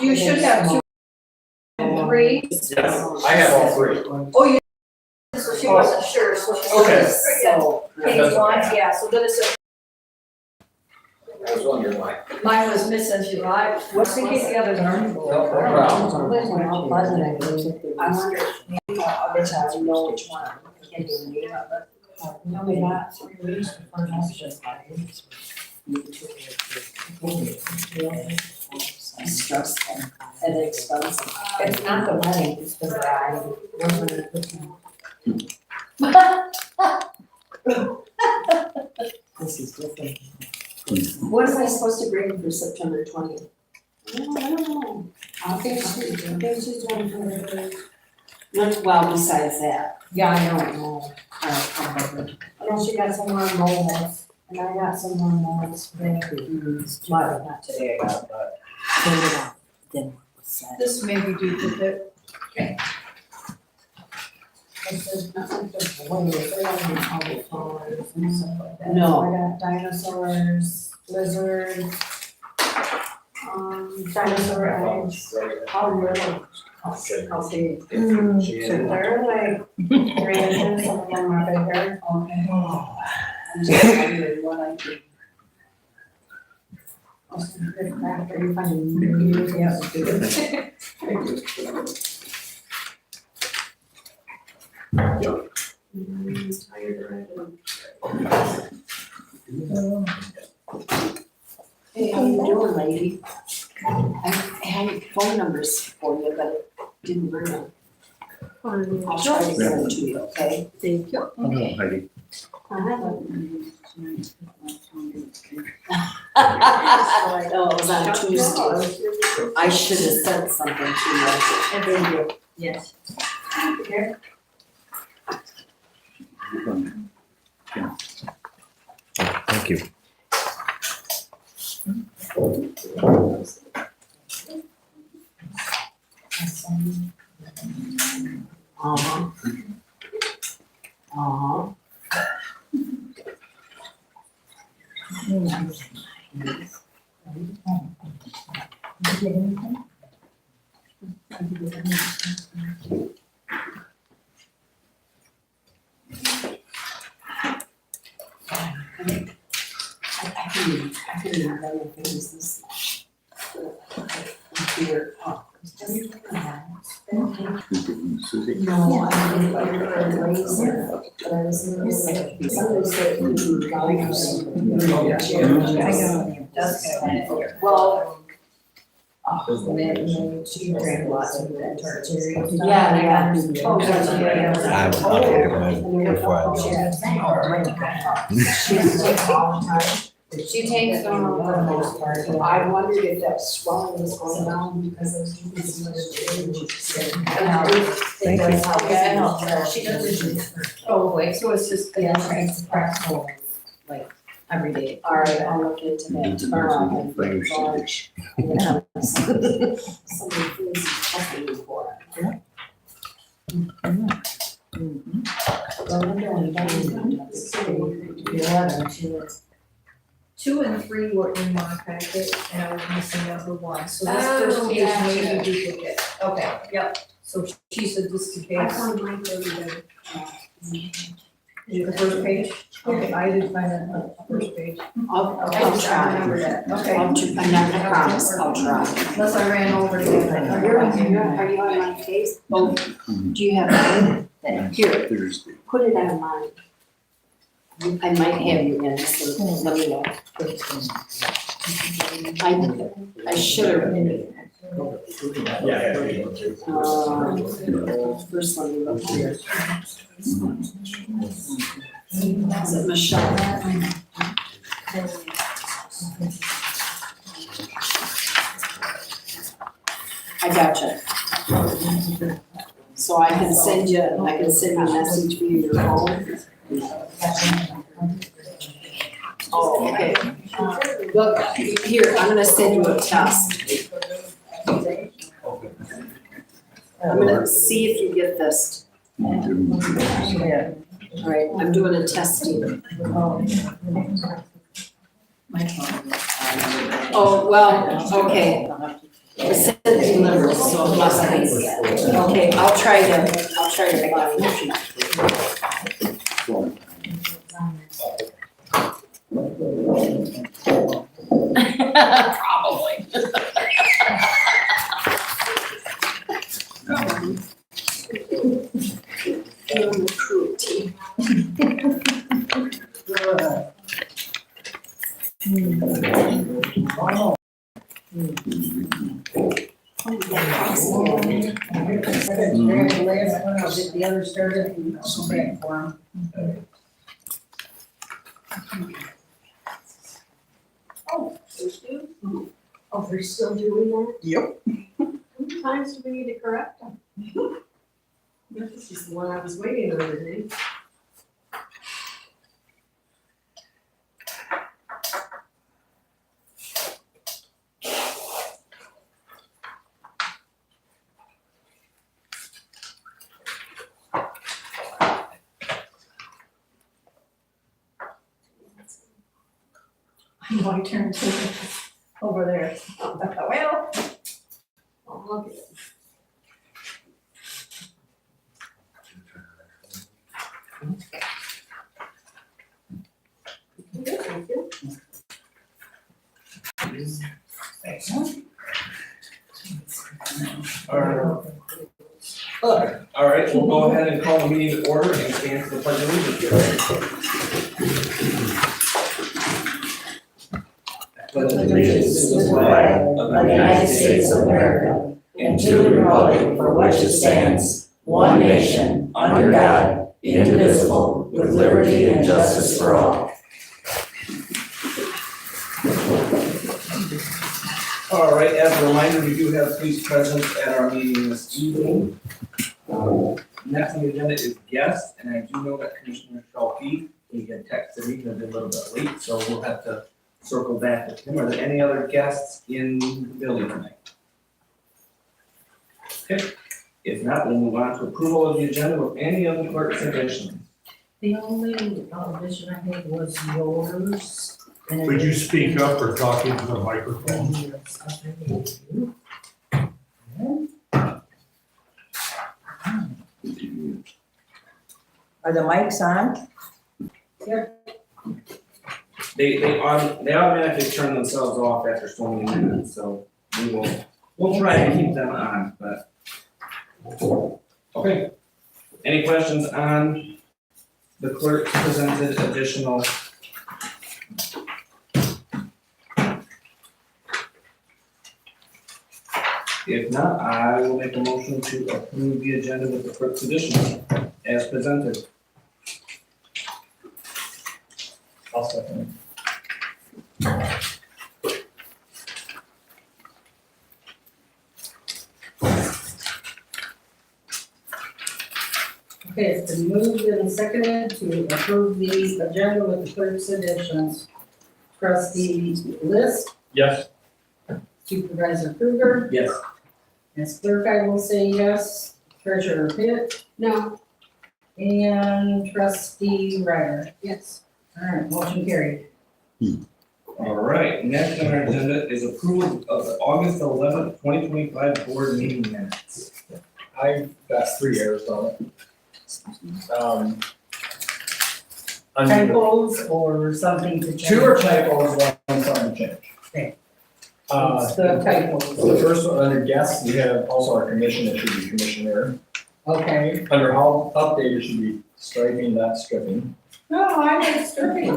You should have 2 and 3. Yes, I have all 3. Oh, you, so she wasn't sure, so she Okay. So, page 1, yeah, so then it's a. I was wondering why. Mine was missing, she lied. what's in case the others aren't? No problem. How pleasant I think. I wonder, maybe other times you know which one. I can't even name it, but. No, we got 3 weeks before that's just like. Stressful and expensive. It's not the wedding, it's the bride. This is different. What am I supposed to bring for September 20th? I don't know. I think she's doing for well, besides that. Yeah, I know. I know she got some more molds, and I got some more molds. Well, not today, I got, but. Then what's that? This may be duplicate. No. I got dinosaurs, lizards, dinosaur eggs. How little, how big. So they're like 3 inches, some of them are bigger. Okay. I'm just wondering what I could. Are you finding? Yeah. Hey, how you doing, lady? I had phone numbers for you, but it didn't bring them. I'll try to send them to you, okay? Thank you. Hello, Heidi. Oh, it was on Tuesday. I should have sent something to you. Yes. Yeah. Thank you. Uh-huh. Uh-huh. I couldn't even tell you if it was this. Here, oh, it's just. Susie? No, I didn't like her laser, but I was in the well. She drank lots of that tartary. Yeah, yeah. Oh, I was not here before I She takes all the time. She takes them for the most part. I wondered if that swelling was going down because there's too much. Thank you. She doesn't. Oh, wait, so it's just. It's practical, like, every day. All right, I'll look into that tomorrow. And large. Yeah. Somebody feels something for it. Yeah. 2 and 3 were in my packet, and I was missing number 1, so this first page may be duplicate. Okay, yep, so she said this is the I case. found mine the other day. The first page? Okay, I didn't find that on the first page. I'll try. Remember that, okay. I'm not gonna promise, I'll try. Unless I ran over to it. Are you on my case? Oh, do you have mine? Then here, Thursday. put it on mine. I might have you in, so let me know. I should have. First let me look here. Is it Michelle? I gotcha. So I can send you a message via your phone. Oh, okay. Look, here, I'm gonna send you a test. I'm gonna see if you get this. All right, I'm doing a testing. Oh, well, okay. Vicinity limits, so it must be. Okay, I'll try to make that motion. Probably. Human cruelty. The other started and come back for him. Oh, there's two? Oh, they're still doing that? Yep. How many times do we need to correct them? This is the one I was waiting on today. My turn to over there. Well, I'll look at it. Thank you. All right, we'll go ahead and call the meeting to order and stand for the pledge of Allegiance to the flag of the United States of America and to the republic for which it stands, one nation, under God, indivisible, with liberty and justice for all. All right, as a reminder, we do have police present at our meeting this evening. Next on the agenda is guests, and I do know that Commissioner Shalkey, he had texted me, he's been a little bit late, so we'll have to circle back with him. Are there any other guests in the building tonight? Okay, if not, we'll move on to approval of the agenda with any of the clerk's additions. The only vision I had was yours. and it Would you is- speak up or talk into the microphone? Yes, okay. Are the mics on? They automatically turn themselves off after so many minutes, so we'll try to keep them on, but. Okay. Any questions on the clerk's presented additional? If not, I will make a motion to approve the agenda with the clerk's additions as presented. I'll second. Okay, it's been moved and seconded to approve the agenda with the clerk's additions. Trustee List, Yes. Supervisor Kruger, Yes. as clerk I will say yes. Treasurer Pitt, No, and trustee Ryder. yes. All right, motion carried. All right, next on our agenda is approval of the August 11th, 2025 board meeting minutes. I've got 3 errors on it. Under Typos or something to change? 2 are typos, one something to change. Okay. Uh, The typos, the first one, under guests, we have also our commission, it should be commissioner. okay. Under how updated, it should be striping, not stripping. No, I was stripping. You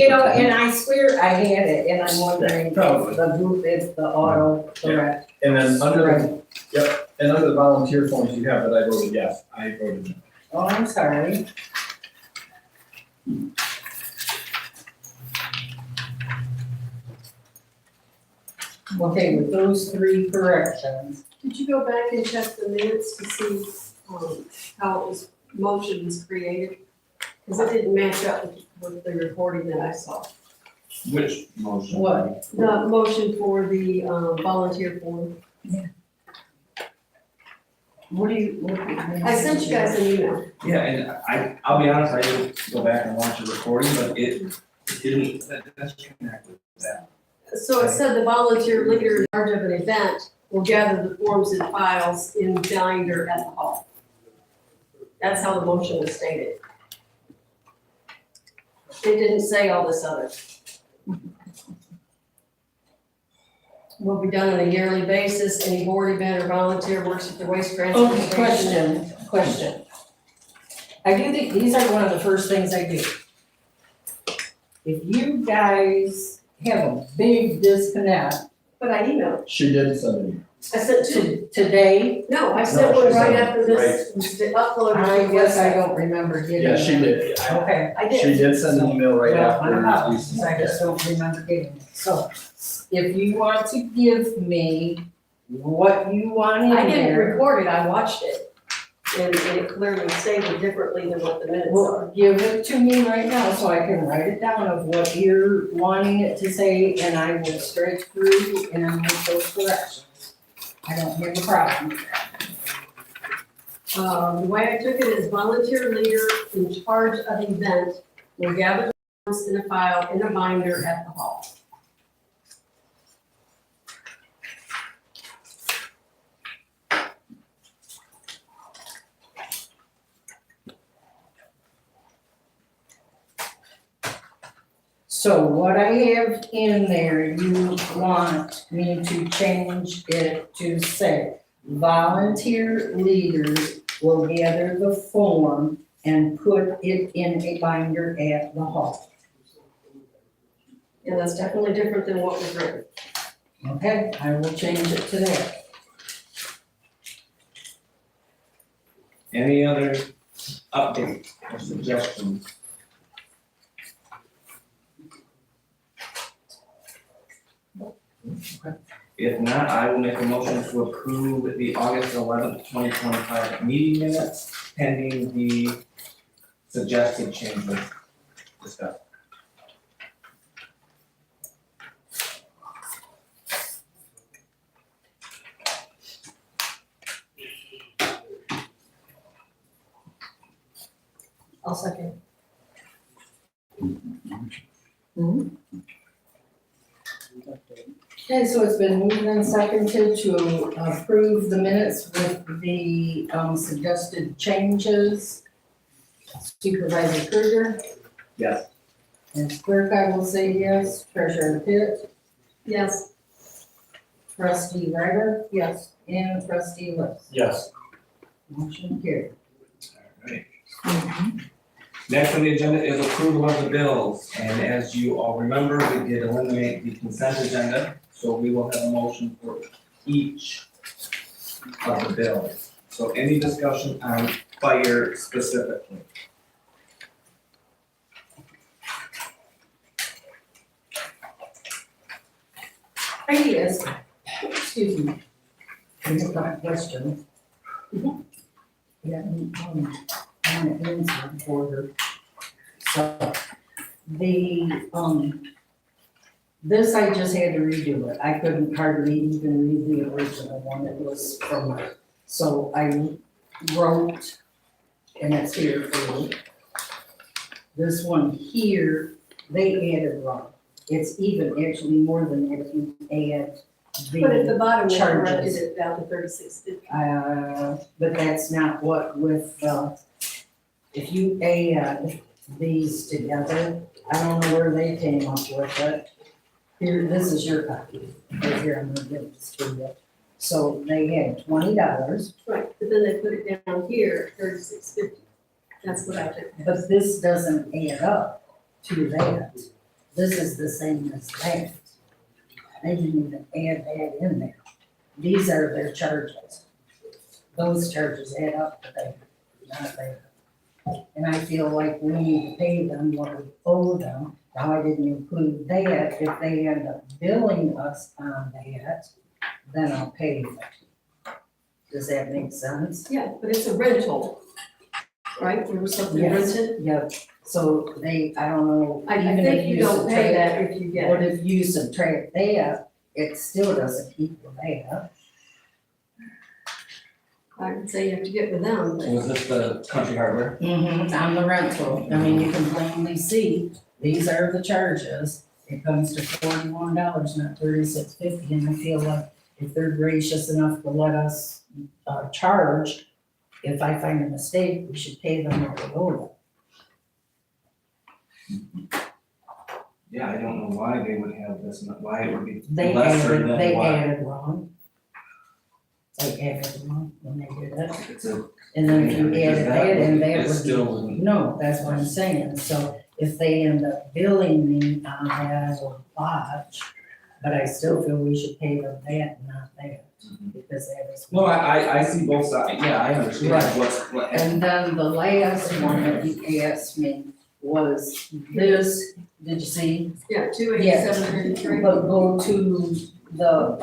know, and I swear I had it, and I'm wondering, Probably. the group is the auto correct. And then under, and under the volunteer forms you have that I voted yes, I voted no. Oh, I'm sorry. Okay, with those 3 corrections, Did you go back and check the minutes to see, how it was, motion was created? Because it didn't match up with the recording that I saw. Which motion? what? The motion for the, volunteer form. What do you? I sent you guys an email. Yeah, and I'll be honest, I didn't go back and watch the recording, but it didn't, that's connect with that. So it said the volunteer leader in charge of an event will gather the forms and files in binder at the hall. That's how the motion was stated. It didn't say all this other. Will be done on a yearly basis. Any board event or volunteer works at the waste transfer Oh, station. question. I do think, these are one of the first things I do. If you guys have a big disconnect But I emailed. She did send it. I sent two. today, No, I sent No, one she right sent after this, the upload. I guess I don't remember getting Yeah, she it. did. Okay. I She did. did send an email right Well, after. I'm out, you so sent I it. just don't remember getting it. So if you want to give me what you want in I didn't there, record it, I watched it. And it clearly stated differently than what the minutes are. well, give it to me right now so I can write it down of what you're wanting it to say, and I will straight through and make those corrections. I don't have a problem with that. The way I took it is volunteer leader in charge of event will gather forms in a file in a binder at the hall. So what I have in there, you want me to change it to say, volunteer leaders will gather the form and put it in a binder at the hall. And that's definitely different than what was written. Okay, I will change it to that. Any other updates or suggestions? If not, I will make a motion to approve the August 11th, 2025 meeting minutes pending the suggested changes discussed. I'll second. Okay, so it's been moved and seconded to approve the minutes with the suggested changes. Supervisor Kruger, Yes. and clerk, I will say yes. Treasurer Pitt, Yes. trustee Ryder, yes, and trustee Lewis. Yes. Motion carried. Alright. Next on the agenda is approval of the bills, and as you all remember, we did eliminate the consent agenda, so we will have a motion for each of the bills. So any discussion on fire specifically? I guess, excuse me, I have got a question. Yeah, I want to answer for her. So, this I just had to redo it. I couldn't hardly even read the original one. It was from her. So I wrote, and it's here for you. This one here, they added wrong. It's even actually more than that if you add But at the the bottom, they corrected charges. it down to 3650. But that's not what with, if you add these together, I don't know where they came up with it. Here, this is your copy, right here, I'm gonna give this to you. So they had $20, Right, but then they put it down here, 3650. That's what I took. but this doesn't add up to that. This is the same as that. They didn't even add that in there. These are their charges. Those charges add up to that, not there. And I feel like we need to pay them what we owe them. Now, I didn't include that. If they end up billing us on that, then I'll pay them. Does that make sense? Yeah, but it's a rental, right? There was something Yes. rented. Yep, so they, I don't know. I even think if you don't pay subtract- that if you get What it. if you subtract that, it still doesn't equal that. I would say you have to get with them, but Was this the country hardware? On the rental, I mean, you can plainly see, these are the charges, it comes to $41, not $36.50, and I feel like if they're gracious enough to let us, charge, if I find a mistake, we should pay them what they owe. Yeah, I don't know why they would have this, why it would be They lesser added, than they what. added wrong. They added wrong when they did it, It's a, and then if you because added that, and that it would still be, wouldn't. no, that's what I'm saying, so if they end up billing me on that, I will watch, but I still feel we should pay them that, not that, because that is. No, I see both sides, yeah, I understand Right. what, And then the last one that you asked me was this, did you see? Yeah, 287.33. But go to the,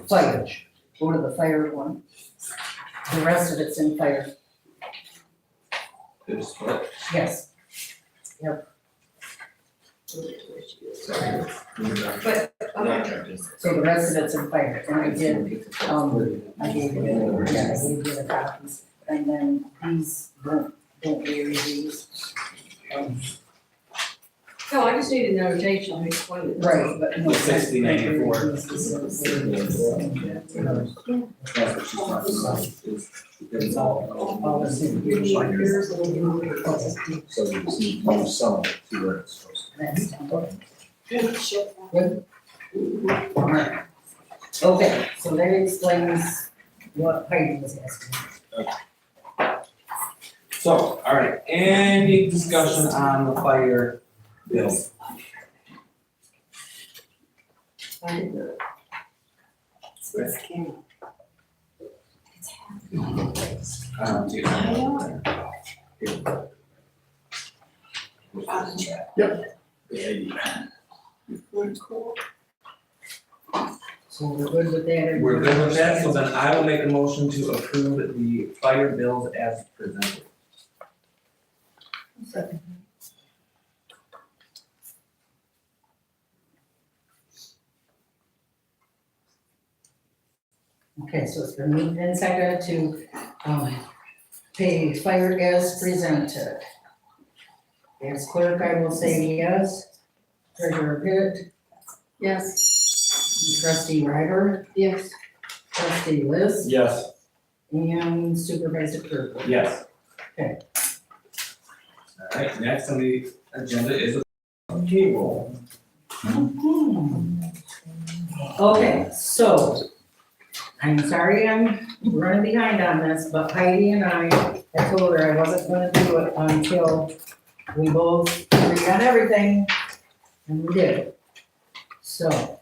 fire, go to the fire one. The rest of it's in fire, is what, yes. sorry. But, okay, So the rest of it's in fire, and I did, I gave you, yeah, I gave you the copies. And then these, don't worry, these. no, I just need a notation to explain it. Right, but no. The 6094. These specifically. That's what she's talking about, is it's all. All the signatures. So you just need to move some of it to where it's supposed That's good. All right. Okay, so that explains what Heidi was asking. So, all right, any discussion on the fire bill? So we're good with that? We're good with that, so then I will make a motion to approve the fire bills as presented. Okay, so it's been moved and seconded to, pay fire as presented. As clerk, I will say yes. Treasurer Pitt, Yes, trustee Ryder, yes. trustee Liz, to. Yes. and supervisor Kirkwood. Yes. Okay. All right, next on the agenda is a payroll. Okay, so, I'm sorry I'm running behind on this, but Heidi and I told her I wasn't gonna do it until we both agreed on everything, and we did. So.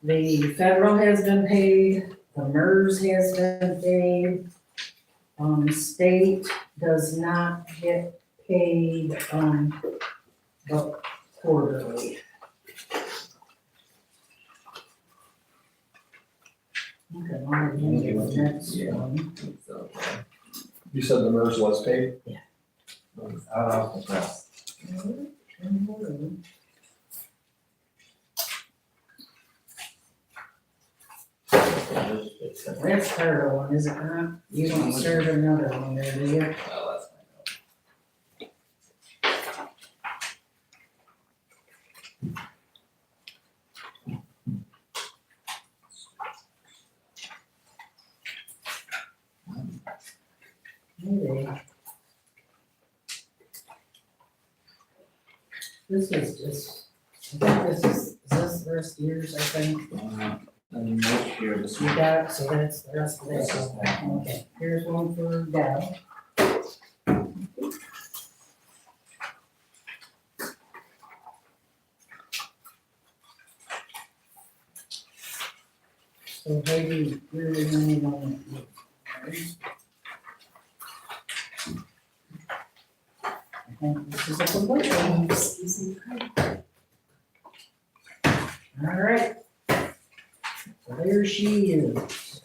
The federal has been paid, the MERS has been paid. State does not get paid, but quarterly. Okay, on the next one. You said the MERS was paid? Out of the press. That's part of one, is it not? You don't serve another one there, do you? Well, that's Maybe. This is just, I think is this the rest of yours, I think? and note here, this You one. got it, so that's the rest of This this. is that one. Okay, here's one for Deb. So maybe really only one. I think this is a complete one. All right. So there she is.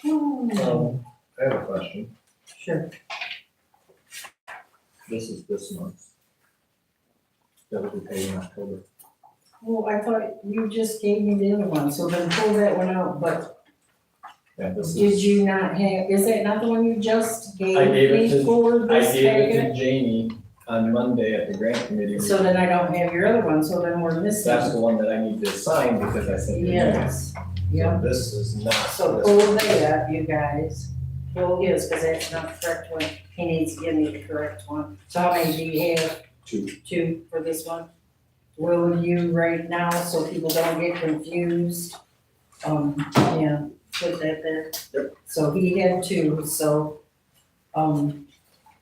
I have a question. Sure. This is this month. That will be paid in October. Well, I thought you just gave me the other one, so then pull that one out, but Yeah, this Did is, you not have, is that not the one you just gave I gave it me to- for I this gave it to packet? Jamie on Monday at the grant committee. So then I don't have your other one, so then we're missing. That's the one that I need to sign because I sent you. Yes, yeah. This is not. So this. pull that, you guys. Pull his, because that's not the correct one. He needs to give me the correct one. So how many do you have? Two. Two for this one? Will you right now, so people don't get confused? Yeah, put that there. Yep. So he had two, so,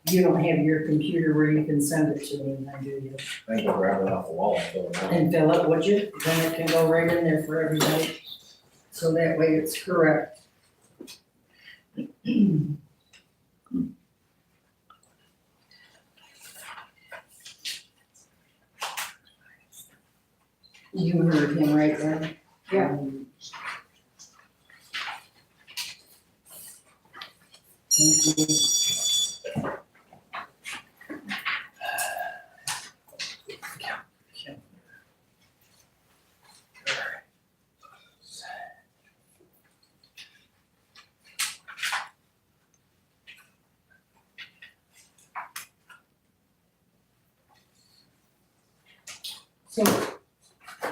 you don't have your computer where you can send it to me, I do you? I can go grab it off the wall and fill it out. And fill it, would you? Then it can go right in there for everybody. So that way it's correct. You heard him right there? Yeah. Thank you. So,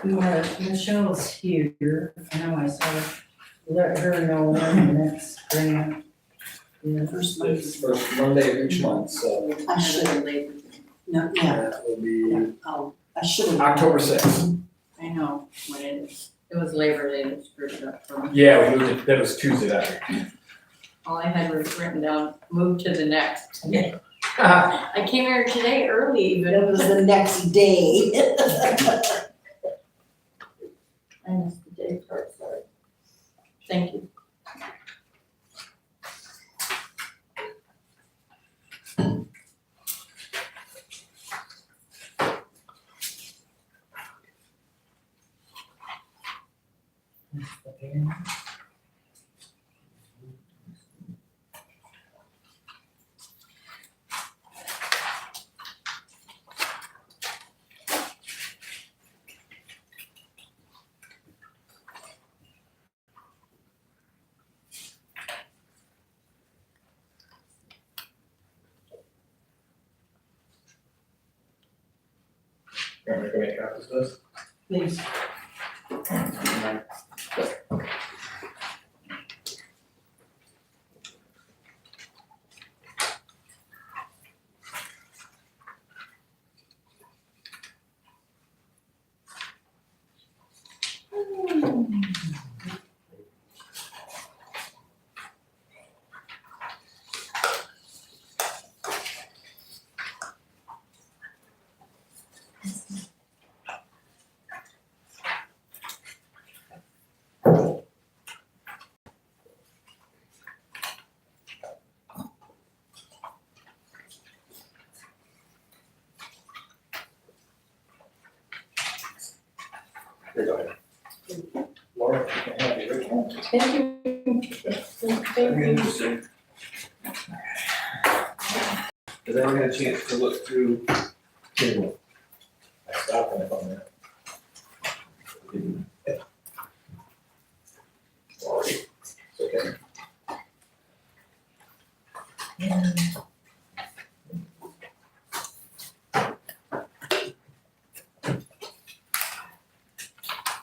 Michelle's here, I know I saw, let her know when the next grant is. It's first Monday of each month, so I should have labored. No, yeah, that will be oh, I should have. October sixth. I know when it is. It was Labor Day that screwed it up for me. Yeah, we moved it, that was Tuesday that week. All I had was written down, move to the next. I came here today early, but It was the next day. I missed the day part, sorry. Thank you. You want me to go make copies of this? Please. Here, go ahead. Laura, you can have the original. Thank you. Thank you. Has anyone had a chance to look through Table. I stopped and I found that. Sorry. It's okay.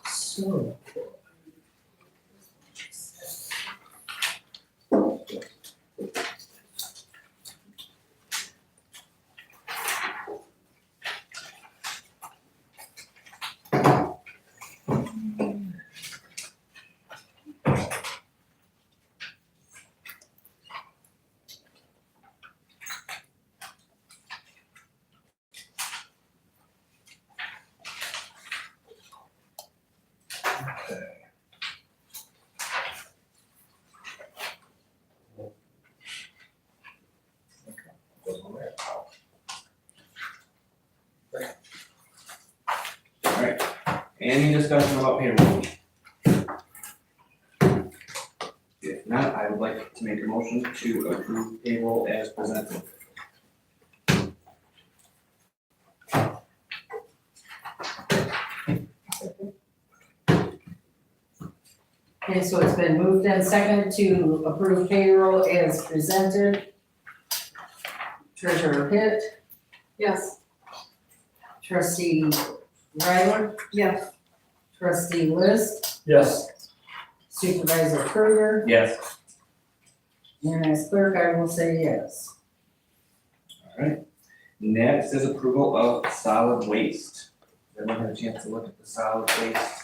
So. Alright, any discussion about payroll? If not, I would like to make a motion to approve payroll as presented. Okay, so it's been moved and seconded to approve payroll as presented. Treasurer Pitt, Yes. trustee Ryler, Yes. trustee List, Yes. supervisor Krueger, Yes. and as clerk, I will say yes. All right. Next is approval of solid waste. Everyone had a chance to look at the solid waste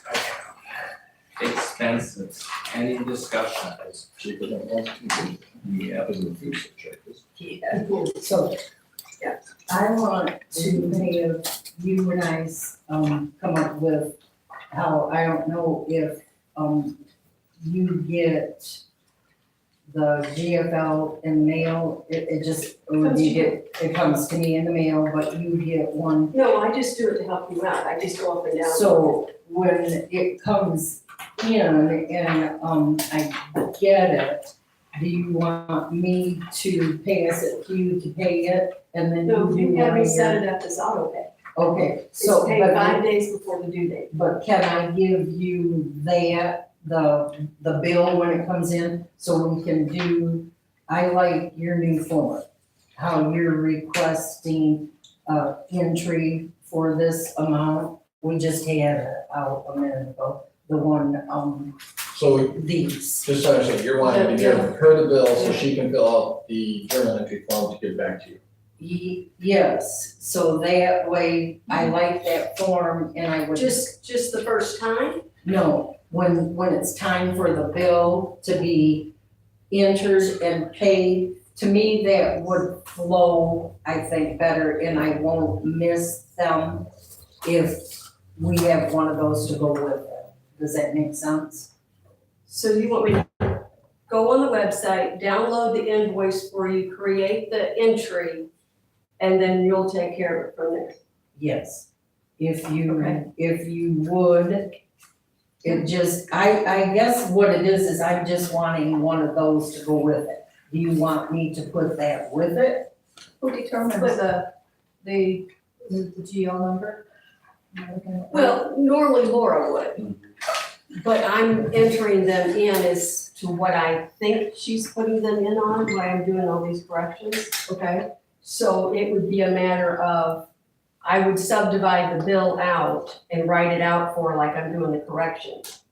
expenses. Any discussion? Cheaper than one, two, Yeah. other than food surcharges. So, I want to have you and I, come up with how, I don't know if, you get the GFL in mail, it just, or you get, it comes to me in the mail, but you get one. No, I just do it to help you out. I just go up and down. So when it comes in and, I get it, do you want me to pass it to you to pay it and then No, you you do have me mine? set it up as auto pay. Okay, It's so, paid but, 5 days before the due date. but can I give you that, the bill when it comes in, so we can do, I like your new form, how you're requesting, entry for this amount, we just had it out a minute ago, the one, So these. just so I understand, you're wanting to give her the bill so she can fill out the journal entry form to give back to you. Yes, so that way, I like that form and I would. Just the first time? No, when it's time for the bill to be entered and paid, to me, that would flow, I think, better, and I won't miss them if we have one of those to go with it. Does that make sense? So you want me to go on the website, download the invoice for you, create the entry, and then you'll take care of it from there? Yes. If Okay. you would, it just, I guess what it is I'm just wanting one of those to go with it. Do you want me to put that with it? Who determines the GL number? Well, normally Laura would. But I'm entering them in as to what I think she's putting them in on, why I'm doing all these corrections. Okay, So it would be a matter of, I would subdivide the bill out and write it out for like I'm doing the corrections.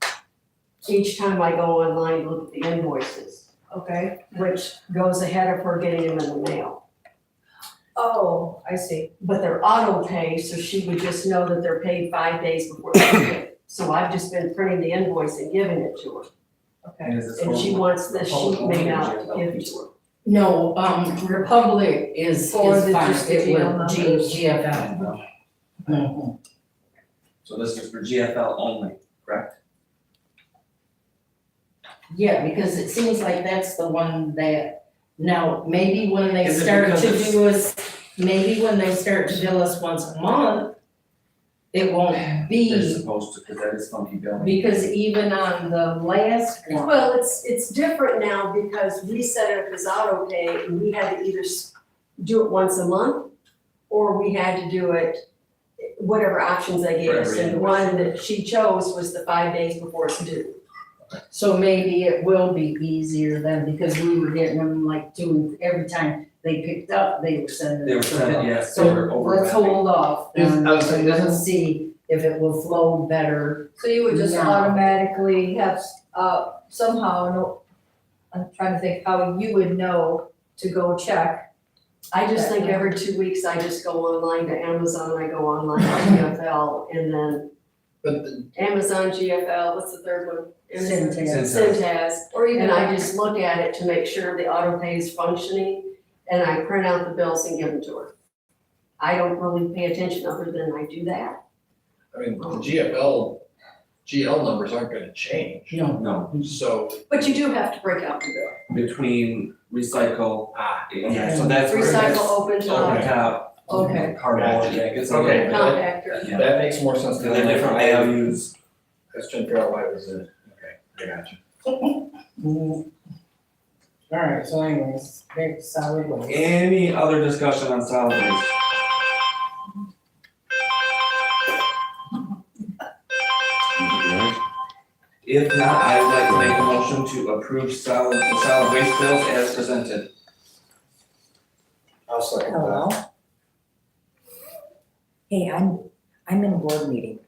Each time I go online, to look at the invoices, okay. which goes ahead of her getting them in the mail. Oh, I see. But they're auto pay, so she would just know that they're paid 5 days before they're paid. So I've just been printing the invoice and giving it to her. Okay. And she wants the sheet made out to give to her. No, Republic is For the fine, just the it would GL numbers? GFL. Mhm. So this is for GFL only, correct? Yeah, because it seems like that's the one that, now, maybe when they Is it start because to it's- do us, maybe when they start to bill us once a month, it won't They're be, supposed to, because that is funky billing. because even on the last one, Well, it's different now because we set it up as auto pay and we had to either do it once a month or we had to do it, whatever options they gave us. For every And the one that she chose was the 5 days before it's due. so maybe it will be easier then, because we were getting them like every time they picked up, they were sending. They were us a sending, bill. yes, So they were overlapping. let's hold off and I was saying, let's isn't- see if it will flow better. So you would just Yeah. automatically have, somehow, no, I'm trying to think how you would know to go check. I just think every 2 weeks I just go online to Amazon, I go online to GFL and then But the- Amazon, GFL, what's the third one? Amazon- Centaz. Centaz. Or even And I just look at it to make sure the auto pay is functioning, and I print out the bills and give them to her. I don't really pay attention other than I do that. I mean, the GL numbers aren't gonna change. No. No, So, But you do have to break out the bill. between recycle, yeah, so that's where it Recycle, gets open top, open top, Okay. cardboard, yeah, it gets a Okay. little, compactor. yeah. that makes more sense. And then different values. I was trying to figure out why it was okay, I got you. Mm. All right, so anyways, very solid waste. Any other discussion on solid waste? If not, I would like to make a motion to approve solid waste bills as presented. I'll second that. Hello? Hey, I'm in a board meeting.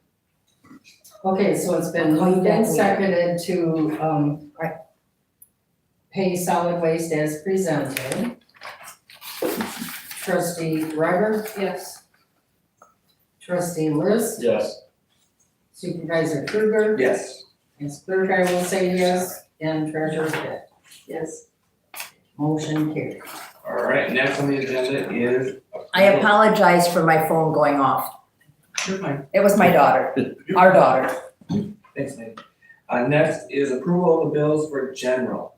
Okay, so it's been I'll call you moved back and later. seconded to, pay solid waste as presented. Trustee Ryder? Yes. Trustee List? Yes. Supervisor Kruger? Yes. Ms. Clerk, I will say yes, and Treasurer Pit. Yes. Motion carried. All right, next on the agenda is. I apologize for my phone going off. You're fine. It was my daughter, our daughter. Thanks, Nate. Next is approval of the bills for general.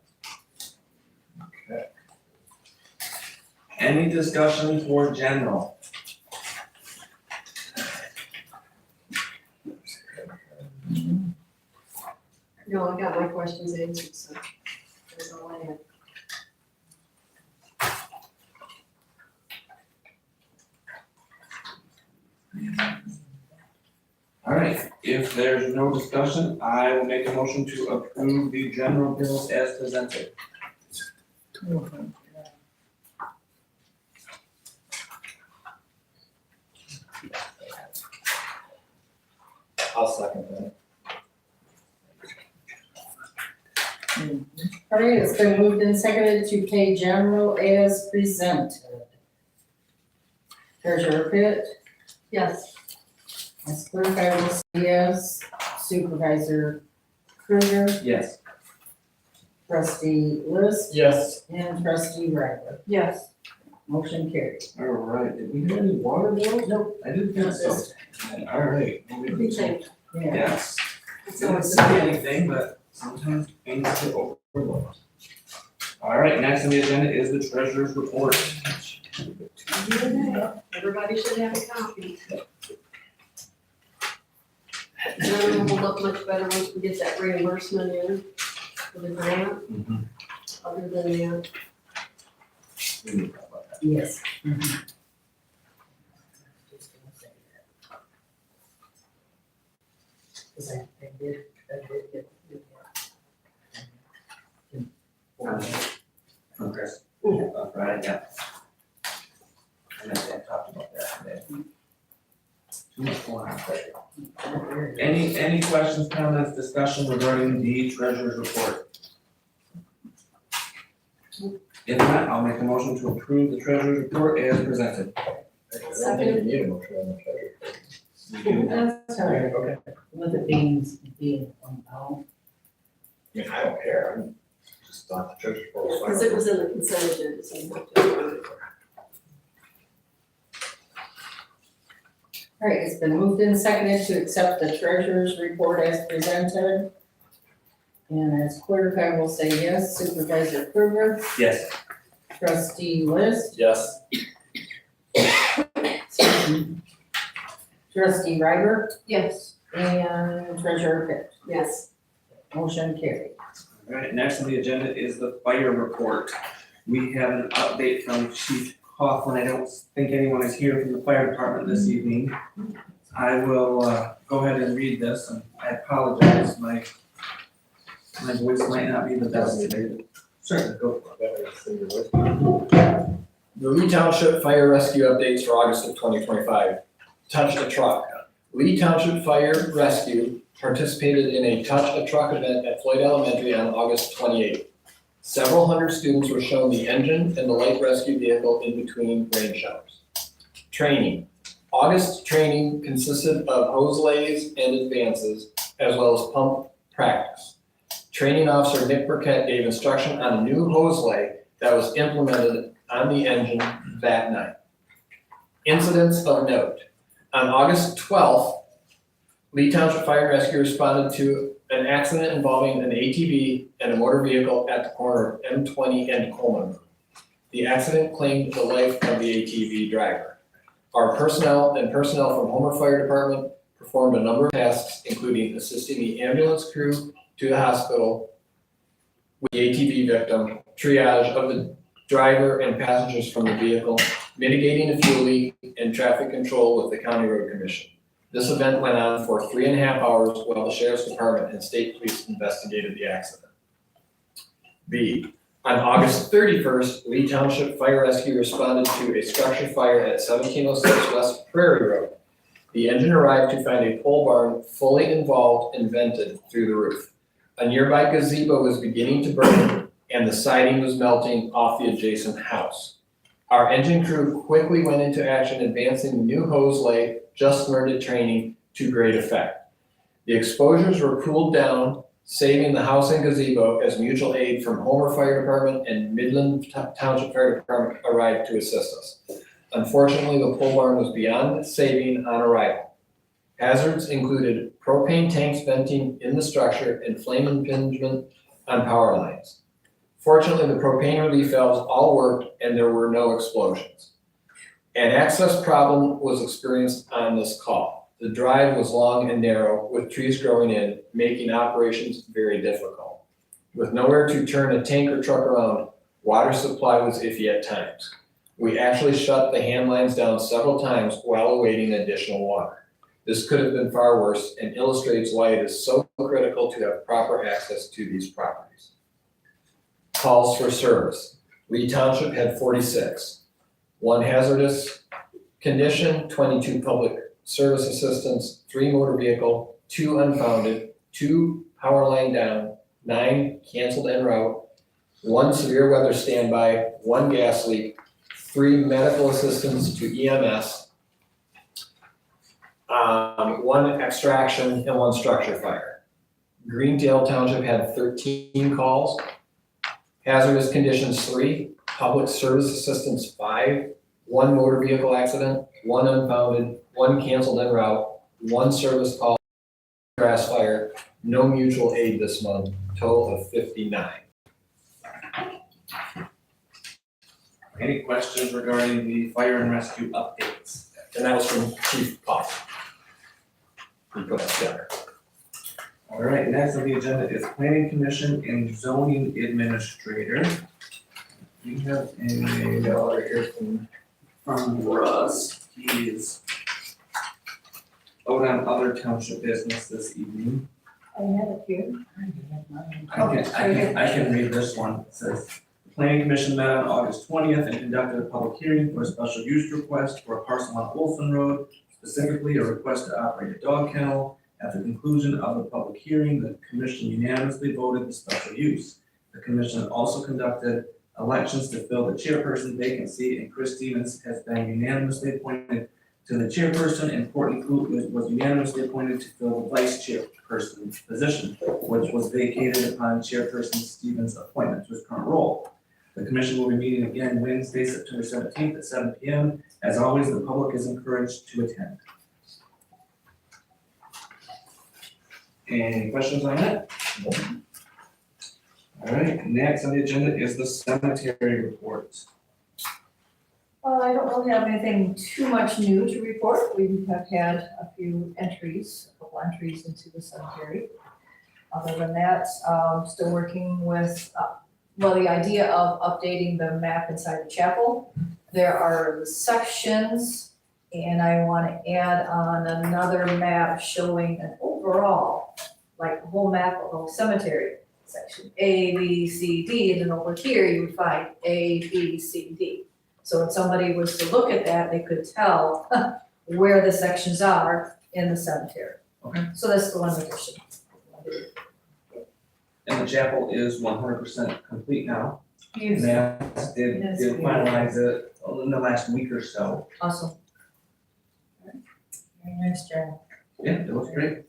Okay. Any discussion for general? No, I got my questions answered, so that's all I have. All right, if there's no discussion, I will make a motion to approve the general bills as presented. I'll second that. All right, it's been moved and seconded to pay general as presented. Treasurer Pit? Yes. Ms. Clerk, I will say yes. Supervisor Kruger? Yes. Trustee List? Yes. And Trustee Ryder? Yes. Motion carried. All right, did we have any water bills? Nope. I didn't think so. All right. moving on. Yeah. Yes. It's Don't always see anything, but sometimes things get overlooked. All right, next on the agenda is the treasurer's report. Everybody should have a copy. It'll hold up much better once we get that reimbursement in for the grant. Other than that, We need to talk about that. Yes. From Chris. Right, yeah. I meant to have talked about that today. Too much going on there. Any questions, comments, discussion regarding the treasurer's report? If not, I'll make a motion to approve the treasurer's report as presented. I don't think you need a motion on the treasurer. That's all right. Okay. With it being on out. I mean, I don't care, I'm just thought the treasurer's report was fine. because it was in the consent agenda, so you have to. All right, it's been moved and seconded to accept the treasurer's report as presented. And as clerk, I will say yes. Supervisor Kruger? Yes. Trustee List? Yes. Trustee Ryder? Yes. And Treasurer Pit? Yes. Motion carried. All right, next on the agenda is the fire report. We have an update from Chief Coughlin. I don't think anyone is here from the fire department this evening. I will go ahead and read this, and I apologize, my voice might not be the best today. Certainly, go for it. The Lee Township Fire Rescue updates for August of 2025. Touch a Truck. Lee Township Fire Rescue participated in a Touch a Truck event at Floyd Elementary on August 28th. Several hundred students were shown the engine and the light rescue vehicle in between rain showers. Training. August training consisted of hose lays and advances, as well as pump practice. Training officer Nick Burkett gave instruction on a new hose lay that was implemented on the engine that night. Incidents of note. On August 12th, Lee Township Fire and Rescue responded to an accident involving an ATV and a motor vehicle at the corner of M20 and Coleman. The accident claimed the life of the ATV driver. Our personnel from Homer Fire Department performed a number of tasks, including assisting the ambulance crew to the hospital with the ATV victim, triage of the driver and passengers from the vehicle, mitigating a fuel leak, and traffic control with the County Road Commission. This event went on for 3.5 hours while the sheriff's department and state police investigated the accident. B, on August 31st, Lee Township Fire Rescue responded to a structure fire at 1706 West Prairie Road. The engine arrived to find a pole barn fully involved and vented through the roof. A nearby gazebo was beginning to burn and the siding was melting off the adjacent house. Our engine crew quickly went into action, advancing the new hose lay just learned at training to great effect. The exposures were cooled down, saving the house and gazebo as mutual aid from Homer Fire Department and Midland Township Fire Department arrived to assist us. Unfortunately, the pole barn was beyond saving on arrival. Hazards included propane tanks venting in the structure and flame impingement on power lines. Fortunately, the propane relief valves all worked and there were no explosions. An access problem was experienced on this call. The drive was long and narrow with trees growing in, making operations very difficult. With nowhere to turn a tank or truck around, water supply was iffy at times. We actually shut the hand lines down several times while awaiting additional water. This could have been far worse and illustrates why it is so critical to have proper access to these properties. Calls for service. Lee Township had 46. 1 hazardous condition, 22 public service assistance, 3 motor vehicle, 2 unfounded, 2 power line down, 9 canceled en route, 1 severe weather standby, 1 gas leak, 3 medical assistance to EMS, 1 extraction, and 1 structure fire. Greendale Township had 13 calls. Hazardous conditions 3, public service assistance 5, 1 motor vehicle accident, 1 unfounded, 1 canceled en route, 1 service call, grass fire, no mutual aid this month, total of 59. Any questions regarding the fire and rescue updates? And that was from Chief Paul. We put that together. All right, next on the agenda is planning commission and zoning administrator. We have a letter here from Russ. He is out on other township business this evening. I have it here. I can read this one. It says, the planning commission met on August 20th and conducted a public hearing for a special use request for a parcel on Olson Road, specifically a request to operate a dog kennel. At the conclusion of the public hearing, the commission unanimously voted the special use. The commission also conducted elections to fill the chairperson vacancy, and Chris Stevens has been unanimously appointed to the chairperson, and Courtney Clute was unanimously appointed to fill the vice chairperson position, which was vacated upon chairperson Stevens' appointment to his current role. The commission will be meeting again Wednesday, September 17th at 7 p.m. As always, the public is encouraged to attend. Any questions on that? All right, next on the agenda is the cemetery report. I don't really have anything too much new to report. We have had a few entries, a couple entries into the cemetery. Other than that, still working with, the idea of updating the map inside the chapel. There are sections, and I want to add on another map showing an overall, like the whole map of the whole cemetery. Section A, B, C, D, and then over here you would find A, B, C, D. So when somebody was to look at that, they could tell where the sections are in the cemetery. Okay. So that's the one addition. And the chapel is 100% complete now. Yes. Mass did finalize it in the last week or so. Awesome. Very nice job. Yeah, it looks great.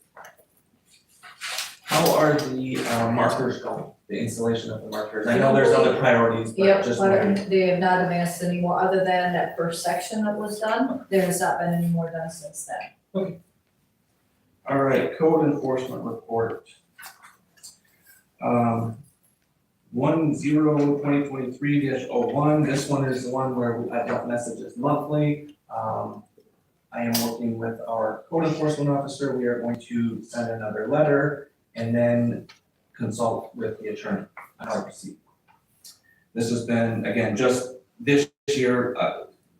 How are the markers going, the installation of the markers? I know there's other priorities, but Yep, just but wondering. they have not advanced anymore, other than that first section that was done. There has not been any more done since then. All right, code enforcement report. 10/2023-01, this one is the one where I got messages monthly. I am working with our code enforcement officer. We are going to send another letter and then consult with the attorney on how to proceed. This has been, again, just this year,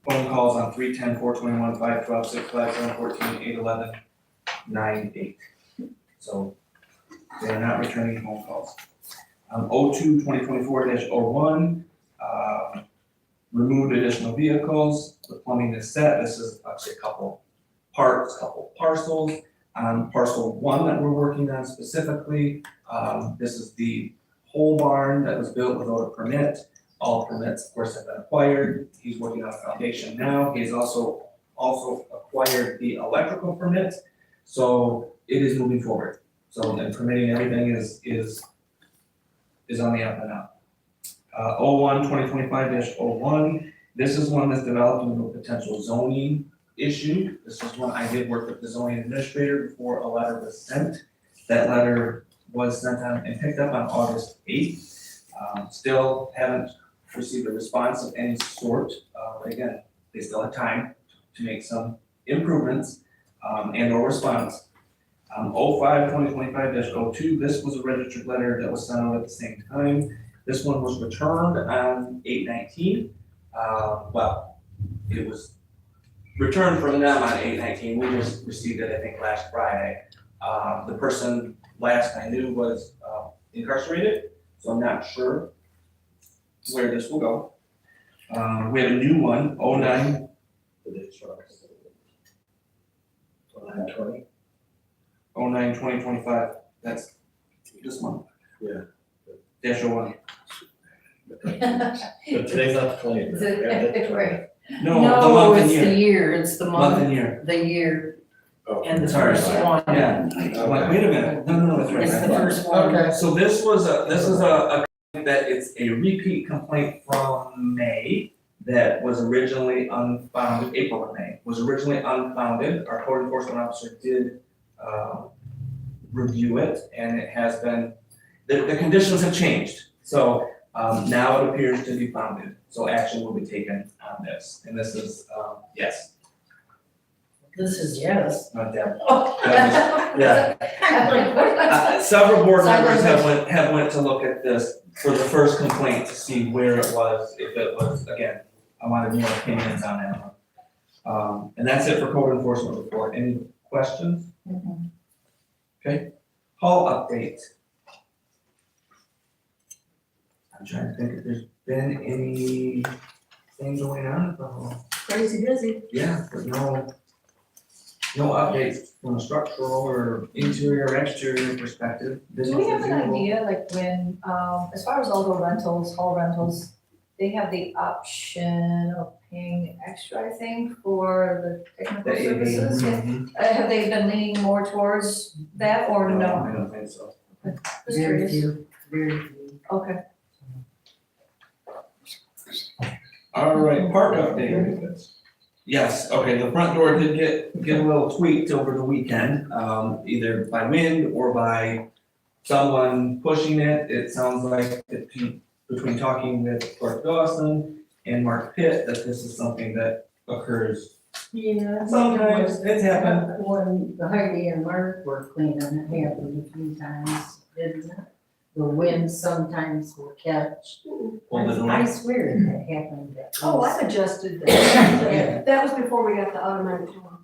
phone calls on 310, 421, 512, 657, 14, 811, 98. So they are not returning phone calls. 2024-01, removed additional vehicles, the plumbing is set, this is actually a couple parts, couple parcels. Parcel 1 that we're working on specifically, this is the whole barn that was built without a permit. All permits, of course, have been acquired. He's working on a foundation now. He's also acquired the electrical permit. So it is moving forward. So and permitting everything is on the up and up. 2025-01, this is one that's developed into a potential zoning issue. This is one I did work with the zoning administrator before a letter was sent. That letter was sent on and picked up on August 8th. Still haven't received a response of any sort. But again, they still have time to make some improvements and or response. 2025-02, this was a registered letter that was sent out at the same time. This one was returned on 8/19. Well, it was returned from them on 8/19. We just received it, I think, last Friday. The person last I knew was incarcerated, so I'm not sure where this will go. We have a new one, 09/2025. That's this month. Yeah. -01. But today's not the 20th. Right. No, the month and it's the year. year, it's the Month month, and year. the year, Oh, and the Sorry. first one. Yeah. I'm like, wait a minute. No, that's right. It's the first one. Okay. So this is a complaint that it's a repeat complaint from May that was originally unfounded, April and May, was originally unfounded. Our code enforcement officer did review it, and it has been, the conditions have changed. So now it appears to be founded, so action will be taken on this. And this is, yes, This is yes. not that. Oh. Yeah. I'm like, what? Several board members have went to look at this for the first complaint to see where it was, if it was, again, I wanted more opinions on that one. And that's it for code enforcement report. Any questions? Okay, hall update. I'm trying to think if there's been anything going on at the hall. Crazy busy. Yeah, but no updates from a structural or interior or exterior perspective. Do we have an Business as usual. idea, like when, as far as all the rentals, hall rentals, they have the option of paying extra, I think, for the technical services? Have they been leaning more towards that or no? I don't think so. Just Very curious. few, very few. Okay. All right, park update. Yes, okay, the front door did get a little tweaked over the weekend, either by wind or by someone pushing it. It sounds like between talking with Clerk Dawson and Mark Pitt, that this is something that occurs. Yeah. Sometimes it's happened. When Heidi and Mark were cleaning, it happened a few times, didn't it? The wind sometimes will catch. Pull the door. I swear that happened. Oh, I've adjusted that. Yeah. That was before we got the automatic door.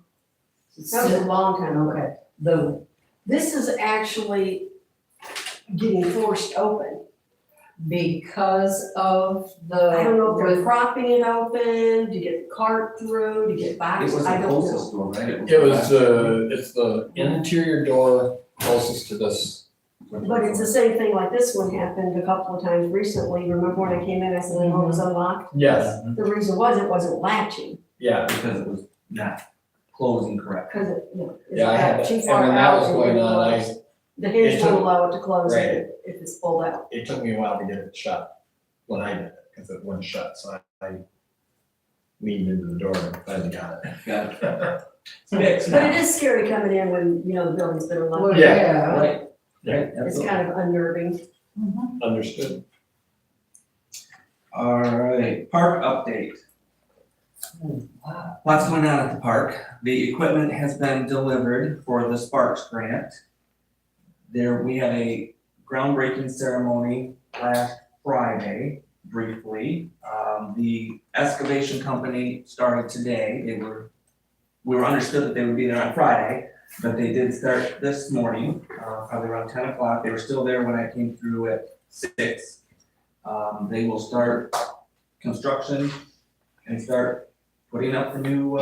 That was a long time ago. Okay, the, This is actually getting forced open. because of the. I don't know if they're propping it open, to get the cart through, to get It boxes, was the I don't know. closest door, right? It's the interior door closest to this. But it's the same thing like this one happened a couple of times recently. Remember when I came in, I said the door was unlocked? Yes, The reason was it wasn't latching, yeah, Because it was not closing correctly. because it, it's yeah, I had, got too and far when that out. was and going it on, closed. The hinge it won't took- allow it to close Right. if it's pulled out. it took me a while to get it shut when I did it, because it wouldn't shut, so I leaned into the door and finally got it. Got it. It's fixed But it now. is scary coming in when, you know, the building's been Well, unlocked. yeah. Right, Yeah. right, It's absolutely. kind of unnerving. Understood. All right, park update. Lots going on at the park. The equipment has been delivered for the Sparks grant. We had a groundbreaking ceremony last Friday, briefly. The excavation company started today. We were understood that they would be there on Friday. But they did start this morning, probably around 10 o'clock. They were still there when I came through at 6. They will start construction and start putting up the new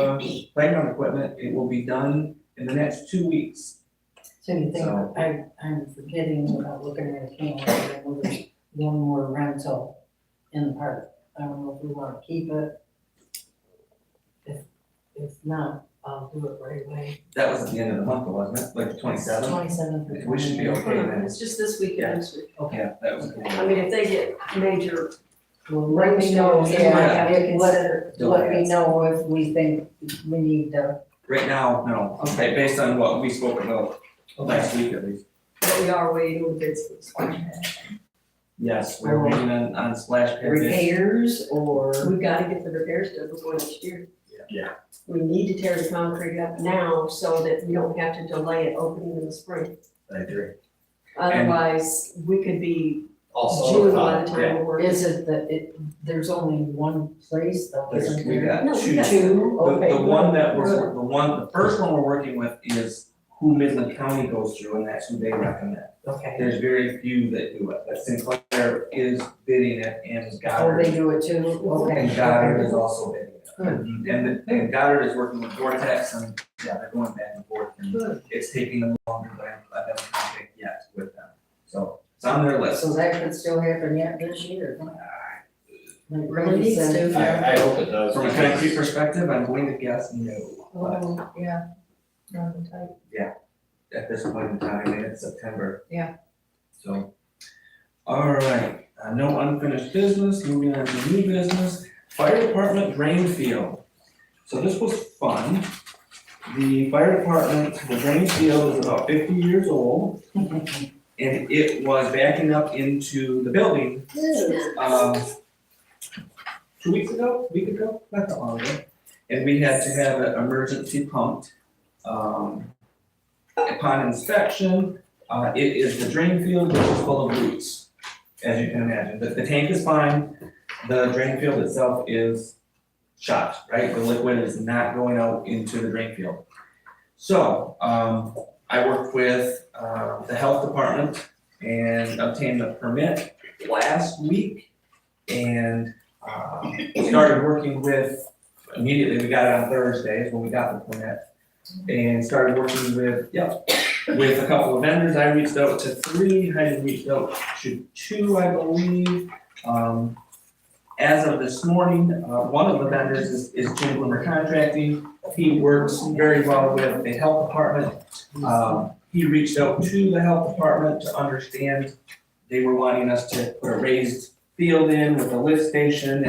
playground equipment. It will be done in the next 2 weeks. So you think, So- I'm forgetting without looking at a calendar, I know there's one more rental in the park. I don't know if we wanna keep it. If not, I'll do it right away. That was at the end of the month, wasn't it? Like the 27th? 27th. We should be okay then. It's just this week and next week. Yeah, that was. I mean, if they get major Well, let me know, rainstorms, they might have to yeah, consider. let me know if we think we need to. Right now, no. Okay, based on what we spoke about last week at least. But we are waiting on bids for the splash pad. Yes, we're waiting on splash pad. Repairs or? We've gotta get the repairs done before next year. Yeah. We need to tear the concrete up now so that we don't have to delay it opening in the spring. I agree. Otherwise, we could be Also, June by the time we're working. Is it that there's only one place though, isn't We there? got No, we two. got Two, okay. The one that good. the first one we're working with is who Midland County goes through, and that's who they recommend. Okay, There's very few that do it, but Sinclair is bidding it, and oh, they Goddard, do it too, okay. and Goddard is also bidding it. And Goddard is working with Vortex, and yeah, they're going back and forth, and Good. it's taking them longer, but I haven't contact yet with them. So it's on their list. So that could still happen yet this year, huh? It Really needs to. I hope it does. From a concrete perspective, I'm going to guess no, but Oh, yeah. Rather tight. at this point in time, and it's September. Yeah. So, all right, no unfinished business, moving on to new business, fire department drain field. So this was fun. The fire department, the drain field is about 50 years old, and it was backing up into the building, 2 week ago, not that long ago. And we had to have it emergency pumped. Upon inspection, it is the drain field which is full of roots, as you can imagine. The tank is fine, the drain field itself is shot, right? The liquid is not going out into the drain field. So, I worked with, the health department and obtained the permit last week. And, started working with, immediately, we got it on Thursdays when we got the permit. And started working with a couple of vendors. I reached out to 3, Heidi reached out to 2, I believe. As of this morning, one of the vendors is Jim Bloomer Contracting. He works very well with the health department. He reached out to the health department to understand they were wanting us to put a raised field in with a lift station,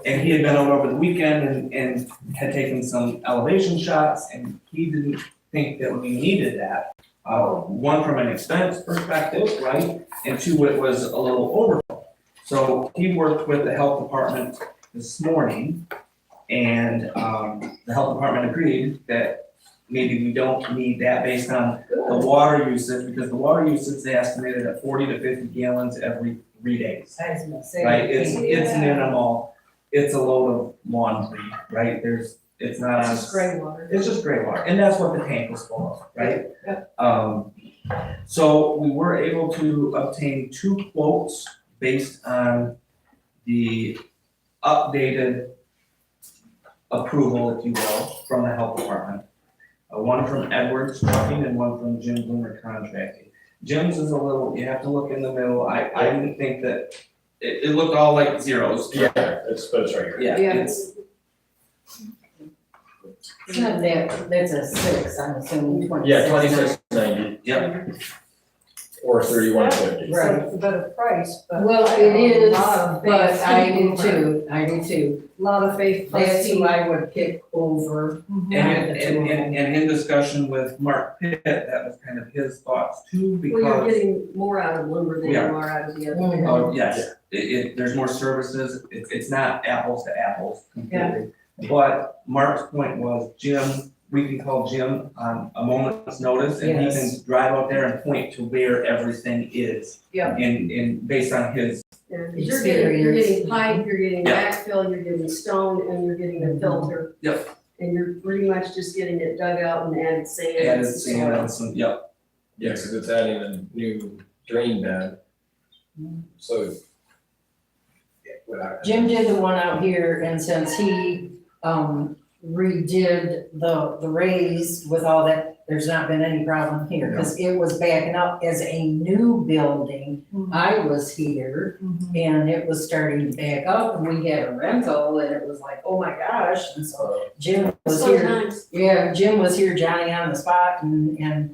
and he had been out over the weekend and had taken some elevation shots, and he didn't think that we needed that. One, from an expense perspective, right, and 2, it was a little overkill. So he worked with the health department this morning, and the health department agreed that maybe we don't need that based on the water usage, because the water usage they estimated at 40 to 50 gallons every 3 days. I was gonna say. Right, it's minimal, it's a load of laundry, right, it's not It's on. just gray water. It's just gray water, and that's what the tank was full of, right? Yep. So we were able to obtain 2 quotes based on the updated approval, if you will, from the health department. One from Edwards Trucking and one from Jim Bloomer Contracting. Jim's is a little, you have to look in the middle, I didn't think that, it looked all like zeros. Yeah, it's right here. Yeah, Yeah. it's, It's not that, that's a 6, I'm assuming 26. Yeah, 2690 yep, or 3150. Right. It's a better price, but. Well, I it have a is, lot of but faith I in do Bloomer. too, I do too. Lot of faith. plus That's who Steve. I would pick over. Mhm. and in discussion with Mark Pitt, that was kind of his thoughts too, Well, you're because, getting more out of lumber than you Yeah. are out of the other. Mhm. oh, yes, there's more services, it's not apples to apples completely. But Mark's point was, Jim, we can call Jim on a moment's notice, and he Yes. can drive out there and point to where everything is. Yeah. In based on his, And you're getting Experience. pipe, you're getting Yeah. backfill, you're getting stone, and you're getting a filter. Yep. And you're pretty much just getting it dug out and added sand. Added sand and some, yep, Yeah, cause it's adding a new drain bed. So. Yeah, without. Jim did the one out here, and since he, redid the raised with all that, there's not been any problem here, cause it was backing up as a new building. I was here, and it was starting to back up, and we had a rental, and it was like, oh my gosh, and so Jim was here. Sometimes, Yeah, Jim was here, Johnny on the spot, and I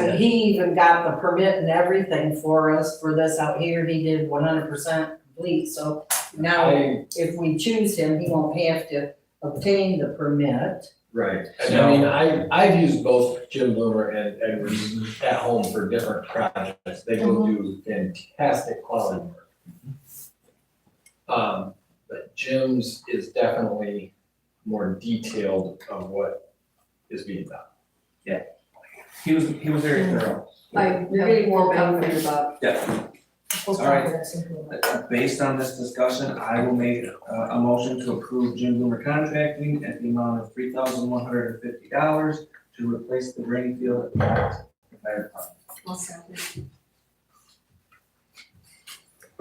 mean, he even got the permit and everything for us for this out here, he did 100% complete, so now if we choose him, he won't have to obtain the permit. Right, and I mean, I've used both Jim Bloomer and Edwards at home for different projects, they both do fantastic quality work. But Jim's is definitely more detailed of what is being done. he was very thorough. you're getting more bang for your buck. Yeah. All right. Based on this discussion, I will make a motion to approve Jim Bloomer Contracting at the amount of $3,150 to replace the drain field at the fire department. I'll second.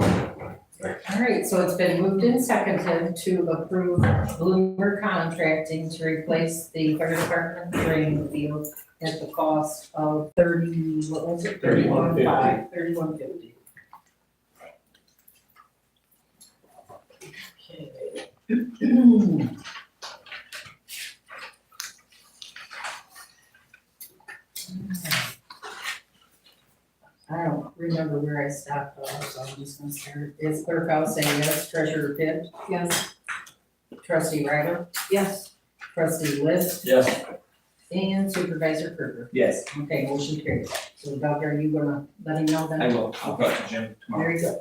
All right, so it's been moved and seconded to approve Bloomer Contracting to replace the fire department drain field at the cost of $31,50. $31,50. Okay. I don't remember where I stopped off, so I'm just gonna start. Is clerk House saying yes, treasurer Pitt, Yes. trustee Ryder, Yes. trustee List, Yes. and supervisor Kruger. Yes, Okay, motion carries. So Doug, are you gonna let him know then? I will. I'll talk to Jim tomorrow. Very good.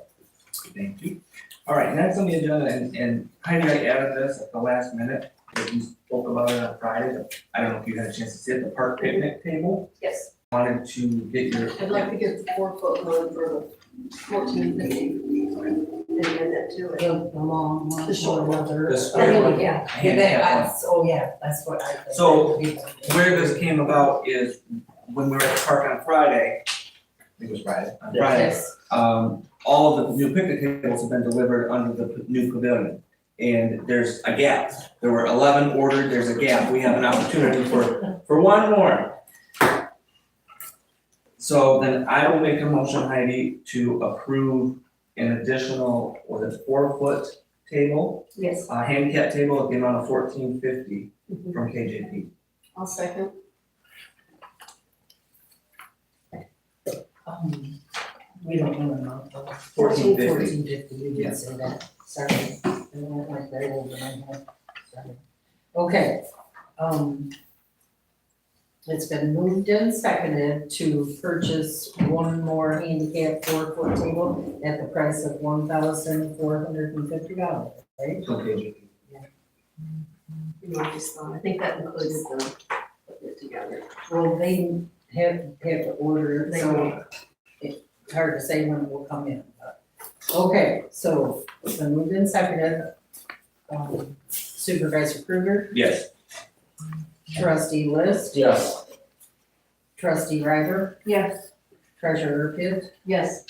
Thank you. All right, next on the agenda, and Heidi, I added this at the last minute, but you spoke about it on Friday. I don't know if you had a chance to see it, the park picnic table. Yes. Wanted to get your. I'd like to get the 4-foot one for the 1450. And add that to it. The long one, The short one. another. This I mean, one. yeah, Handicap one. that's, oh yeah, that's what I think. So, Where this came about is when we were at the park on Friday, I think it was Friday, on Friday, Yes. all of the new picnic tables have been delivered under the new pavilion. And there's a gap. There were 11 ordered, there's a gap. We have an opportunity for one more. So then I will make a motion, Heidi, to approve an additional, 4-foot table, Yes. a handicap table at the amount of $14.50 from KJP. I'll second. We don't know amount though. $14.50. $14.50, you Yeah. did say that, sorry, I don't like that over my head, sorry. Okay, it's been moved and seconded to purchase one more handicap 4-foot table at the price of $1,450, right? From KJP. You know, I think that included the, putting it together. Well, they have to order it, so it's hard to say when it will come in, but. Okay, so it's been moved and seconded. Supervisor Kruger, Yes. trustee List, Yes. trustee Ryder, Yes. treasurer Pitt, Yes.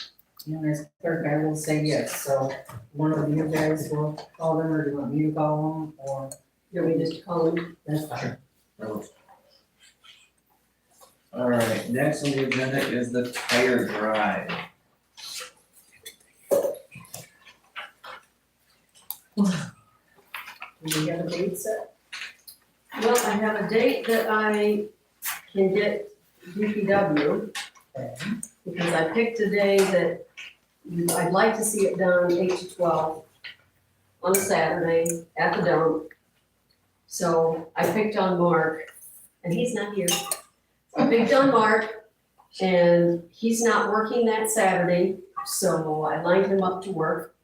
and as clerk, I will say yes, so one of you guys will call them, or do you want me to call them, or Do we just call him? that's fine. All right, next on the agenda is the tire drive. Do we have a date set? Well, I have a date that I can get DPW, Okay. because I picked a day that I'd like to see it done 8 to 12 on a Saturday at the dump. So I picked on Mark, and he's not here. I picked on Mark, and he's not working that Saturday, so I lined him up to work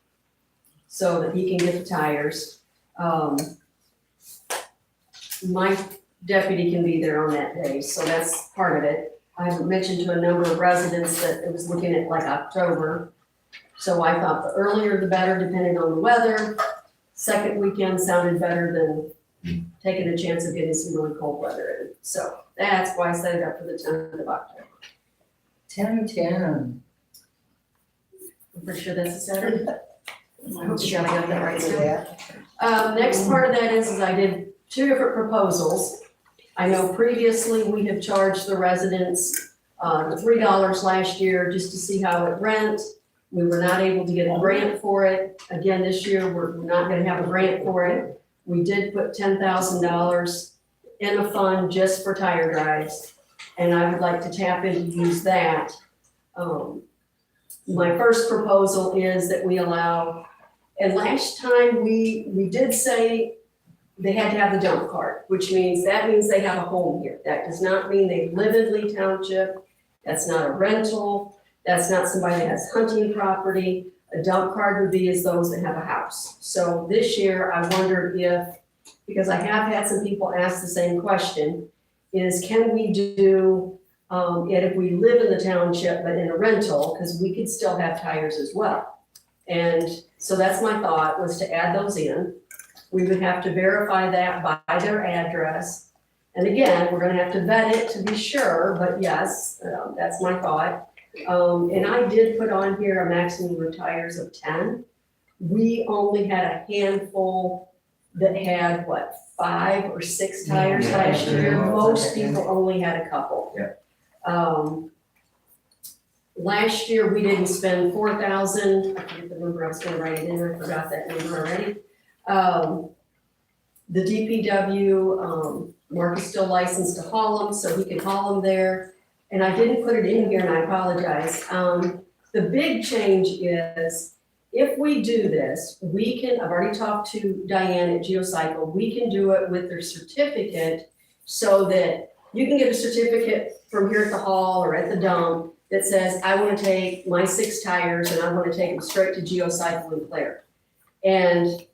so that he can get the tires. My deputy can be there on that day, so that's part of it. I mentioned to a number of residents that it was looking at like October. So I thought the earlier the better, depending on the weather. Second weekend sounded better than taking a chance of getting some really cold weather in. So that's why I set it up for the 10th of October. 10/10. I'm pretty sure that's a Saturday. I hope you got that right too. Next part of that is I did 2 different proposals. I know previously we have charged the residents $3 last year just to see how it went. We were not able to get a grant for it. Again, this year, we're not gonna have a grant for it. We did put $10,000 in a fund just for tire drives, and I would like to tap in to use that. My first proposal is that we allow, and last time we did say they had to have the dump cart, which means they have a home here. That does not mean they live in Lee Township. That's not a rental. That's not somebody that has hunting property. A dump cart would be as those that have a house. So this year, I wondered if, because I have had some people ask the same question, is can we do it if we live in the township but in a rental, because we could still have tires as well. And so that's my thought, was to add those in. We would have to verify that by their address. And again, we're gonna have to vet it to be sure, but yes, that's my thought. And I did put on here a maximum of tires of 10. We only had a handful that had, 5 or 6 tires last year. Most people only had a couple. Yeah. Last year, we didn't spend 4,000, I forget the number, I was gonna write it in, I forgot that number already. The DPW, Mark is still licensed to haul them, so he can haul them there. And I didn't put it in here, and I apologize. The big change is, if we do this, we can, I've already talked to Diane at GeoCycle, we can do it with their certificate so that you can get a certificate from here at the hall or at the dump that says, I wanna take my 6 tires and I wanna take them straight to GeoCycle and clear. And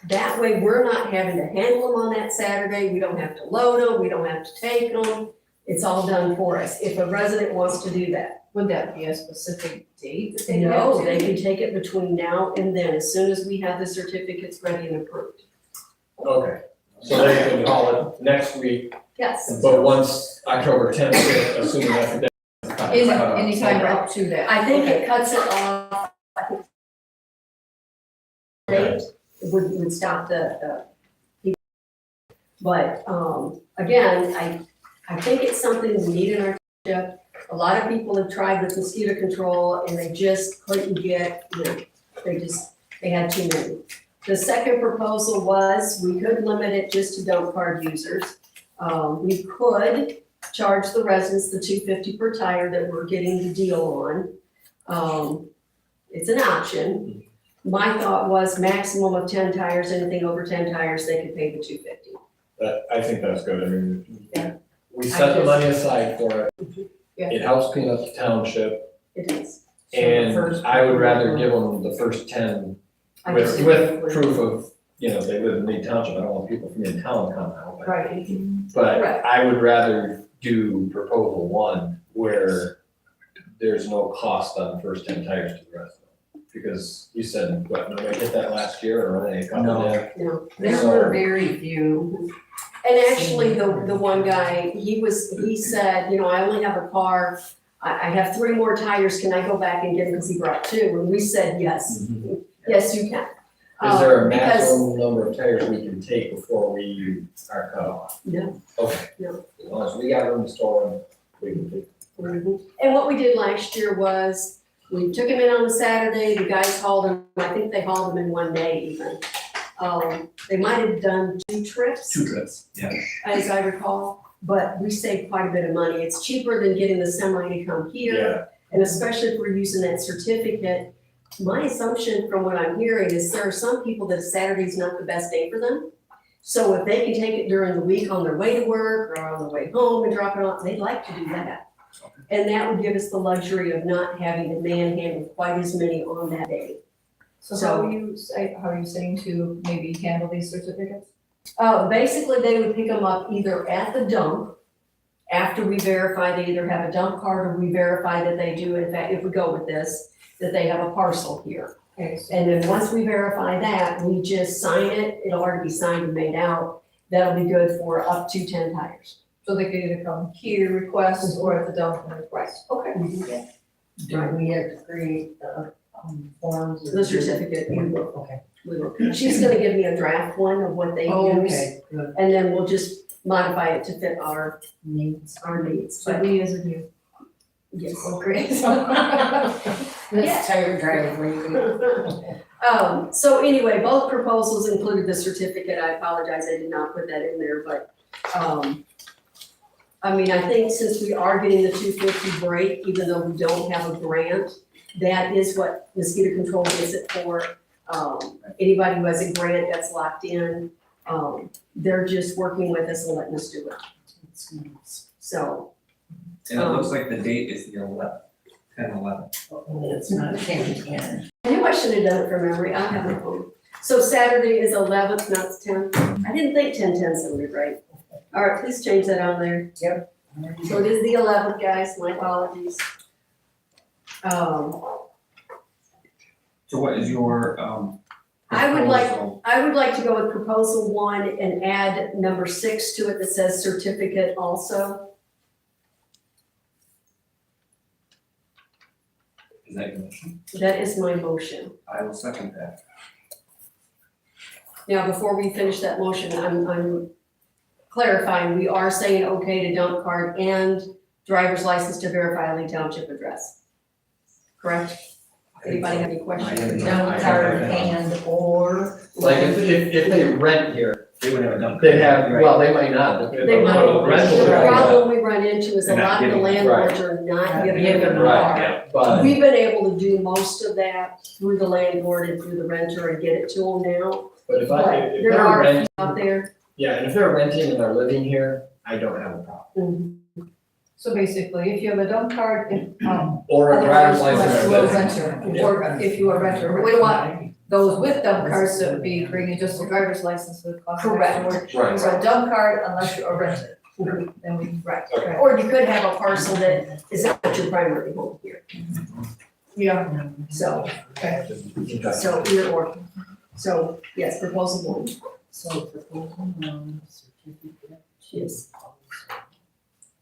that way, we're not having to handle them on that Saturday, we don't have to load them, we don't have to take them. It's all done for us, if a resident wants to do that. Would that be a specific date that they have No, to? they can take it between now and then, as soon as we have the certificates ready and approved. Okay, so they can call it next week, Yes, but once October 10th, assuming that's the day. Anytime up to that. I think it cuts it off. Date would stop the people. But, again, I think it's something we need in our township. A lot of people have tried with mosquito control and they just couldn't get, they had too many. The second proposal was, we could limit it just to dump card users. We could charge the residents the $2.50 per tire that we're getting the deal on. It's an option. My thought was maximum of 10 tires, anything over 10 tires, they could pay the $2.50. I think that's good, I mean, Yeah. we set the money aside for it. Yeah. It helps clean up the township, It is. and I would rather give them the first 10 I with, just- with proof of, they live in Lee Township, I don't want people from in town coming out. Right. But Correct. I would rather do proposal 1 where there's no cost on the first 10 tires to the rest of them. Because you said, nobody hit that last year, or only a couple No. did? No. There were very few. And actually, the one guy, he said, I only have a car, I have 3 more tires, can I go back and get them, because he brought 2, and we said, yes, yes, you can. Is there a Because- maximum number of tires we can take before we are cut off? No. Okay. No. As long as we got room to store them, we can take And what we did last year was, we took him in on a Saturday, the guys hauled him, I think they hauled him in one day even. They might have done 2 trips. 2 trips, yeah. As I recall, but we saved quite a bit of money. It's cheaper than getting the semi to come here. Yeah. And especially if we're using that certificate, my assumption from what I'm hearing is there are some people that Saturday's not the best day for them. So if they can take it during the week on their way to work or on their way home and drop it off, they'd like to do that. And that would give us the luxury of not having to manhandle quite as many on that day. So how are you saying to maybe handle these certificates? Basically, they would pick them up either at the dump, after we verify they either have a dump card or we verify that they do, in fact, if we go with this, that they have a parcel here. Okay, so And then once we verify that, we just sign it, it'll already be signed and made out, that'll be good for up to 10 tires. So they could either come here, request, or at the dump and request. Okay. Do we have to create the forms? or- The certificate, we will. Okay. We will. She's gonna give me a draft one of what they use, Okay, good. and then we'll just modify it to fit our Needs. needs. So we as a new. Yes. Oh, great. This tire driveway. So anyway, both proposals included the certificate. I apologize, I did not put that in there, but, I mean, I think since we are getting the 250 break, even though we don't have a grant, that is what mosquito control gets it for. Anybody who has a grant that's locked in, they're just working with us and letting us do it. So, And it looks like the date is the 11th, 10/11. It's not 10. I knew I should have done it from memory, I have my phone. So Saturday is 11th, not 10th. I didn't think 10/10 sounded right. All right, please change that on there. So it is the 11th, guys, my apologies. So what is your, I would like- proposal? I would like to go with proposal 1 and add number 6 to it that says certificate also. Is that your motion? That is my motion. I will second that. Now, before we finish that motion, I'm clarifying, we are saying okay to dump card and driver's license to verify Lee Township address. Correct? Anybody have any questions? Dump card and or. Like if they rent here, They would have a dump. they have, Right. well, they might not. They might. Rental, The right. problem we run into is a They're not lot of the giving- landlords are not giving them a Right, car. Yeah. But We've been able to do most of that through the landlord and through the renter and get it to them now. if But if there they're are renting, out there. yeah, and if they're renting and they're living here, I don't have a problem. So basically, if you have a dump card, if, Or a driver's otherwise, license. you're a or renter, or if you are a renter, we don't want those with dump cards to be bringing just a driver's license with cost. Correct. Right. So dump card unless you're a renter, then we, right, Okay. Or you could have a parcel that is not your primary home here. yeah. So either or. So, yes, proposal 1. So proposal 1, certificate. Yes.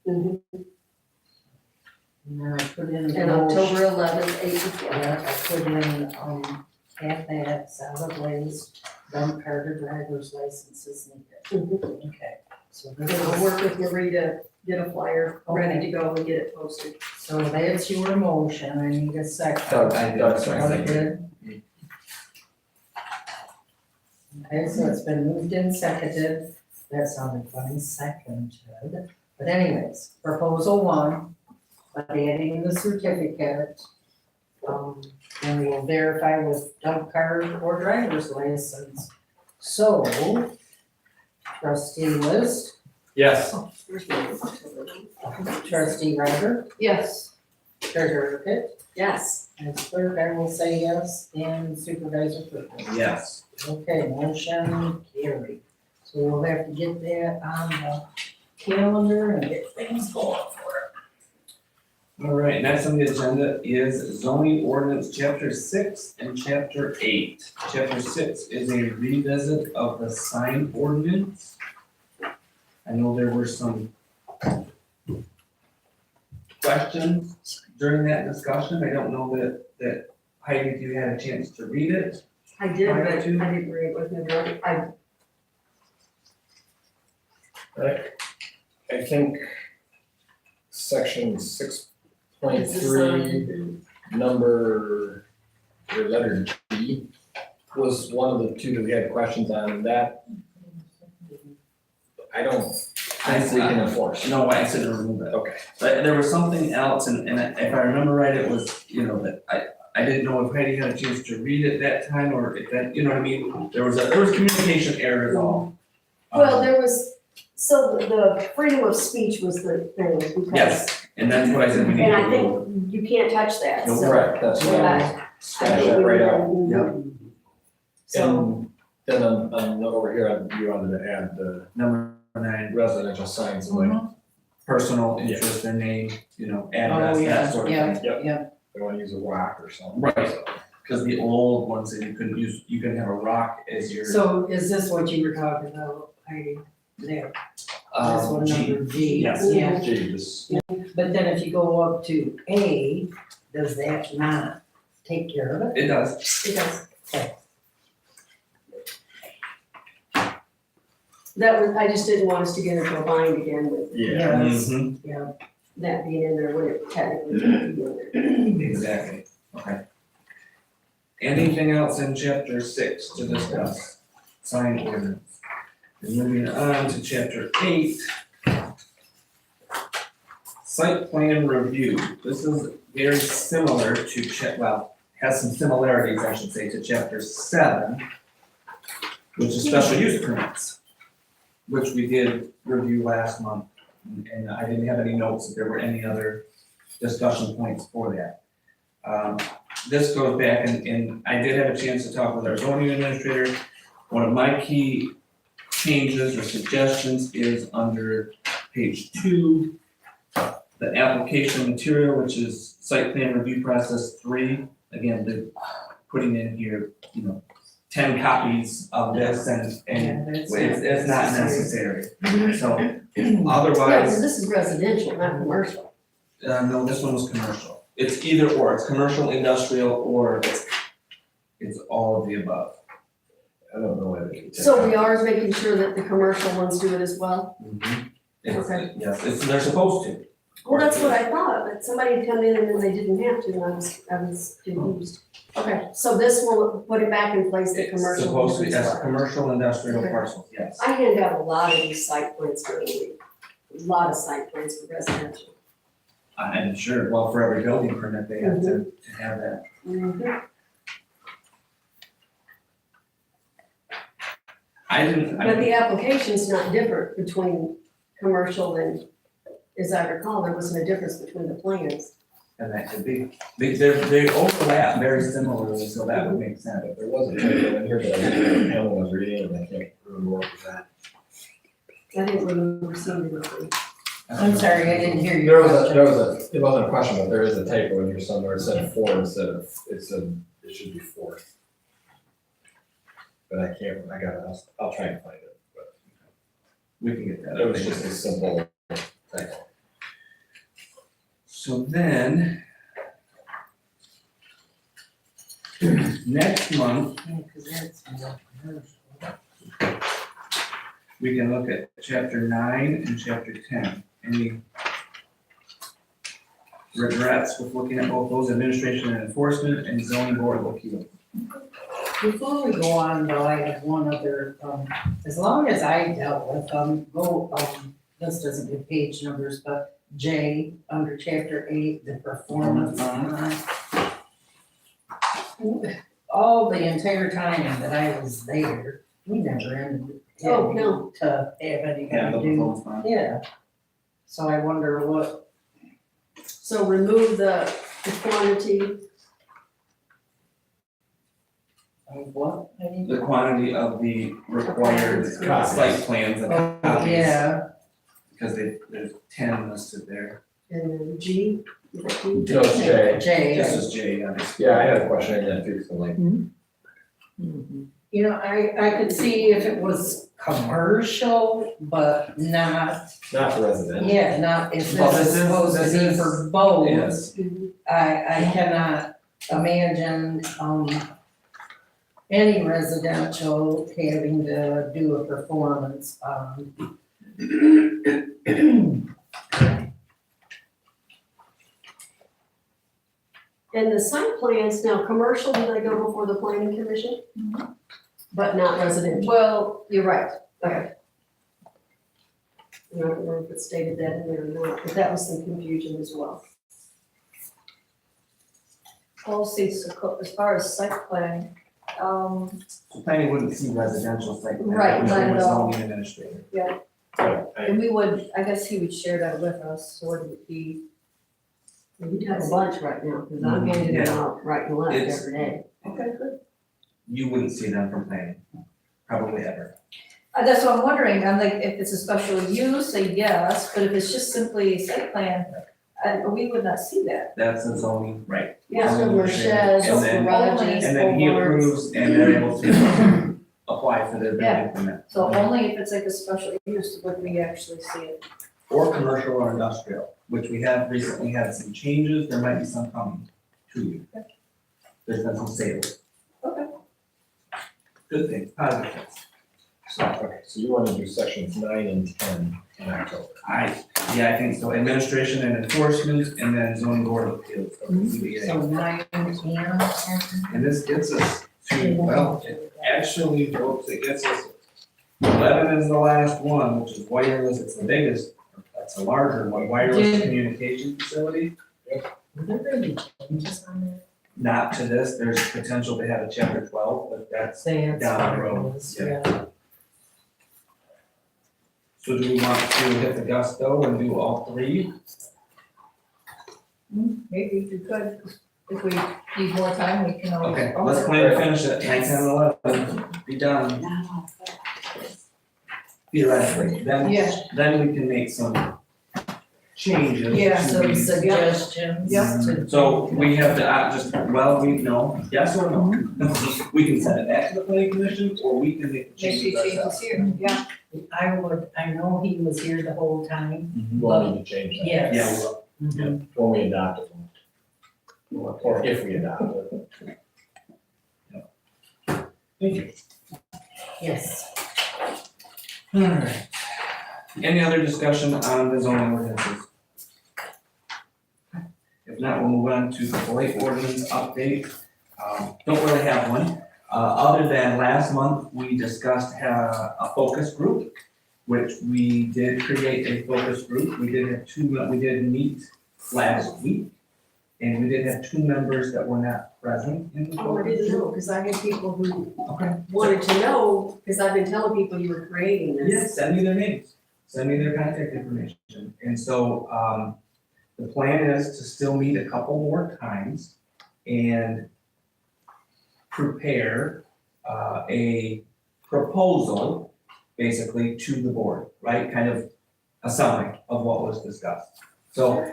And then I put in. And October 11th, 8 to 12. Yeah, I put in, at that, solid waste, dump card or driver's license is needed. Okay, so And this I'll is, work with Marie to get a flyer ready to go and get it posted. so that's your motion, I need a second. Doug's Sound second. good? Okay, so it's been moved and seconded, that sounded funny, seconded, but anyways, proposal 1, by adding the certificate, and we'll verify with dump card or driver's license. So, trustee List, Yes. trustee Ryder, Yes, treasurer Pitt, Yes. as clerk, I will say yes, and supervisor Clifford. Yes. Okay, motion carried. So we'll have to get that on the calendar and get things going for it. All right, next on the agenda is zoning ordinance chapter 6 and chapter 8. Chapter 6 is a revisit of the sign ordinance. I know there were some questions during that discussion. I don't know that Heidi, if you had a chance to read it. I did, but I didn't read it with me, but I think section 6.3, it's a sign. number, or letter G, was one of the two that we had questions on. That I don't think we can enforce. No, I said to remove it. Okay. But there was something else, and if I remember right, it was, that I didn't know if Heidi had a chance to read it that time, or if that, you know what I mean? There was communication error is all. Well, there was, so the freedom of speech was the thing, because, Yes, and that's what I said we need to and I remove. think you can't touch that, No, so. Correct, that's what I Yeah. scratch I think that we right were- out. Yep. So, And then over here, you wanted to add the Number 9, residential signs, like, personal interest in name, address, that sort of thing. Yep. they wanna use a rock or something. Right. Because the old ones that you couldn't have a rock as your. So is this what you were talking about, Heidi? there. That's one G, number G. yes. Yeah, Jesus. but then if you go up to A, does that not take care of it? It does. It does. Okay. That was, I just didn't want us to get into a bind again with Yeah. Yes. Mhm. that being in there when it technically can't be in there. Exactly, okay. Anything else in chapter 6 to discuss? Sign ordinance. And moving on to chapter 8. Site plan review. This is very similar to has some similarities, I should say, to chapter 7, which is special use permits, which we did review last month. And I didn't have any notes if there were any other discussion points for that. This goes back and I did have a chance to talk with our zoning administrator. One of my key changes or suggestions is under page 2, the application material, which is site plan review process 3. Again, the putting in here, 10 copies of this and it's not necessary. So Yeah, otherwise, because this is residential, not commercial. no, this one was commercial. It's either or, it's commercial, industrial, or it's all of the above. I don't know whether you. So we are making sure that the commercial ones do it as well? Okay. Yes, they're supposed to. Well, that's what I thought, but somebody had come in and then they didn't have to, and I was confused. Okay, so this will put it back in place, the It's commercial. supposed to be, as yes, well. commercial, industrial Okay. parcels, yes. I hand out a lot of these site plans for a lot of site plans for residential. I'm sure, well, for every building permit, they have to have that. But the application's not different between commercial and, as I recall, there wasn't a difference between the plans. And that could be, they overlap very similarly, so that would make sense. There was a typo in here, but I didn't, Helen was reading it and I can't remember what was that. I didn't remember seeing anything. I'm sorry, I didn't hear you. There was it wasn't a question, but there is a typo in here somewhere, it said 4 instead of, it should be 4. But I can't, I'll try and find it, but We can get that. it was just a simple typo. So then, next month, Yeah, 'cause that's more commercial. we can look at chapter 9 and chapter 10. Any regrets with looking at both those, administration and enforcement and zoning board of appeals? Before we go on, though, I have one other, as long as I dealt with, this doesn't give page numbers, but J, under chapter 8, the performance. All the entire time that I was there, we never ended Oh, no. to have anybody Yeah, the do, performance bond. yeah. So I wonder what, So remove the quantity. of what, I mean? The quantity of the required Copies. site plans and Oh, copies, yeah, because there's 10 listed there. And then G, is that G? No, it's J. J. This is J, obviously. Yeah, I had a question in that too, so like, You know, I could see if it was commercial, but not, not residential. yeah, not if Well, this this is is- supposed to this be is- for both. Yes, I cannot imagine, any residential having to do a performance bond. And the site plans, now, commercial, do they go before the planning commission? But not residential? Well, you're right, okay. I don't remember if it stated that in there or not, but that was some confusion as well. Well, see, so as far as site plan, so planning wouldn't see residential site plan. Right, it would not go at with all. zoning administrator. and we would, I guess he would share that with us, so it would be, We have a bunch right now, because I'm handing them out right and left It's- every day. okay, good. You wouldn't see them from planning, probably ever. That's what I'm wondering, I'm like, if it's a special use, say yes, but if it's just simply site plan, we would not see that. That's a zoning, right. Most of them are sheds, And then- garages, And then he pole barns. approves and they're able to apply for their Yeah. building permit. So only if it's like a special use would we actually see it. Or commercial or industrial, which we have recently had some changes, there might be some coming to you. There's been some sales. Okay. Good things, positive things. Okay, so you wanna do sections 9 and 10 in October? Yeah, I think so, administration and enforcement, and then zoning board of appeals, or ZBA. So 9 and 10. And this gets us to, well, actually, folks, it gets us, 11 is the last one, which is wireless, it's the biggest, that's a larger one, wireless communication facility. Would there really be changes on that? Not to this, there's potential to have a chapter 12, but that's Say down the road, yeah. So do we want to hit the gusto and do all three? Maybe if you could, if we need more time, we can always. Okay, let's plan to finish at 9, 10, 11, be done theoretically, then we can make some changes. Yeah, to some these. suggestions. Yeah. So we have to just, well, we know, yes or no? We can send it back to the planning commission, or we can make the Make changes the ourselves. changes here, yeah. I know he was here the whole time. We'll need to change that. Yes. Yeah, we will. Mhm. When we adopt it. Or if we adopt it. Thank you. Yes. Alright. Any other discussion on the zoning ordinances? If not, we'll move on to the blight ordinance update. Don't really have one, other than last month, we discussed a focus group, which we did create a focus group. We did have we did meet last week, and we did have 2 members that were not present in the Oh, I focus didn't group. know, because I had people who Okay. wanted to know, because I've been telling people you were creating this. Yes, send me their names, send me their contact information. And so, the plan is to still meet a couple more times and prepare, a proposal, basically, to the board, right? Kind of a summary of what was discussed. So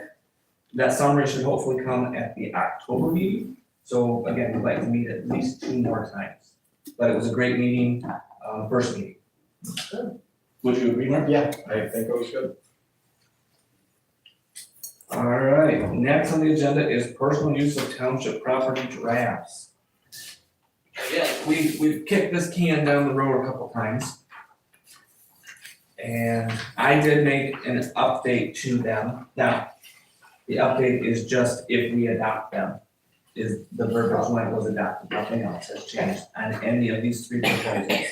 that summary should hopefully come at the October meeting. So again, we'd like to meet at least 2 more times. But it was a great meeting, first meeting. Would you agree, Mark? Yeah, I think it was good. All right, next on the agenda is personal use of township property drafts. Again, we've kicked this can down the road a couple times. And I did make an update to them. Now, the update is just if we adopt them, is the verbiage when it was adopted, nothing else has changed on any of these 3 proposals.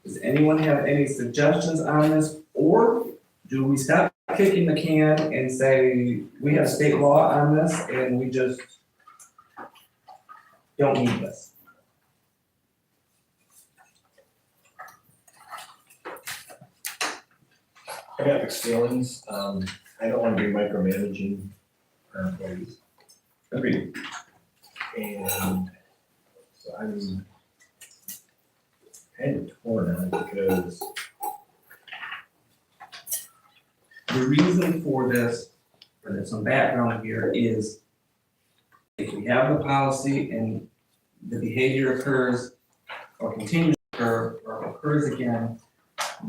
Does anyone have any suggestions on this, or do we stop kicking the can and say, we have state law on this and we just don't need this? I got mixed feelings, I don't wanna be micromanaging our employees, Agreed. and so I'm kind of torn on it because The reason for this, or there's some background here, is if we have the policy and the behavior occurs or continues to occur or occurs again,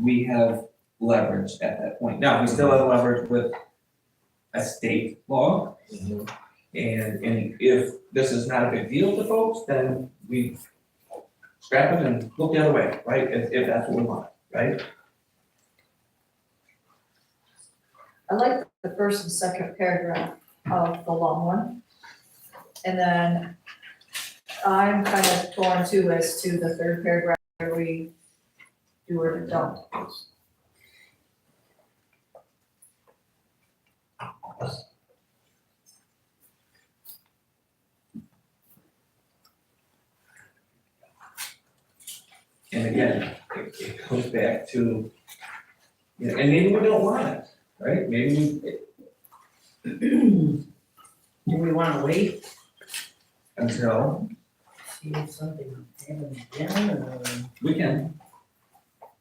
we have leverage at that point. Now, we still have leverage with a state law, and if this is not a big deal to folks, then we scrap it and look the other way, right? If that's what we want, right? I like the first and second paragraph of the long one. And then I'm kind of torn too as to the third paragraph where we do or don't. And again, it goes back to, you know, and maybe we don't want it, right? Maybe Do we wanna wait, until see if something happens again, or? we can.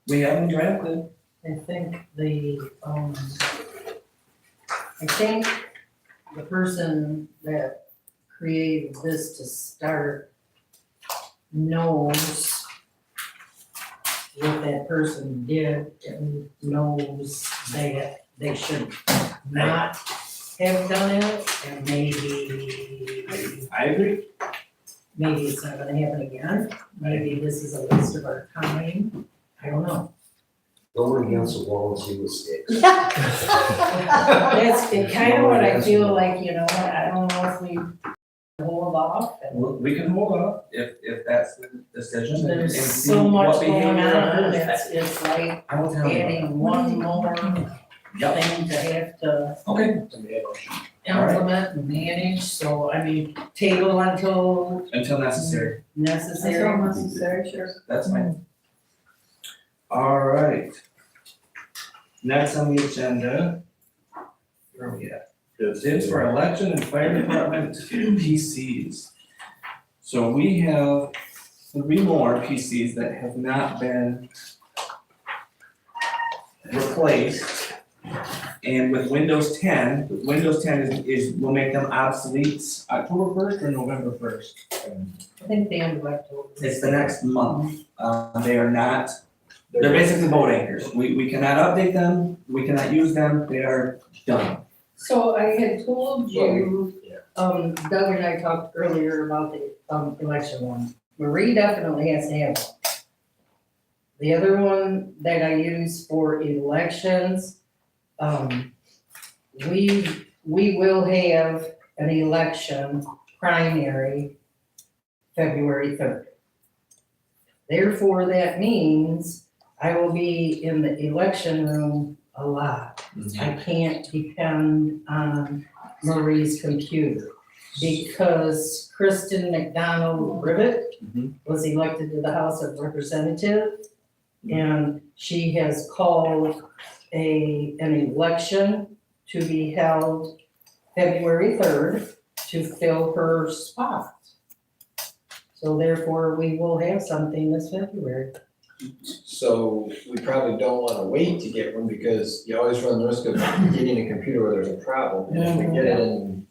We haven't drafted. I think I think the person that created this to start knows what that person did and knows that they should not have done it, and maybe I agree. it's not gonna happen again. Maybe this is a waste of our time. I don't know. Go against the wall and see what sticks. That's kind of what I feel like, you know, I don't know if we hold off and We can hold up if that's the decision and there's see so much what going behavior on, occurs. it's like I will tell you. adding one more Yep, thing to have to okay, implement and manage, so I mean, table until until necessary, necessary. necessary, sure. that's fine. All right. Next on the agenda, where are we at? Bids for election and fire department PCs. So we have 3 more PCs that have not been replaced. And with Windows 10 is will make them obsolete October 1st or November 1st? I think the end of October. It's the next month. They are not, they're basically boat anchors. We cannot update them, we cannot use them, they are done. So I had told you, Doug and I talked earlier about the, election one. Marie definitely has to have one. The other one that I use for elections, we will have an election primary February 3rd. Therefore, that means I will be in the election room a lot. I can't depend on Marie's computer because Kristen McDonald Rivet was elected to the House of Representatives, and she has called an election to be held February 3rd to fill her spot. So therefore, we will have something this February. So we probably don't wanna wait to get one because you always run the risk of getting a computer where there's a problem. And if we get it in,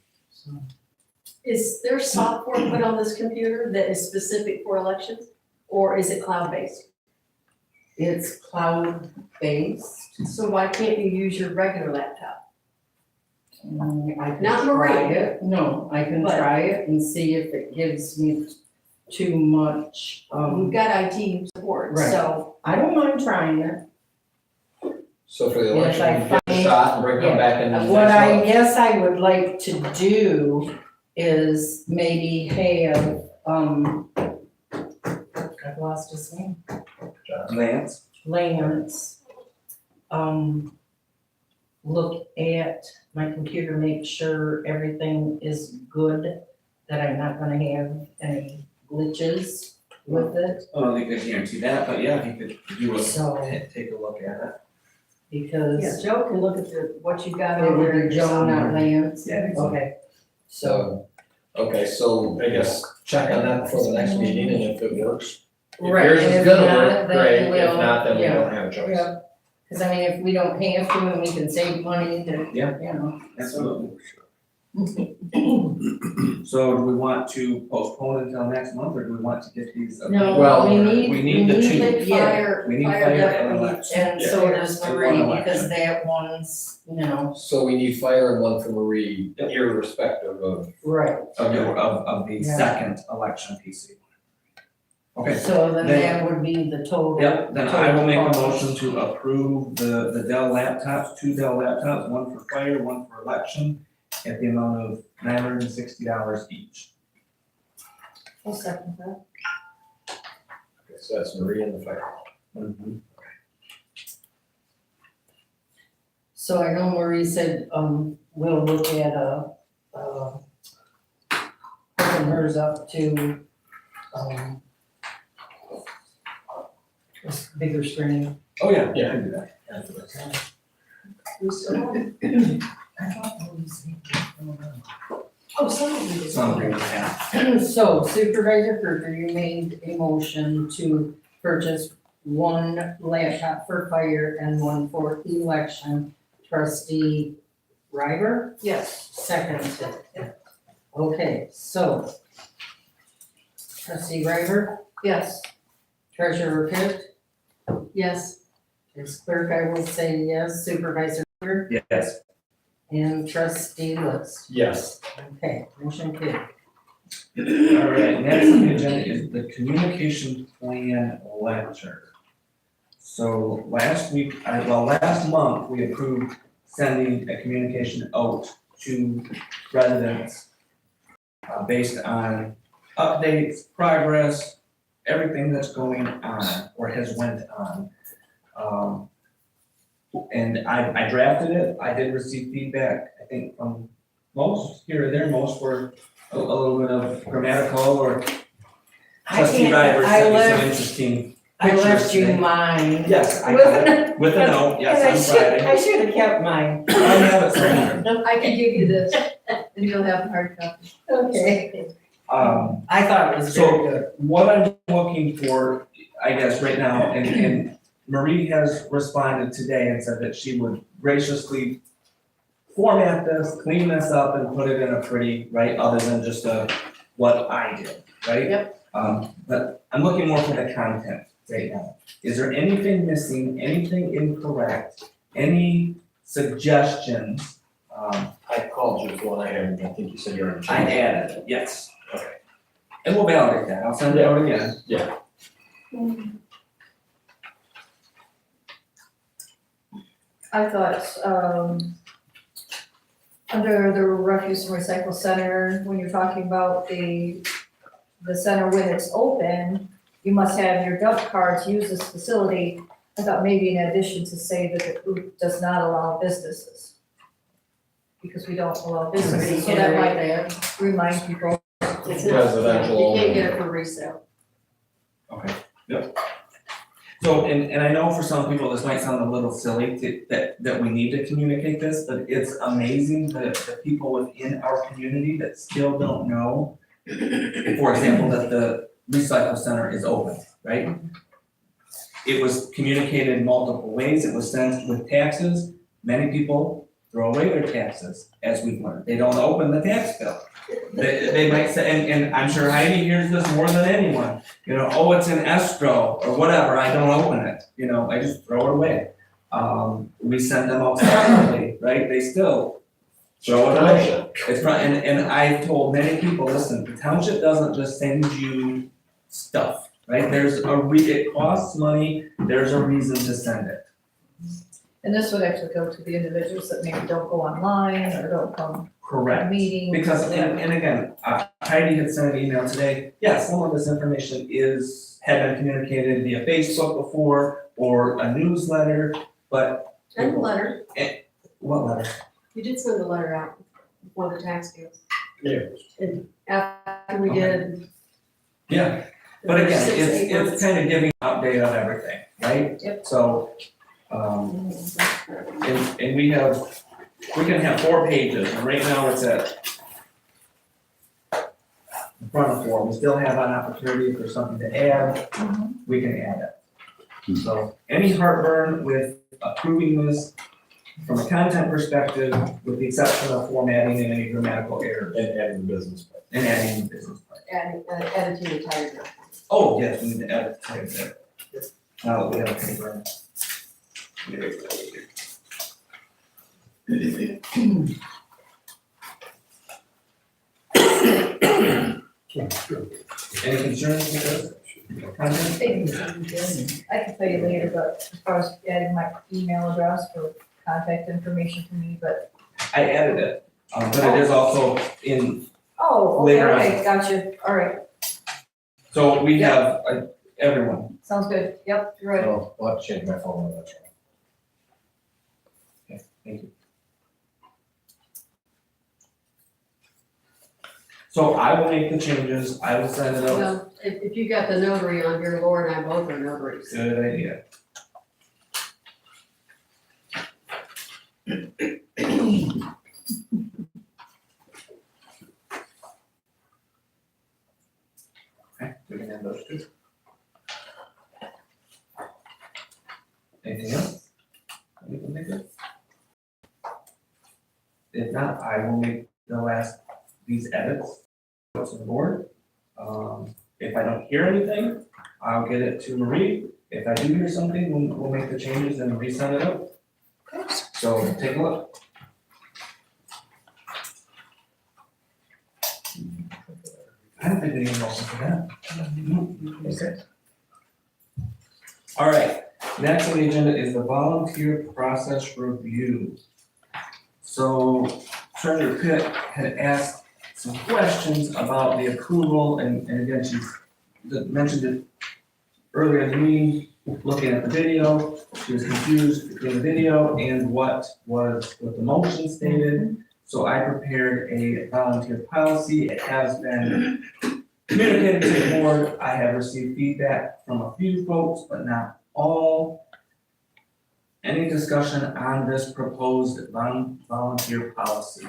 Is there software put on this computer that is specific for elections, or is it cloud-based? It's cloud-based. So why can't you use your regular laptop? I can Not try Marie. it. No, I can But- try it and see if it gives me too much, We've got IT support, Right. so I don't mind trying it. so for the Yes, election, I you get the find- shot and bring them back in the next What I month. guess I would like to do is maybe have, I've lost his name. Lance? Lance, look at my computer, make sure everything is good, that I'm not gonna have any glitches with it, I don't think I guarantee that, but yeah, if you could do so, take a look at it. because yeah, Joe can look at what you've got it on would there. be Joe, not Lance. Yeah, exactly. Okay, so, Okay, so I guess check on that before the next meeting and if it works. If right, yours and is if gonna not, work, then great, if we'll- not, then we yeah. don't have a choice. yeah, cause I mean, if we don't have to and we can save money, then, Yeah. you know. Absolutely. So do we want to postpone until next month, or do we want to get these? No, Well, we need, we need the two. Think yeah, fire, We need fire fire and definitely. election. and so does And Marie, one because election. that one's, you know, So we need fire and one for Marie, Yep. irrespective of. right. Of the Yeah. second election PC. Okay, So then Then- that would be the total. yep, then I will make a total motion cost. to approve the Dell laptops, 2 Dell laptops, one for fire, one for election, at the amount of $960 each. I'll second that. Okay, so that's Marie and the fire. So I know Marie said, we'll look at, hooking hers up to, this bigger screen. Oh, yeah, Yeah. I can do that. Who's still on? I thought Marie said, Oh, somebody did. Something like that. So Supervisor Kirker, you made a motion to purchase one laptop for fire and one for election. Trustee River, Yes, seconded. Okay, so trustee River, Yes. Treasurer Pit, Yes. as clerk, I will say yes, Supervisor Hoover, Yes. and Trustee List. Yes. Okay, motion carried. All right, next on the agenda is the communication plan letter. So last month, we approved sending a communication out to residents based on updates, progress, everything that's going on or has went on. And I drafted it, I did receive feedback, I think from most here or there, most were a little bit of grammatical or trustee Rivers sent me some interesting I pictures left you today. mine. Yes, I got it, with a note, yes, on Friday. I should have kept mine. I have it somewhere. I can give you this, and you'll have a hard copy. Okay. I thought it was So- very good. What I'm looking for, I guess, right now, and Marie has responded today and said that she would graciously format this, clean this up and put it in a pretty, right, other than just what I did, right? Yep. But I'm looking more for the content right now. Is there anything missing, anything incorrect, any suggestions? I called you for one item, I think you said you're on. I added it, yes. Okay. And we'll validate that, I'll send it out again. Yeah. I thought, under the refuse and recycle center, when you're talking about the center when it's open, you must have your dump cards use this facility. I thought maybe in addition to say that the group does not allow businesses. Because we don't allow businesses, so that might remind people. Residential. You can't get it for resale. Okay, yep. So, and I know for some people, this might sound a little silly that we need to communicate this, but it's amazing the people within our community that still don't know, for example, that the recycle center is open, right? It was communicated in multiple ways, it was sent with taxes, many people throw away their taxes, as we've learned, they don't open the tax bill. They might say, and I'm sure Heidi hears this more than anyone, you know, oh, it's in escrow or whatever, I don't open it, you know, I just throw it away. We send them out separately, right, they still throw it away. It's and I've told many people, listen, the township doesn't just send you stuff, right, it costs money, there's a reason to send it. And this would actually go to the individuals that maybe don't go online or don't come to Correct. meetings. Because, and again, Heidi had sent an email today, yes, some of this information had been communicated via Facebook before, or a newsletter, but. And the letter, What letter? you did send the letter out before the tax bills. Yeah. And after we did. Yeah, but again, 6 to 8 it's months. kind of giving an update of everything, right? Yep. So, and we can have 4 pages, and right now it's at in front of 4, we still have an opportunity if there's something to add, we can add it. So, any heartburn with approving this from a content perspective, with the exception of formatting and any grammatical errors. And adding the business part. And adding the business part. Added to the title. Oh, yes, we need to add it to there. Now that we have a paper. Any concerns with this? Content? I can tell you later, but as far as adding my email address for contact information to me, but. I added it, but it is also in, Oh, okay, Later on. okay, gotcha, all right, so we have, everyone, sounds good, yep, you're right. So I'll have to change my phone number, that's right. thank you. So I will make the changes, I will send it out, Well, if you got the notary on here, Laura and I both are notaries. good idea. Okay, we can have those two. Anything else? Anything like that? If not, I will make these edits to the board. If I don't hear anything, I'll get it to Marie. If I do hear something, we'll make the changes and resend it out. So take a look. I don't think we need a motion for that. No. Okay. All right, next on the agenda is the volunteer process review. So Treasurer Pitt had asked some questions about the approval, and again, she mentioned it earlier in the meeting, looking at the video. She was confused between the video and what the motion stated. So I prepared a volunteer policy. It has been communicated to the board. I have received feedback from a few folks, but not all. Any discussion on this proposed volunteer policy?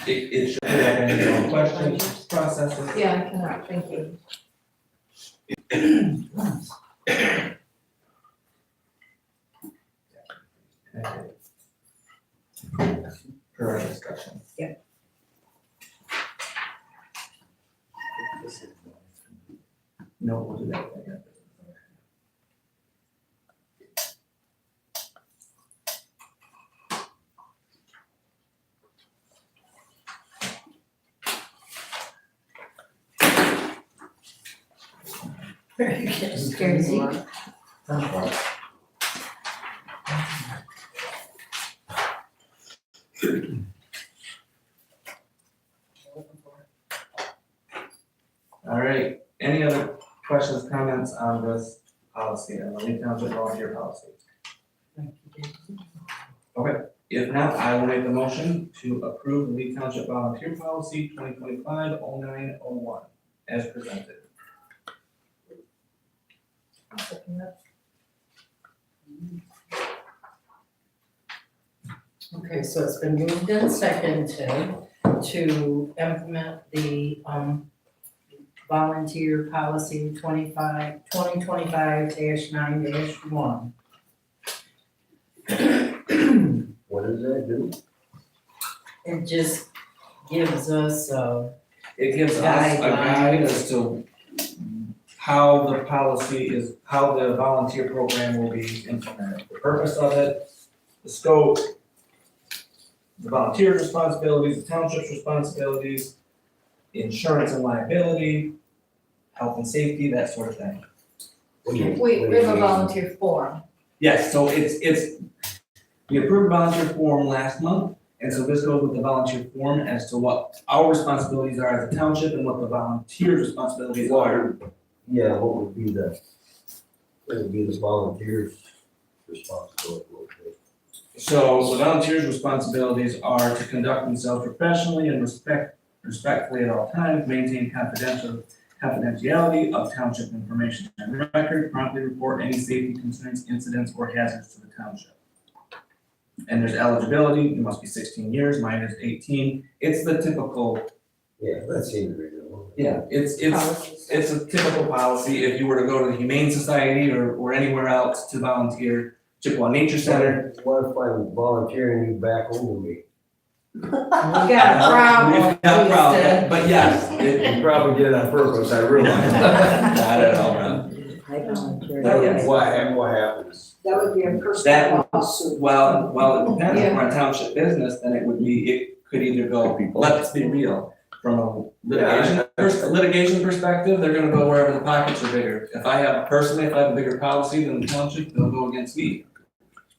It should have any questions, processes. Yeah, I cannot, thank you. For our discussion. No, we'll do that again. Very good. Jersey. All right, any other questions, comments on this policy, on the Lee Township volunteer policy? Okay, if not, I will make the motion to approve the Lee Township volunteer policy 2025-0901 as presented. I'll second that. Okay, so it's been moved and seconded to implement the volunteer policy 2025-9-1. What does that do? It just gives us It gives us a guide as to how the policy is, how the volunteer program will be implemented, the purpose of it, the scope, the volunteer's responsibilities, the township's responsibilities, insurance and liability, health and safety, that sort of thing. We have a volunteer form. Yes, so it's, we approved volunteer form last month, and so this goes with the volunteer form as to what our responsibilities are as a township and what the volunteer's responsibilities are. Yeah, what would be the volunteers' responsibility? So the volunteers' responsibilities are to conduct themselves professionally and respectfully at all times, maintain confidentiality of township information and record, promptly report any safety concerns, incidents, or hazards to the township. And there's eligibility, you must be 16 years, mine is 18. It's the typical. Yeah, that seems reasonable. Yeah, it's a typical policy. If you were to go to the Humane Society or anywhere else to volunteer, Chippewa Nature Center. What if I'm volunteering you back home with me? we got a problem. We've got a problem, but yes, You probably did it on purpose, I realize. not at all, man. What happens? That would be a personal lawsuit. Well, it depends. If we're a township business, then it could either go, let's be real, from a litigation perspective, they're gonna go wherever the pockets are bigger. If I have a bigger policy than the township, they'll go against me.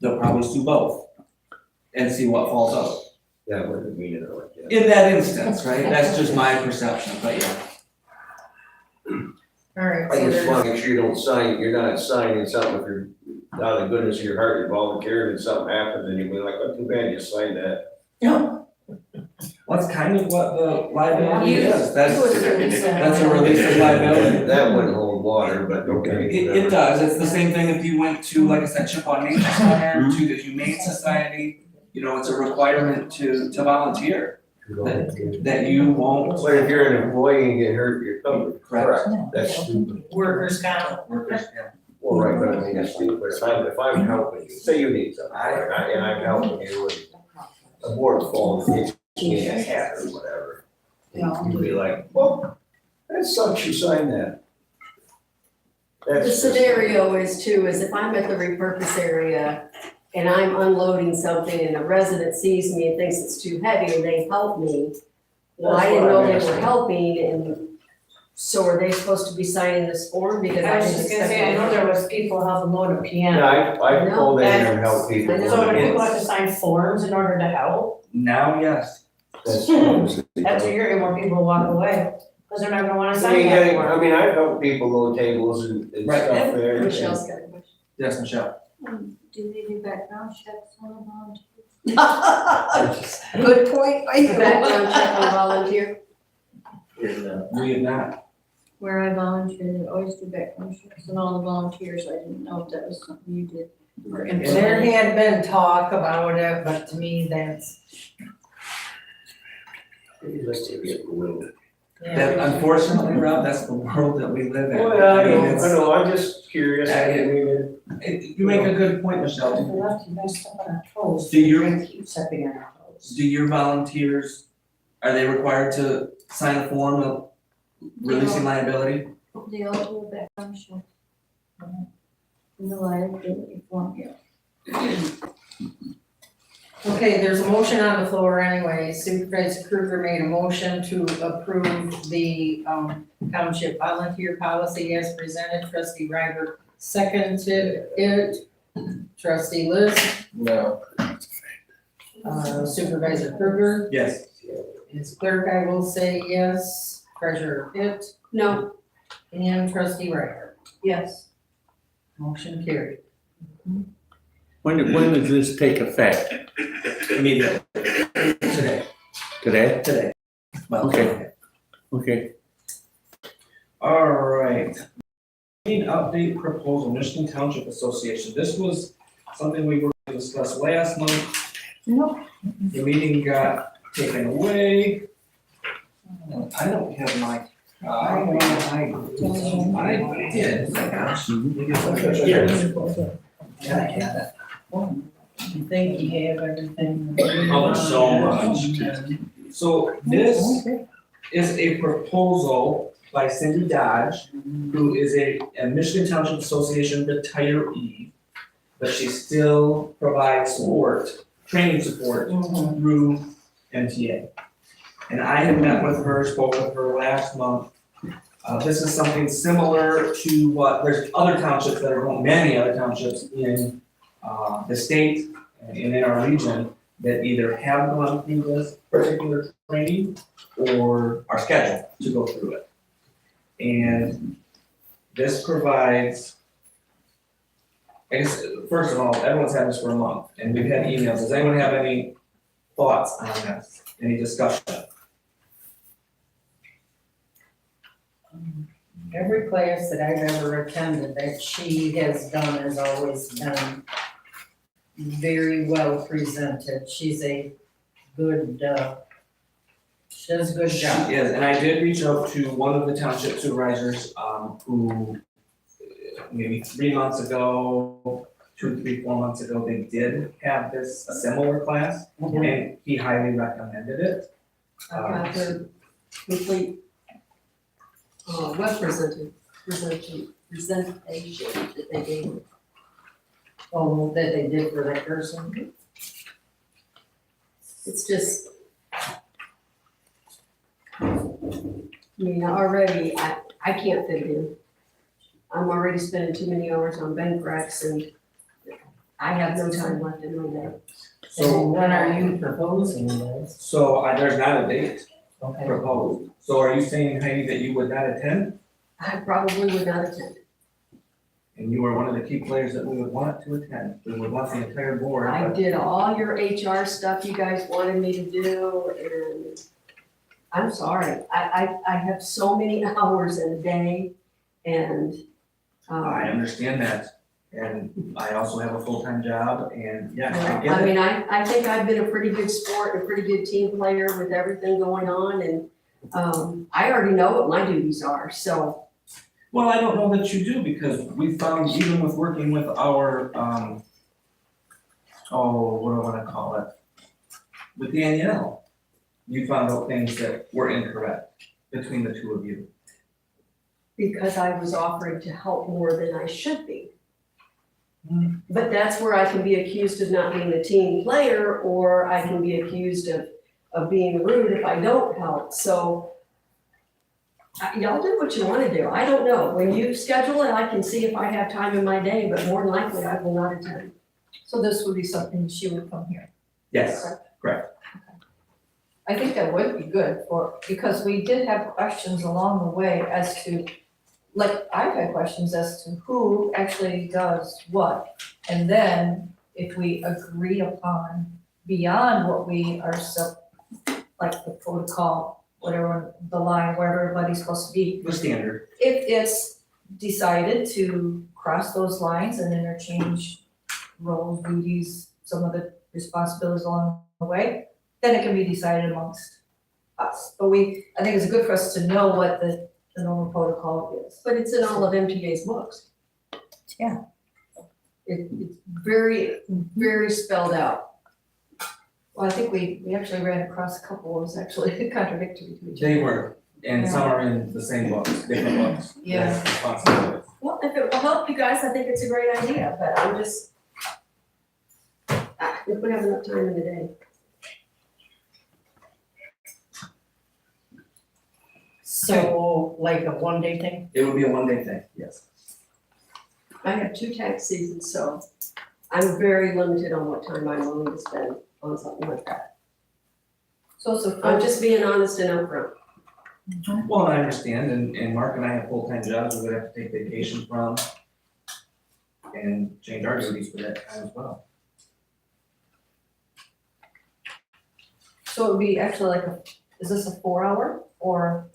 They'll probably sue both and see what falls out. That wouldn't mean it like that. In that instance, right? That's just my perception, but yeah. All right, I so just wanna there's, make sure you're not signing something if you're, out of the goodness of your heart, you're volunteering and something happens and you'll be like, oh, too bad you signed that. Well, that's kind of what the liability is. To a certain extent. That's a release of liability. That wouldn't hold water, but okay. It does, it's the same thing if you went to, like I said, Chippewa Nature Center, to the Humane Society, you know, it's a requirement to volunteer, that you won't. But if you're an employee and get hurt, you're covered. Correct. That's stupid. Workers' comp. Workers, yeah. Well, right, but I mean, that's stupid, but if I'm helping you, say you need something, and I'm helping you, and a board falls, it's in a hat or whatever. You'd be like, well, that sucks, you signed that. The That's just- scenario is too, is if I'm at the repurpose area and I'm unloading something and a resident sees me and thinks it's too heavy and they help me, well, I didn't know they were helping, and so are they supposed to be signing this form because I I was didn't just gonna expect say, I know them there was people helping load a piano. Yeah, I pulled in there and helped people. I know. So when people have to sign forms in order to help, Now, yes. That's that's where you're getting more people walk away, because they're not gonna wanna I sign mean, that I form. mean, I've helped people load tables and Right. stuff there. Michelle's got a question. Yes, Michelle. Do they do background checks on volunteers? Good point. Background check on volunteer. We have not. Where I volunteered, they always do background checks on all the volunteers, I didn't know if that was something you did. Or There had been talk about it, but to me, that's, That unfortunately, Rob, that's the world that we live in. Well, I mean, know, it's- I know, I'm just curious, I mean, You make a good point, Michelle. We left you guys stuff on our toes. Do your- We're gonna keep stepping on our toes. Do your volunteers, are they required to sign a form of releasing liability? They all do a background check. In the liability form, yeah. okay, there's a motion on the floor anyway. Supervisor Kruger made a motion to approve the township volunteer policy as presented. Trustee Ryder seconded it. Trustee Liz, No. Supervisor Kruger, Yes. as clerk, I will say yes. Treasurer Pitt, No, and Trustee Ryder. yes. Motion carried. When does this take effect? Immediately. Today. Today? Today. Well, Okay. Okay. All right. Meeting update proposal, Michigan Township Association. This was something we were going to discuss last month. Nope. The meeting got taken away. I don't have my. I did, my gosh. Yeah, I have it. I think you have everything. Oh, there's so much. So this is a proposal by Cindy Dodge, who is a Michigan Township Association retiree, but she still provides support, training support through MTA. And I had met with her, spoke with her last month. This is something similar to what, there's other townships that are going, many other townships in the state and in our region that either have gone through this particular training or are scheduled to go through it. And this provides, I guess, first of all, everyone's had this for a month, and we've had emails. Does anyone have any thoughts on this? Any discussion? Every class that I've ever attended that she has done has always been very well presented. She's a good, she does a good job. Yes, and I did reach out to one of the township supervisors, who maybe 3 months ago, 2, 3, 4 months ago, they did have this, a similar class, and he highly recommended it. I got the complete web presentation that they gave. Oh, that they did for that person. It's just, I mean, already, I can't fit it in. I'm already spending too many hours on bank recs and I have no time left in my day. So So, when are you proposing this? so there's not a date Okay. proposed. So are you saying, Heidi, that you would not attend? I probably would not attend. And you are one of the key players that we would want to attend, we would want the entire board, I but did all your HR stuff you guys wanted me to do, and I'm sorry, I have so many hours in a day, And, I understand that, and I also have a full-time job, and yeah, I get I it. mean, I think I've been a pretty good sport, a pretty good team player with everything going on, and, I already know what my duties are, so. Well, I don't know that you do, because we found, even with working with our, what do I wanna call it? With Danielle, you found out things that were incorrect between the two of you. Because I was offering to help more than I should be. Hmm. But that's where I can be accused of not being a team player, or I can be accused of being rude if I don't help, so. Y'all do what you wanna do, I don't know, when you schedule it, I can see if I have time in my day, but more than likely, I will not attend. So this would be something she would come here. Yes, I think that would be good because we did have questions along the way as to, like, I've had questions as to who actually does what. And then if we agree upon beyond what we are like the protocol, whatever, the line where everybody's supposed to be. the standard. If it's decided to cross those lines and interchange roles, duties, some of the responsibilities along the way, then it can be decided amongst us. But I think it's good for us to know what the normal protocol is. But it's in all of MTA's books. Yeah. It's very, very spelled out. Well, I think we actually ran across a couple, it was actually contradictory to each other. They were, and some are in the same books, different books. Yeah. That's responsibilities. Well, if it will help you guys, I think it's a great idea, but I'm just, if we have enough time in the day. So, like a one-day thing? It would be a one-day thing, yes. I have 2 tax seasons, so I'm very limited on what time I'm willing to spend on something like that. So it's a I'm just being honest and upfront. Well, I understand, and Mark and I have full-time jobs we would have to take vacation from and change our duties for that time as well. So it would be actually like is this a 4-hour or?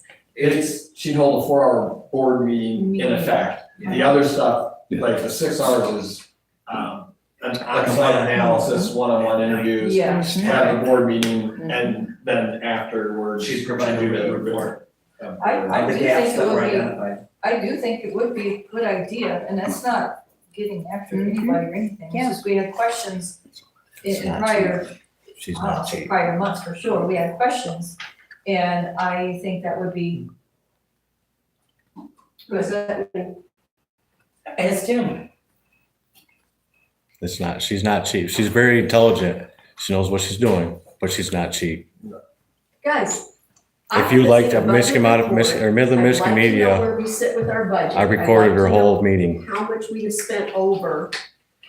She'd hold a 4-hour board meeting in effect. The other stuff, like the 6 hours is, an on-site analysis, one-on-one interviews. Yeah. Have a board meeting, and then afterwards. She's providing a report. I do The gaps think it that were would be, identified. I do think it would be a good idea, and that's not getting after anybody or anything. It's just we had questions in prior, She's I don't say prior months for sure, we had questions. And I think that would be, Does that mean? Ask him. She's not cheap. She's very intelligent. She knows what she's doing, but she's not cheap. Guys. If you liked a Michigan or Midland, Michigan I'd like to know media, where we sit with our budget. I recorded her whole meeting. How much we have spent over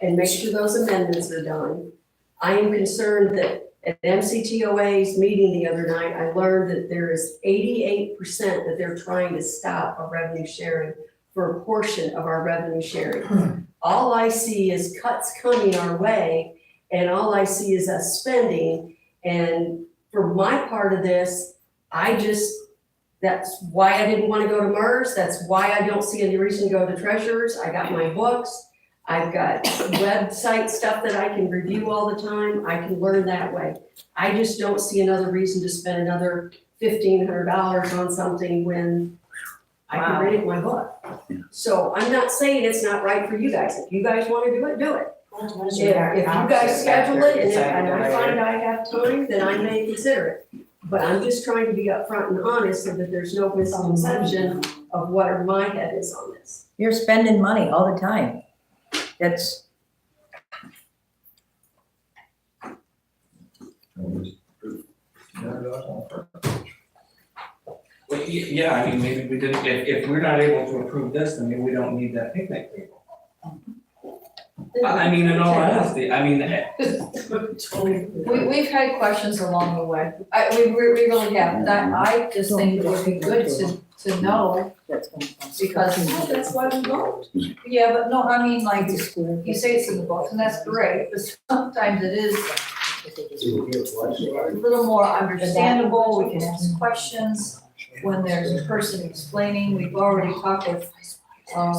and make sure those amendments are done. I am concerned that at MCTOA's meeting the other night, I learned that there is 88% that they're trying to stop a revenue sharing for a portion of our revenue sharing. All I see is cuts coming our way, and all I see is us spending. And for my part of this, that's why I didn't want to go to MERS. That's why I don't see any reason to go to Treasurers. I got my books. I've got website stuff that I can review all the time. I can learn that way. I just don't see another reason to spend another $1,500 on something when I can read it in my book. So I'm not saying it's not right for you guys. If you guys want to do it, do it. If you guys schedule it and I find I have time, then I may consider it. But I'm just trying to be upfront and honest so that there's no misconception of what my head is on this. You're spending money all the time. That's, Well, yeah, I mean, maybe we didn't, if we're not able to approve this, then maybe we don't need that picnic table. I mean, in all honesty, I mean, we've had questions along the way. We really have. I just think it would be good to know because. That's why we vote. Yeah, but no, I mean, like, you say it's in the books and that's great, but sometimes it is a little more understandable. We can ask questions when there's a person explaining. We've already talked with what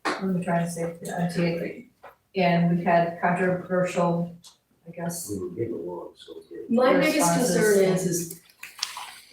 am I trying to say, and we had controversial, I guess. My biggest concern is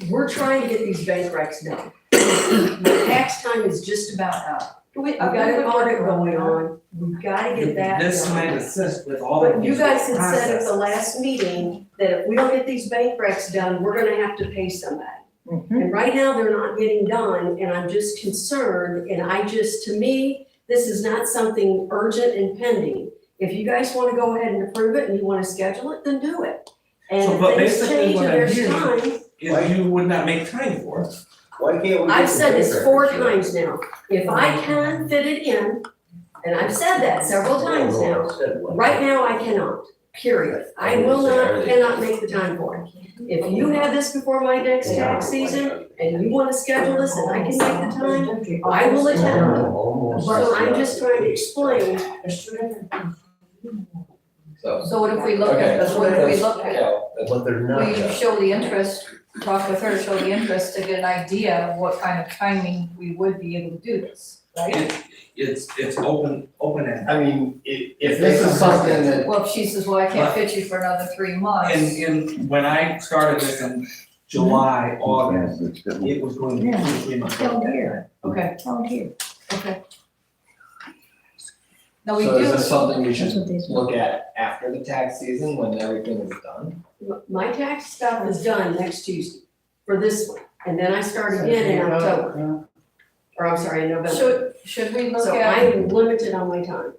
we're trying to get these bank recs done. The tax time is just about up. We've got an audit going on, we've gotta get that This done. might assist with all of But these you guys had said at the processes. last meeting that if we don't get these bank recs done, we're gonna have to pay somebody. And right now, they're not getting done, and I'm just concerned, and to me, this is not something urgent and pending. If you guys wanna go ahead and approve it and you wanna schedule it, then do it. And So, if but things basically change what and I'm there's hearing time, Is you would not make time for it. Why can't we? get I've the said this bank 4 records? times now, if I can fit it in, and I've said that several times now, right now I cannot, period. I will not, cannot make the time for it. If you have this before my next tax season, and you wanna schedule this and I can make the time, I will attend. But I'm just trying to explain, So what if we look at, Okay. what if we look at, But they're not. we show the interest, talk with her, show the interest to get an idea of what kind of timing we would be able to do this, right? It's open-ended. I mean, if this is something that, Well, if she says, well, I can't fit you for another 3 months. And when I started this in July, August, it was going to be in Down here, Okay, down here. okay. Now, we so is do, this something we should That's what these are. look at after the tax season when everything is done? my tax stuff is done next Tuesday for this one. And then I start again in October, or I'm sorry, in November. should we look So I at, am limited on my time.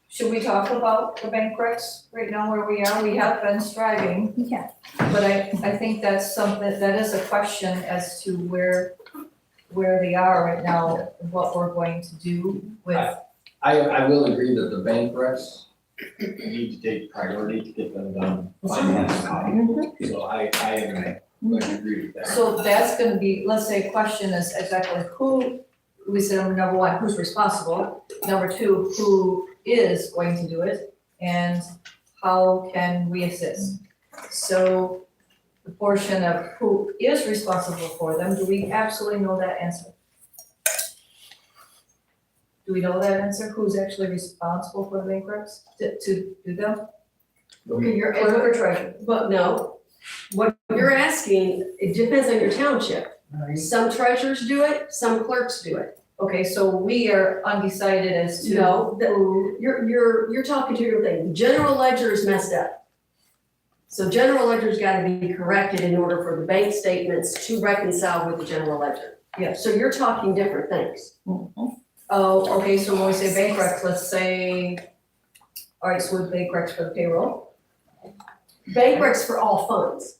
should we talk about the bank recs right now where we are? We have been striving, Yeah. but I think that's something, that is a question as to where they are right now, and what we're going to do with. I will agree that the bank recs need to take priority to get them done financially. So I am going to agree with that. So that's gonna be, let's say, question is exactly who, we said number 1, who's responsible? Number 2, who is going to do it? And how can we assist? So the portion of who is responsible for them, do we absolutely know that answer? Do we know that answer? Who's actually responsible for the bank recs to do them? Okay, you're, Clerk or treasurer? but no, what you're asking, it depends on your township. Some treasurers do it, some clerks do it. Okay, so we are undecided as to. No, you're talking to your thing. General ledger is messed up. So general ledger's gotta be corrected in order for the bank statements to reconcile with the general ledger. Yes. So you're talking different things. Oh, okay, so when we say bank recs, let's say, all right, so with bank recs for the payroll. Bank recs for all funds.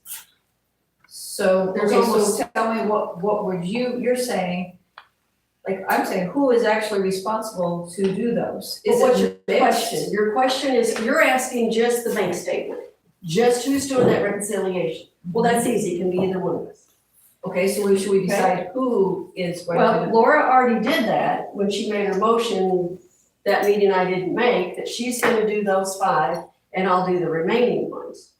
So, There's okay, so almost- tell me what would you're saying, like, I'm saying, who is actually responsible to do those? Is What's it your question? Your question is, you're asking just the bank statement, just who's doing that reconciliation. Well, that's easy, it can be either one of us. Okay, so should we decide who is going Well, to? Laura already did that when she made her motion, that meeting I didn't make, that she's gonna do those 5 and I'll do the remaining ones.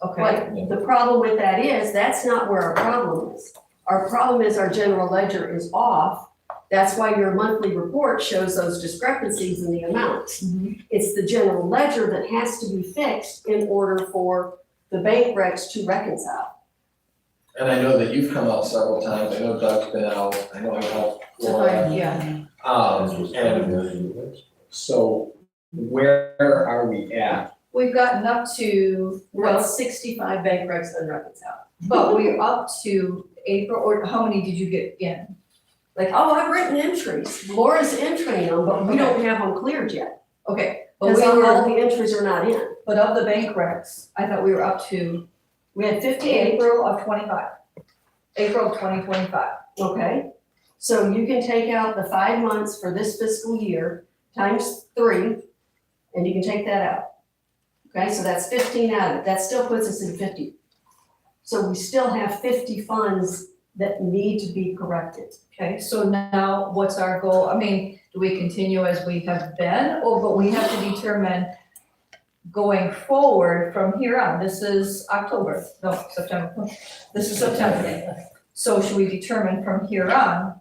Okay, But the problem with that is, that's not where our problem is. Our problem is our general ledger is off. That's why your monthly report shows those discrepancies in the amounts. It's the general ledger that has to be fixed in order for the bank recs to reconcile. And I know that you've come out several times, I know Doug's been out, I know I helped Laura. yeah, And so where are we at? we've gotten up to, We're at well, 65 bank recs unreconciled. but we're up to April, or how many did you get in? Like, Oh, I've written entries. Laura's entering them, but we don't have them cleared yet. okay, but Because we all were, the entries are not in. but of the bank recs, I thought we were up to We had 58, April of 25. April of 2025. okay? So you can take out the 5 months for this fiscal year times 3, and you can take that out. Okay, so that's 15 out of it. That still puts us in 50. So we still have 50 funds that need to be corrected. Okay, so now what's our goal? I mean, do we continue as we have been, or but we have to determine going forward from here on? This is October, no, September. This is September. So should we determine from here on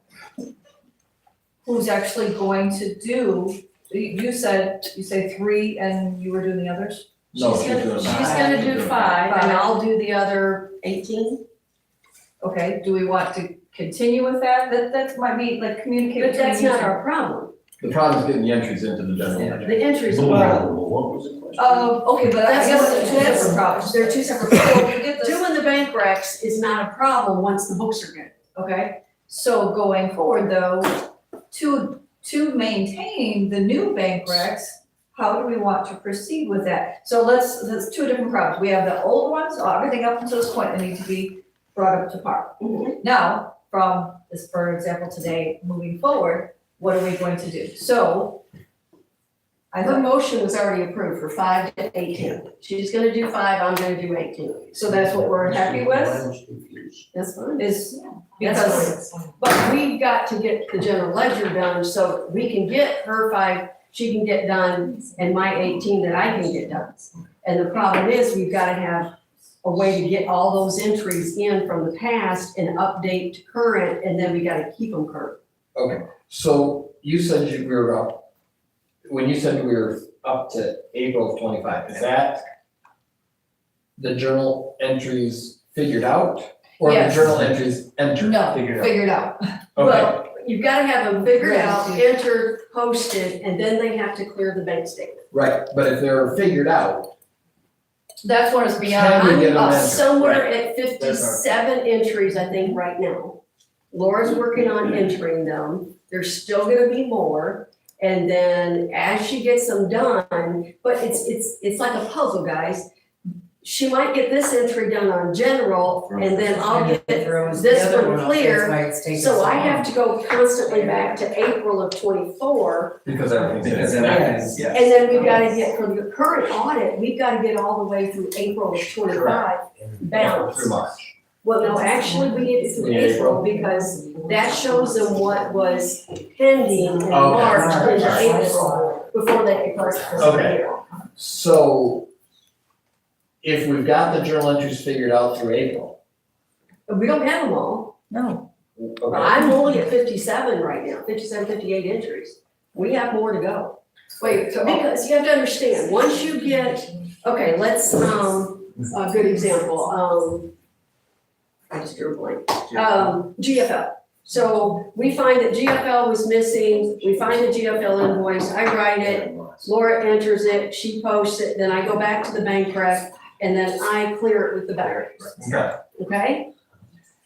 who's actually going to do, you say 3 and you were doing the others? No, She's gonna, doing she's that. gonna do 5 and I'll do the other 18. Okay, do we want to continue with that? That might be like communicate But between that's you not two. our problem. The problem is getting the entries into the general ledger. The entries are the problem. What was the question? Okay, but I That's guess what, they're two different problems. they're two separate So problems. if you get this, Doing the bank recs is not a problem once the books are good. okay, so going forward though, to maintain the new bank recs, how do we want to proceed with that? So that's 2 different problems. We have the old ones, everything up until this point that need to be brought up to par. Now, from this, for example, today, moving forward, what are we going to do? So, I Her thought, motion was already approved for 5 to 18. She's gonna do 5, I'm gonna do 18. so that's what we're happy with, I was confused. That's fine. is That's because, But we've got to get the general ledger done so we can get her 5, she can get done, and my 18 that I can get done. And the problem is, we've gotta have a way to get all those entries in from the past and update to current, and then we gotta keep them current. Okay, so you said we were up, when you said we were up to April of 25, is that the journal entries figured out? Or the Yes. journal entries entered, no, figured out? figured out. Okay, Well, you've gotta have them figured out, Ready entered, posted, and then they have to clear the bank statement. right, but if they're figured out, That's what is Can beyond we get them I'm entered? somewhere at 57 entries, I think, right now. Laura's working on entering them. There's still gonna be more. And then as she gets them done, but it's like a puzzle, guys. She might get this entry done on general, and then I'll get this one clear. So I have to go constantly back to April of 24. because everything's in Because it. then yes. And then we've gotta get, for the current audit, we've gotta get all the way through April of 25 balance. Through March. Well, no, actually, we need it through Yeah, April because that shows them what was pending in March into April before they could start the fiscal Okay. year. So if we've got the journal entries figured out through April, But we don't have them all. No, okay, I'm only at 57 right now, 57, 58 entries. We have more to go. Wait, so, Because you have to understand, once you get, okay, let's, a good example, I just drew a blank. GFL. So we find that GFL was missing, we find the GFL invoice, I write it, Laura enters it, she posts it, then I go back to the bank rec, and then I clear it with the bank, okay. okay?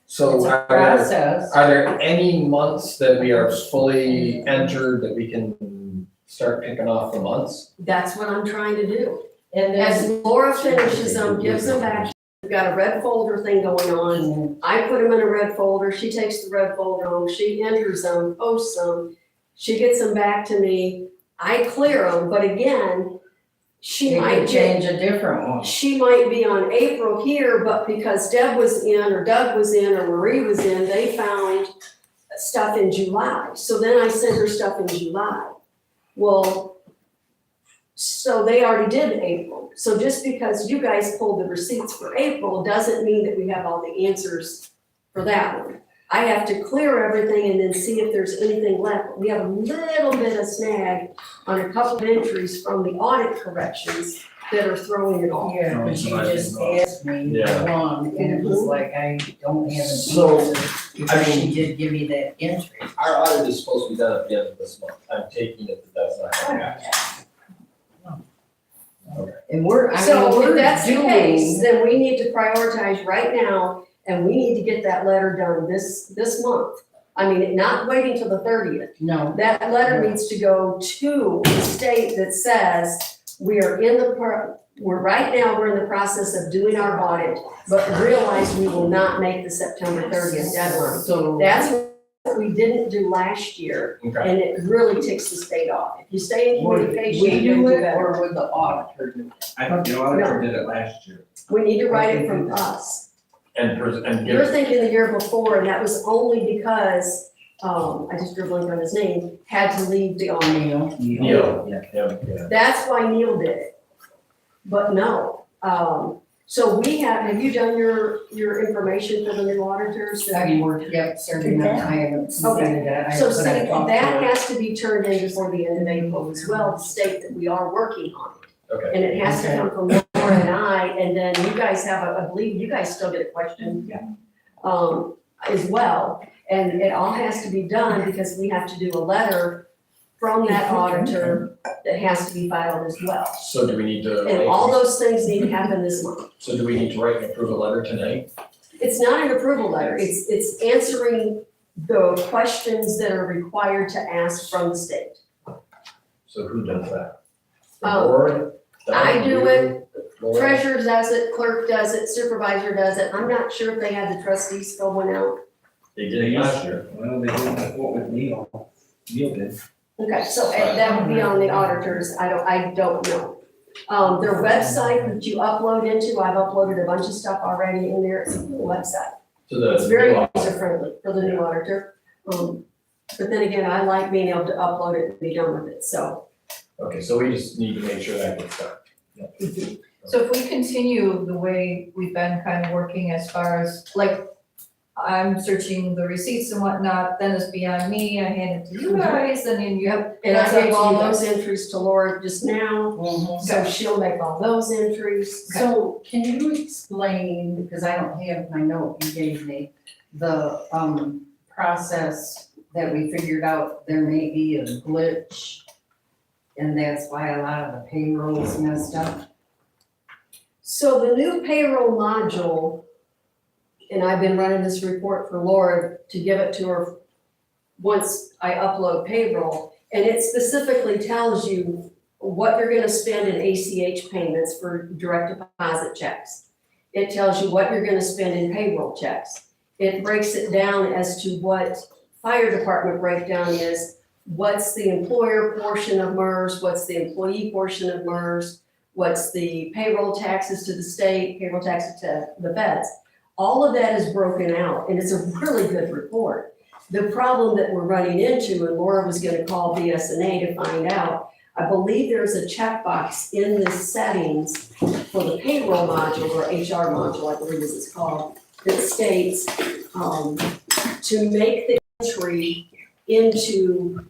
So process. are there any months that we are fully entered that we can start picking off the months? That's what I'm trying to do. And As Laura finishes them, gives them back, we've got a red folder thing going on. I put them in a red folder, she takes the red folder home, she enters them, posts them, she gets them back to me, I clear them, but again, she you might could get, change a different one. she might be on April here, but because Deb was in, or Doug was in, or Marie was in, they found stuff in July. So then I sent her stuff in July. Well, so they already did April. So just because you guys pulled the receipts for April doesn't mean that we have all the answers for that one. I have to clear everything and then see if there's anything left. We have a little bit of snag on a couple of entries from the audit corrections that are throwing it off. Yeah, but you just asked me Yeah. one, and it was like, I don't have an So, answer. Because she did give me that entry. Our audit is supposed to be done at the end of this month. I'm taking it that that's not gonna happen. And we're, I mean, So if we're that's the case, doing, then we need to prioritize right now, and we need to get that letter done this month. I mean, not waiting till the 30th. no, That letter needs to go to the state that says, we are in the, right now, we're in the process of doing our audit, but realize we will not make the September 30th deadline. so. That's what we didn't do last year, Okay. and it really ticks the state off. If you stay in Would communication, we you do do it, better. or would the auditor do it? The auditor did it last year. We need to write it from us. And You're give, thinking the year before, and that was only because, I just drew a blank on his name, had to leave the army. Neil, yeah. That's why Neil did it. But no, So have you done your information for the new auditors? I worked, yep, serving that, I haven't completed that. So see, that has to be turned in before the end of April as well, to state that we are working on it. Okay. And it has to come from Laura and I, and then you guys have, I believe you guys still get a question. Yeah. As well, and it all has to be done because we have to do a letter from that auditor that has to be filed as well. So do we need to, And all those things need to happen this month. so do we need to write an approval letter tonight? It's not an approval letter, it's answering the questions that are required to ask from the state. So who does that? The Um, board? I do it, Laura? treasurer does it, clerk does it, supervisor does it. I'm not sure if they had the trustees fill one out. They did it last year. Well, they did that with Neil. Neil did. Okay, so that would be on the auditors, I don't know. Their website that you upload into, I've uploaded a bunch of stuff already in there, it's a cool website. To the. It's very user friendly for the new auditor. But then again, I like being able to upload it and be done with it, so. Okay, so we just need to make sure that gets done. So if we continue the way we've been kind of working as far as, like, I'm searching the receipts and whatnot, then it's beyond me, I hand it to you guys, and then you have. And I it's up gave to all you guys. those entries to Laura just now, so she'll make all those entries. So can you explain, because I don't have my note you gave me, the, process that we figured out there may be a glitch, and that's why a lot of the payroll is messed up? So the new payroll module, and I've been running this report for Laura to give it to her once I upload payroll, and it specifically tells you what you're gonna spend in ACH payments for direct deposit checks. It tells you what you're gonna spend in payroll checks. It breaks it down as to what fire department breakdown is, what's the employer portion of MERS, what's the employee portion of MERS, what's the payroll taxes to the state, payroll taxes to the feds. All of that is broken out, and it's a really good report. The problem that we're running into, and Laura was gonna call BSNA to find out, I believe there's a checkbox in the settings for the payroll module, or HR module, I believe is it's called, that states, to make the entry into,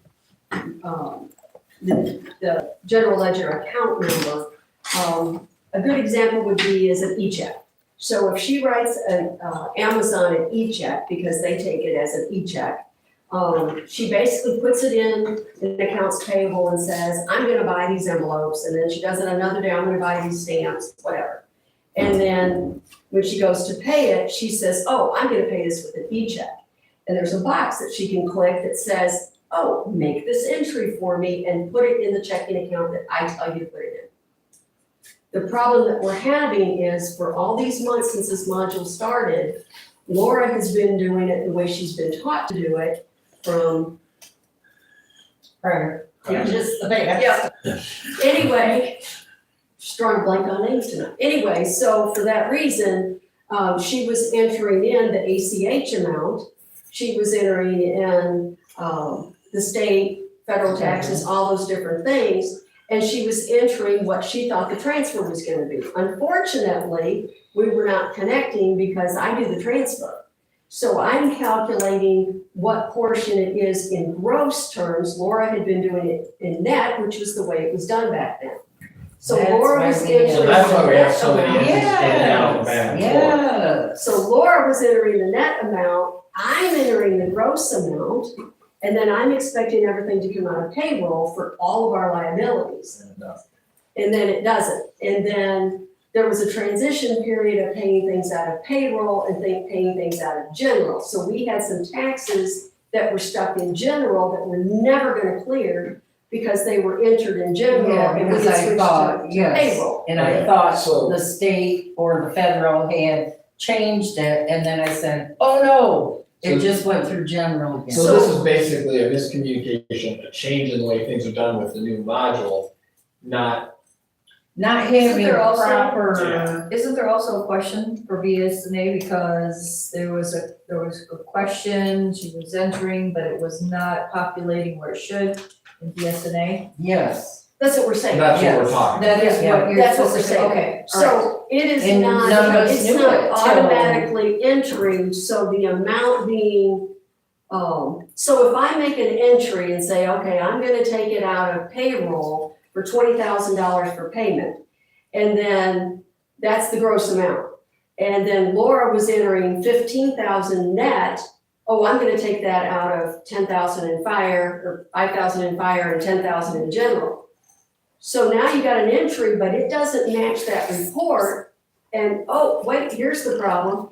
the general ledger account number. A good example would be is an e-check. So if she writes an Amazon an e-check, because they take it as an e-check, she basically puts it in accounts payable and says, I'm gonna buy these envelopes, and then she does it another day, I'm gonna buy these stamps, whatever. And then when she goes to pay it, she says, oh, I'm gonna pay this with an e-check. And there's a box that she can click that says, oh, make this entry for me and put it in the checking account that I tell you to put it in. The problem that we're having is for all these months since this module started, Laura has been doing it the way she's been taught to do it from. Or, Yeah. just the best. Yeah. Anyway, strong blank on names tonight. Anyway, so for that reason, she was entering in the ACH amount. She was entering in, the state, federal taxes, all those different things. And she was entering what she thought the transfer was gonna be. Unfortunately, we were not connecting because I do the transfer. So I'm calculating what portion it is in gross terms. Laura had been doing it in net, which was the way it was done back then. So That's Laura why was we- entering. So that's why we have so the many net entries amount. in and out, back and forth. Yes. So Laura was entering the net amount, I'm entering the gross amount, and then I'm expecting everything to come out of payroll for all of our liabilities. And then it doesn't. And then there was a transition period of paying things out of payroll and paying things out of general. So we had some taxes that were stuck in general that were never gonna clear because they were entered in general Yeah, and we because had I switched thought, to yes, payroll. and I Okay, thought so- the state or the federal had changed it, and then I said, oh no, it So- just went through general again. So this is basically a miscommunication, a change in the way things are done with the new module, not. Not Isn't having there also- proper, Isn't there also a question for BSNA because there was a question she was entering, but it was not populating where it should in BSNA? yes, That's what we're saying. That's what Yes. we're talking. That is Yeah, what you're that's what supposed we're to say. saying. Okay, So it is And none of not, us it's knew not it till- automatically entering, so the amount being, so if I make an entry and say, okay, I'm gonna take it out of payroll for $20,000 for payment, and then that's the gross amount. And then Laura was entering 15,000 net, oh, I'm gonna take that out of 10,000 in fire, or 5,000 in fire and 10,000 in general. So now you got an entry, but it doesn't match that report, and oh, wait, here's the problem.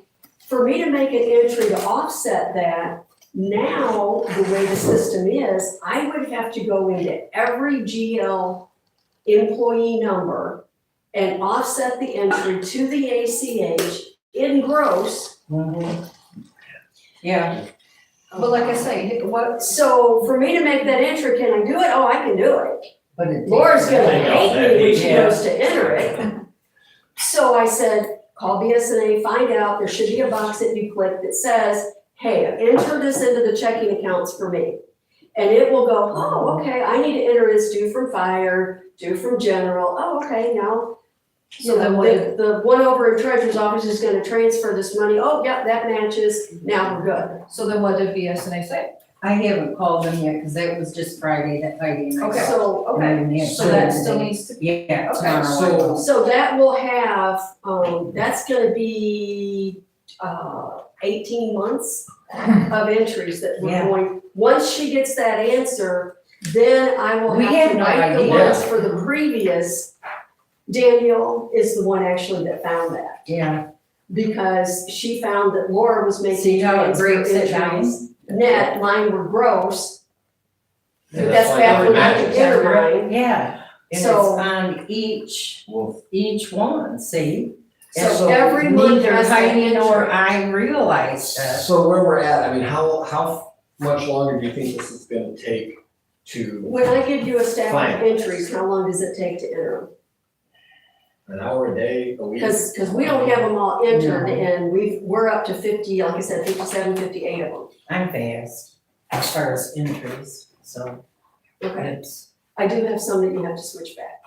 For me to make an entry to offset that, now, the way the system is, I would have to go into every GL employee number and offset the entry to the ACH in gross. Yeah, But like I say, what, So for me to make that entry, can I do it? Oh, I can do it. but it. Laura's gonna Take out hate that me when she Yeah. goes to enter it. So I said, call BSNA, find out, there should be a box that you click that says, hey, enter this into the checking accounts for me. And it will go, oh, okay, I need to enter this due from fire, due from general, oh, okay, now. So You then know, what- the one over in treasurer's office is gonna transfer this money, oh, yeah, that matches, now we're good. so then what did BSNA say? I haven't called them yet, cause that was just Friday, that Friday night. Okay. So, okay, And then So that still needs to, Yeah, Okay. tomorrow. so that will have, that's gonna be, 18 months of entries that we're Yeah. going, once she gets that answer, then I will We have had to no write the idea. ones for the previous. Daniel is the one actually that found that, Yeah, because she found that Laura was making see how it transfer breaks it entries. down? Net, mine were gross, And that's why back it when I matches. could enter mine. Yeah, and it's So- on each one, see? So So everyone Neither has that Heidi nor entry. I realized that. So where we're at, I mean, how much longer do you think this is gonna take to, When I give you a stack Fine. of entries, how long does it take to enter them? an hour, a day, a week? Cause we don't have them all entered and we're up to 50, like I said, 57, 58 of them. I'm fast as far as entries, so Okay, it's, I do have some that you have to switch back.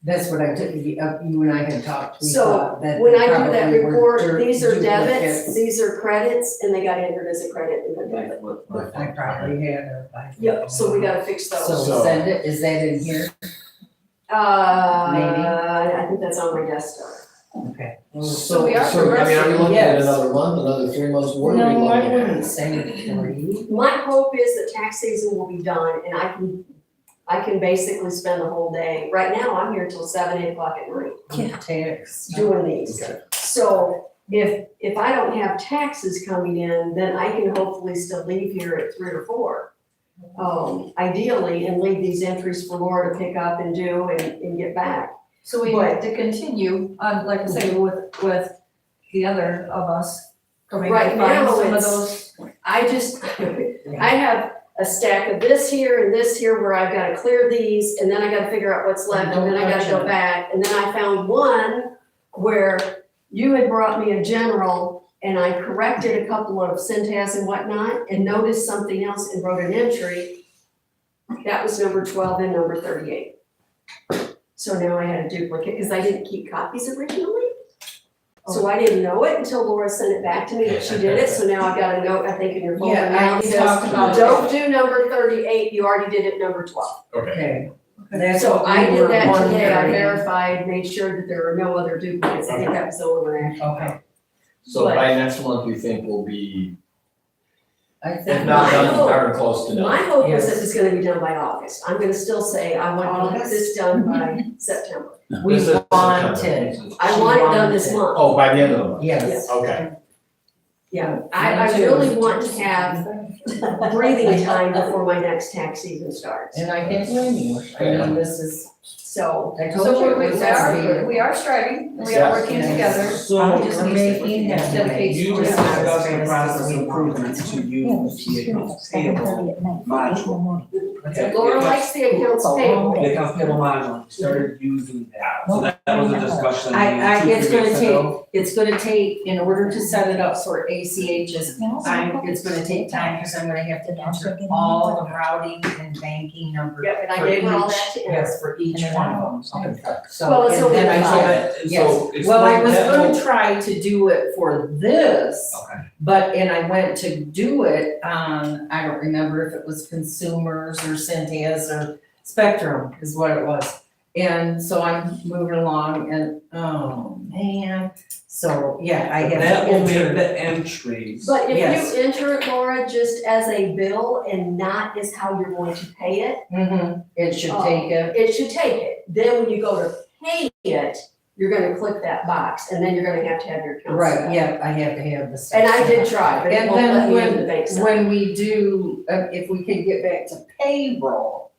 that's what I did, you and I had talked, we So, thought that When they I do that probably were report, these are debits, duplicates. these are credits, and they got entered as a credit and a debit. I probably had her by. Yep, so we gotta fix those. So send it, is that in here? I think that's on my desktop. Okay. So we are So, I mean, are we looking at Yes. another month, another 3 months, what are we No, I looking at? wouldn't say 3. My hope is that tax season will be done and I can basically spend the whole day. Right now, I'm here till 7, 8 o'clock at night Tax. doing these. Okay. So if I don't have taxes coming in, then I can hopefully still leave here at 3 or 4. Ideally, and leave these entries for Laura to pick up and do and get back. so we have to continue on, like I say, with the other of us. Going Right to find now, some of it's- those, I have a stack of this here and this here where I've gotta clear these, and then I gotta figure out what's left, and then I gotta go back. And then I found one where you had brought me a general, and I corrected a couple of syntax and whatnot, and noticed something else and wrote an entry. That was number 12 and number 38. So now I had a duplicate, because I didn't keep copies originally. So I didn't know it until Laura sent it back to me that she did it, so now I've got a note, I think, in your folder Yeah, now, I that talked about says, don't do number 38, you already did it number 12. Okay. That's So what I we did were that today, I wondering. verified, made sure that there were no other duplicates, I think that was the only one action. Okay, So But- by next month, you think we'll be, I if think. not My done, hope- darn close to My done? hope is Yes. that it's gonna be done by August, I'm gonna still say, I want to get this done by September. We This is wanted. September. I want it done this month. Oh, by the end of the month? Yes. Okay. Yeah, I really want to have breathing time before my next tax season starts, And I can't blame you, I mean, this is, so. I told so you it we was SB. we are striving, we Yes. are working together. So We just We're need making to headway. dedicate you some just time. discussed the process improvements to use the payable module. Laura likes the accounts payable. The accounts payable module, we started using that, so that was a discussion It's 2-3 gonna weeks ago. it's gonna take, in order to set it up for ACH, it's gonna take time, because I'm gonna have to enter all the routing and banking numbers. Yep, and I for gave her all each- that to enter. Yes, for each one of them. So, Well, it's and then only I five. told And yes. so Well, I explain was that gonna whole- try to do it for this, Okay, and I went to do it on, I don't remember if it was Consumers or Cynthia's or Spectrum is what it was. And so I'm moving along and, oh, man, so, yeah, I have that to will make enter. the entries. But if Yes. you enter it, Laura, just as a bill and not as how you're going to pay it, It should take it. it should take it. Then when you go to pay it, you're gonna click that box, and then you're gonna have to have your account set Right, up. yeah, I have to have the stuff. And I did set up. try, but it And won't let then me into the bank side. when we do, if we can get back to payroll,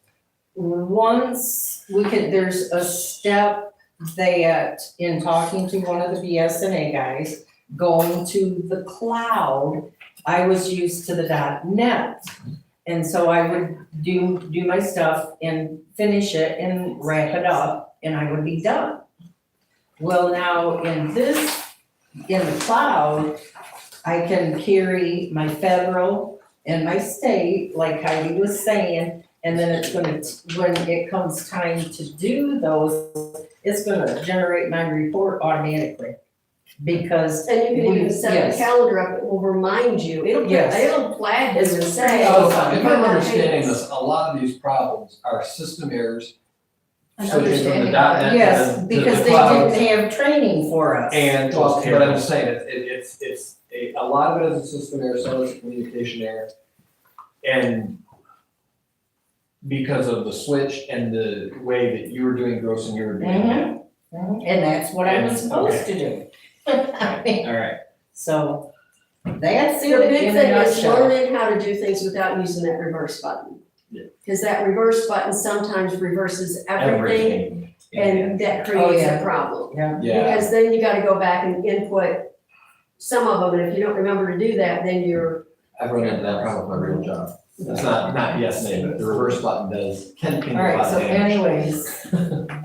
once we can, there's a step that in talking to one of the BSNA guys, going to the cloud, I was used to the .net. And so I would do my stuff and finish it and wrap it up, and I would be done. Well, now in the cloud, I can carry my federal and my state, like Heidi was saying, and then it's gonna, when it comes time to do those, it's gonna generate my report automatically. Because, And you can even set a Yes. calendar up, it will remind you, Yes. it'll flag you and say. Oh, If I'm you're not understanding paying this, a lot of these problems are system errors. I'm Switching from the understanding. .NET yes, to the because they cloud. didn't have training for us. And, Well, but I'm just saying, a lot of it is a system error, some of it's a communication error. And because of the switch and the way that you were doing gross and you were doing net. And that's what I was supposed to do. I mean, All right. so, that's it The big in a thing is nutshell. learning how to do things without using that reverse button. Yeah. Cause that reverse button sometimes reverses everything, and that Oh, creates yeah. a problem. Yeah, Yeah, Because then you gotta go back and input some of them, and if you don't remember to do that, then you're, I've run into that problem with my real job. It's not yes, nay, but the reverse button can do a lot alright, of so damage. anyways,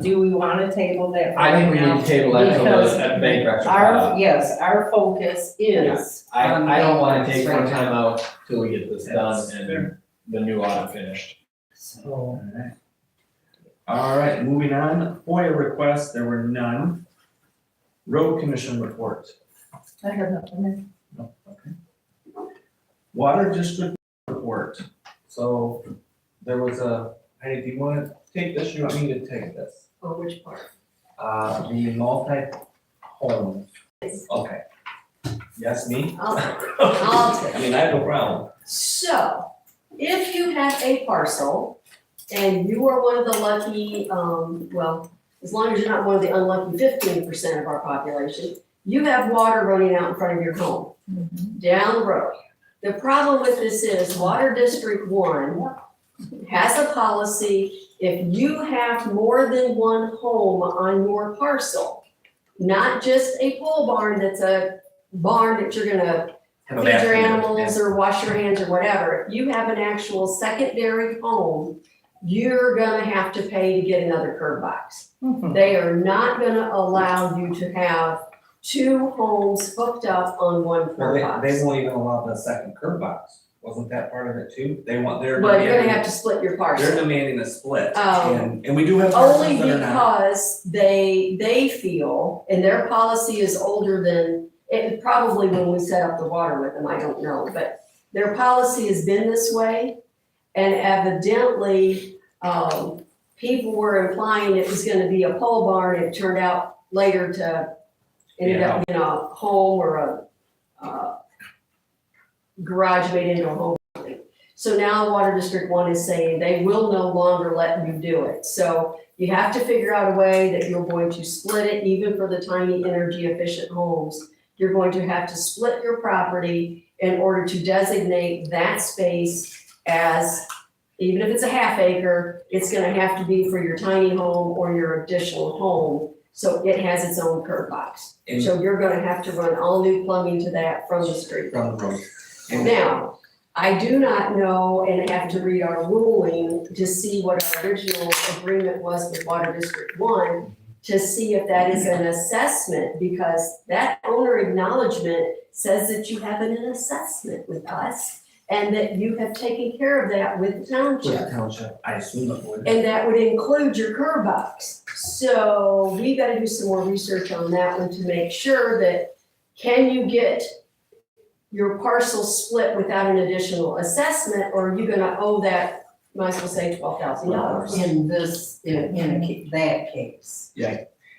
do we wanna table that for I think we now? need to table that until Because the bank recs are caught Our, up. yes, our focus is on I don't wanna bank take recs more right time now. out till we get this done That's and fair. the new audit finished. So, Alright, moving on, FOIA requests, there were none. Road commission report. I have nothing. No, okay. Water district report, so there was hey, do you wanna take this, you want me to take this? or which part? The multi-home, okay. Yes, me? I'll take I mean, I have no problem. So, if you have a parcel and you are one of the lucky, well, as long as you're not one of the unlucky 15% of our population, you have water running out in front of your home, down the road. The problem with this is Water District 1 has a policy, if you have more than one home on your parcel, not just a pole barn that's a barn that you're gonna Have a feed your bathroom, animals or wash your hands or whatever, if you have an actual secondary home, you're gonna have to pay to get another curb box. They are not gonna allow you to have two homes hooked up on one Well, curb they box. won't even allow the second curb box, wasn't that part of it too? They want, they're But you're gonna demanding, have to split your they're parcel. demanding a split, Oh. and we do have parcels Only that are not. because they feel, and their policy is older than, it probably when we set up the water with them, I don't know, but their policy has been this way. And evidently, people were implying it was gonna be a pole barn, it turned out later to ended up being a home or a garage made into a home. So now Water District 1 is saying they will no longer let you do it. So you have to figure out a way that you're going to split it, even for the tiny energy efficient homes. You're going to have to split your property in order to designate that space as, even if it's a half acre, it's gonna have to be for your tiny home or your additional home. So it has its own curb box. And So you're gonna have to run all new plumbing to that from the street. from the road. And Now, I do not know and have to read our ruling to see what our original agreement was with Water District One, to see if that is an assessment, because that owner acknowledgement says that you have an assessment with us and that you have taken care of that with the With township. the township, I assume it would. And that would include your curb box. So we gotta do some more research on that one to make sure that, can you get your parcel split without an additional assessment, or are you gonna owe that, might as well say $12,000? In this, that case.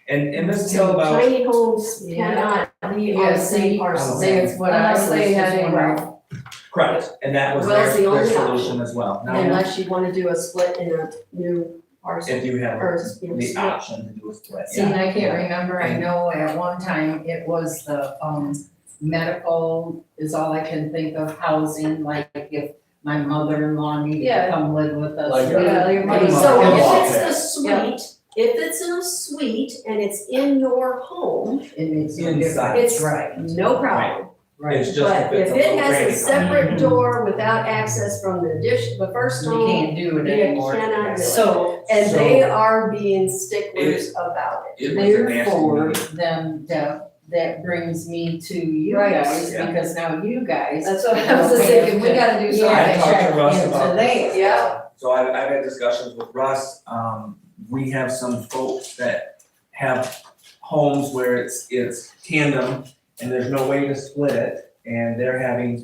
And this came So about, tiny homes Yeah. cannot be on the same parcel. That's what I was Unless they had just a wondering. well. correct, and that was Well, it's the their only solution as well. Now, Unless you wanna do a split in a new parcel, if you have or, you know, the split. option to do a split, See, yeah. I can't remember, I know at one time it was the, medical is all I can think of, housing, like if my mother-in-law needed to Yeah. come live with us. Like, Yeah, your money. So Yeah. if it's a suite, if it's in a suite and it's in your home, It makes no Inside. difference, It's right, no problem. right. It's just But if it's if a it little has a granny separate door without access from the first You home, can't do it you anymore. cannot do it. So, And So- they are being sticklers about it. It was a nasty therefore, meeting. then that brings me to you Right. guys, Yeah. because now you guys. That's what I was just thinking, we gotta do Yeah, I something. talked to check Russ into about that. this. Yeah. So I've had discussions with Russ, we have some folks that have homes where it's tandem and there's no way to split it. And they're having,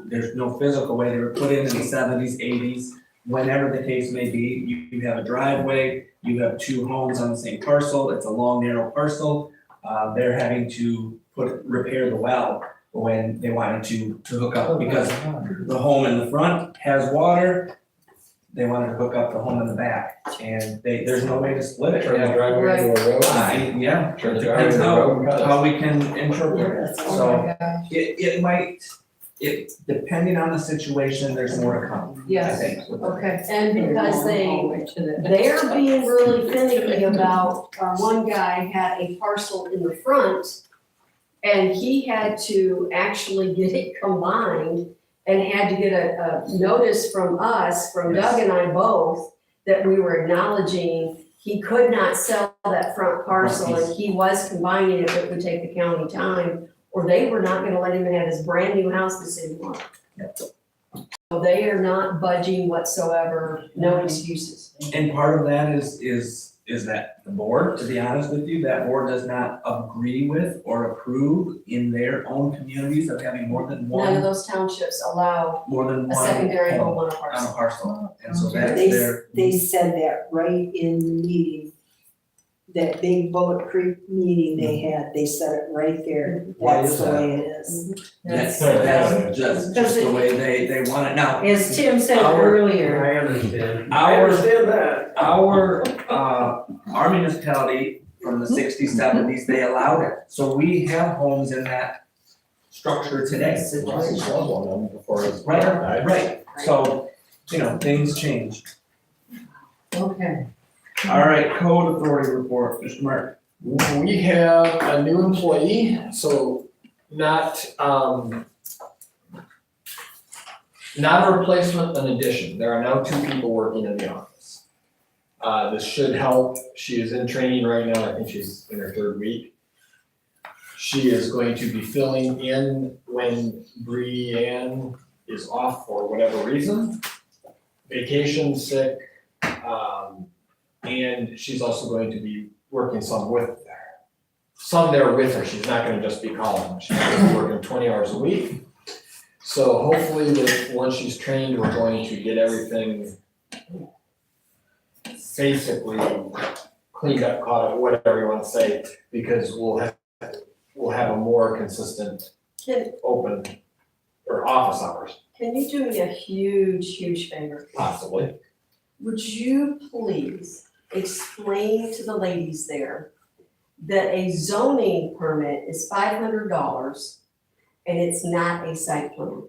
there's no physical way, they were put in the seventies, eighties, whenever the case may be. You have a driveway, you have two homes on the same parcel, it's a long, narrow parcel. They're having to repair the well when they wanted to hook up, because the home in the front has water. They wanted to hook up the home in the back, and there's no way to split it. Turn the driveway into a road. Yeah, Turn the depends driveway into a road. how we can interpret it, Oh so my gosh. it might, depending on the situation, there's more to come, I Yes, think. okay. And because they're being really finicky about, one guy had a parcel in the front and he had to actually get it combined and had to get a notice from us, from Doug and I both, that we were acknowledging he could not sell that front parcel and he was combining it, but it would take the county time, or they were not gonna let him have his brand new house the city wanted. So they are not budging whatsoever, no excuses. And part of that is that the board, to be honest with you, that board does not agree with or approve in their own communities of having more than None of one, those townships allow more than a one secondary home home on a on parcel. a parcel. And so that's They, their, they said that right in the meeting, that big Bullet Creek meeting they had, they said it right there. Why That's is the that? way it is. that's just the way they want it. Now, As Tim said Our- earlier, I understand. that. Our municipality from the sixties, seventies, they allowed it. So we have homes in that structure today. Russ was one of them before his Right, dad died. right. So, things change. okay, All right, code authority report, Mr. Mark. We have a new employee, so not a replacement, an addition. There are now 2 people working in the office. This should help. She is in training right now. I think she's in her 3rd week. She is going to be filling in when Brianne is off for whatever reason, vacation, sick, and she's also going to be working some there with her. She's not gonna just be calling. She's gonna be working 20 hours a week. So hopefully once she's trained, we're going to get everything basically cleaned up, caught up, whatever you wanna say, because we'll have a more consistent Can, open or office hours, can you do me a huge favor? possibly. Would you please explain to the ladies there that a zoning permit is $500 and it's not a site plan?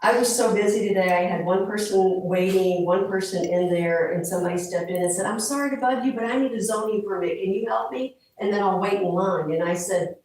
I was so busy today, I had one person waiting, one person in there, and somebody stepped in and said, "I'm sorry to bug you, but I need a zoning permit, can you help me? And then I'll wait in line." And I said,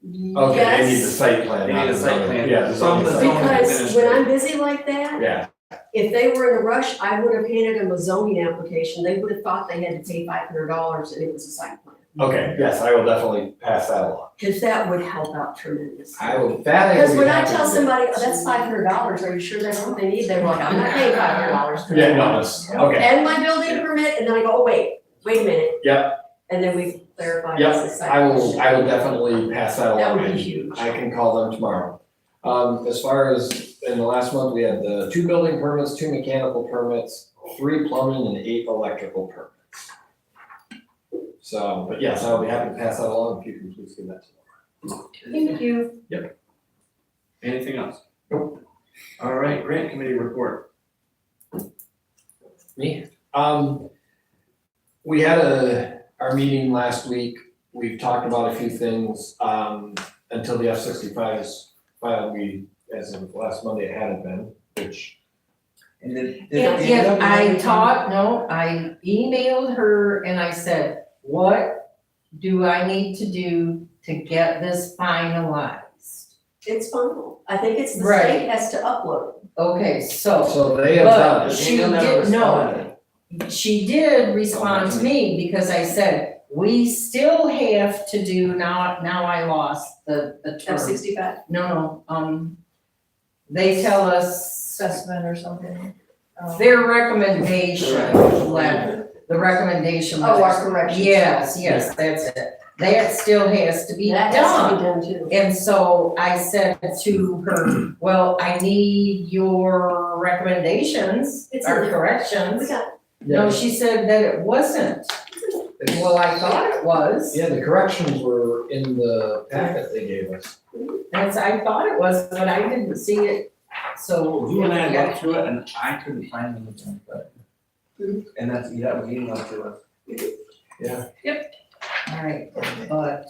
Okay, they need the Yes, site plan. They not need a the site zoning. plan. Yeah, the Some of the zoning. zoning because when I'm busy like that, Yeah, if they were in a rush, I would have handed them a zoning application. They would have thought they had to pay $500 and it was a site plan. okay, yes, I will definitely pass that along. Because that would help out tremendously. I will, that I will Because be when I happy tell to do. somebody, oh, that's $500, are you sure that's what they need? They're like, I'm not paying $500 for that. Yeah, no, it's, okay, And my building permit, and then I go, oh, wait a minute. Yep. And then we clarify. Yep, it's a site I will plan. definitely pass that along. That would be and huge. I can call them tomorrow. As far as, in the last month, we had the 2 building permits, 2 mechanical permits, 3 plumbing and 8 electrical permits. So, but yes, I will be happy to pass that along, if you can please give that to them. Thank you. Anything else? Nope. All right, grant committee report. Me? We had our meeting last week, we've talked about a few things, until the F-65 is filed, as of last Monday, it hadn't been, which, And did I emailed her and I said, what do I need to do to get this finalized? It's final. I think it's the Right. state has to upload. Okay, so they have done But it. she Danielle never did, no, responded. she did respond to me because I said, we still have to do, now I lost the term. F-65. No, they tell us Assessment or something. their recommendation letter, the recommendation Oh, letter. our corrections. Yes, that's it. That still has to be That done. has to be done too. And so I said to her, well, I need your recommendations, It's in or there. corrections. We got, No, she said that it wasn't. Well, I thought it was. Yeah, the corrections were in the packet they gave us. I thought it was, but I didn't see it, so. You and I looked through it and I couldn't find anything, but. And that was emailed to us. Alright, but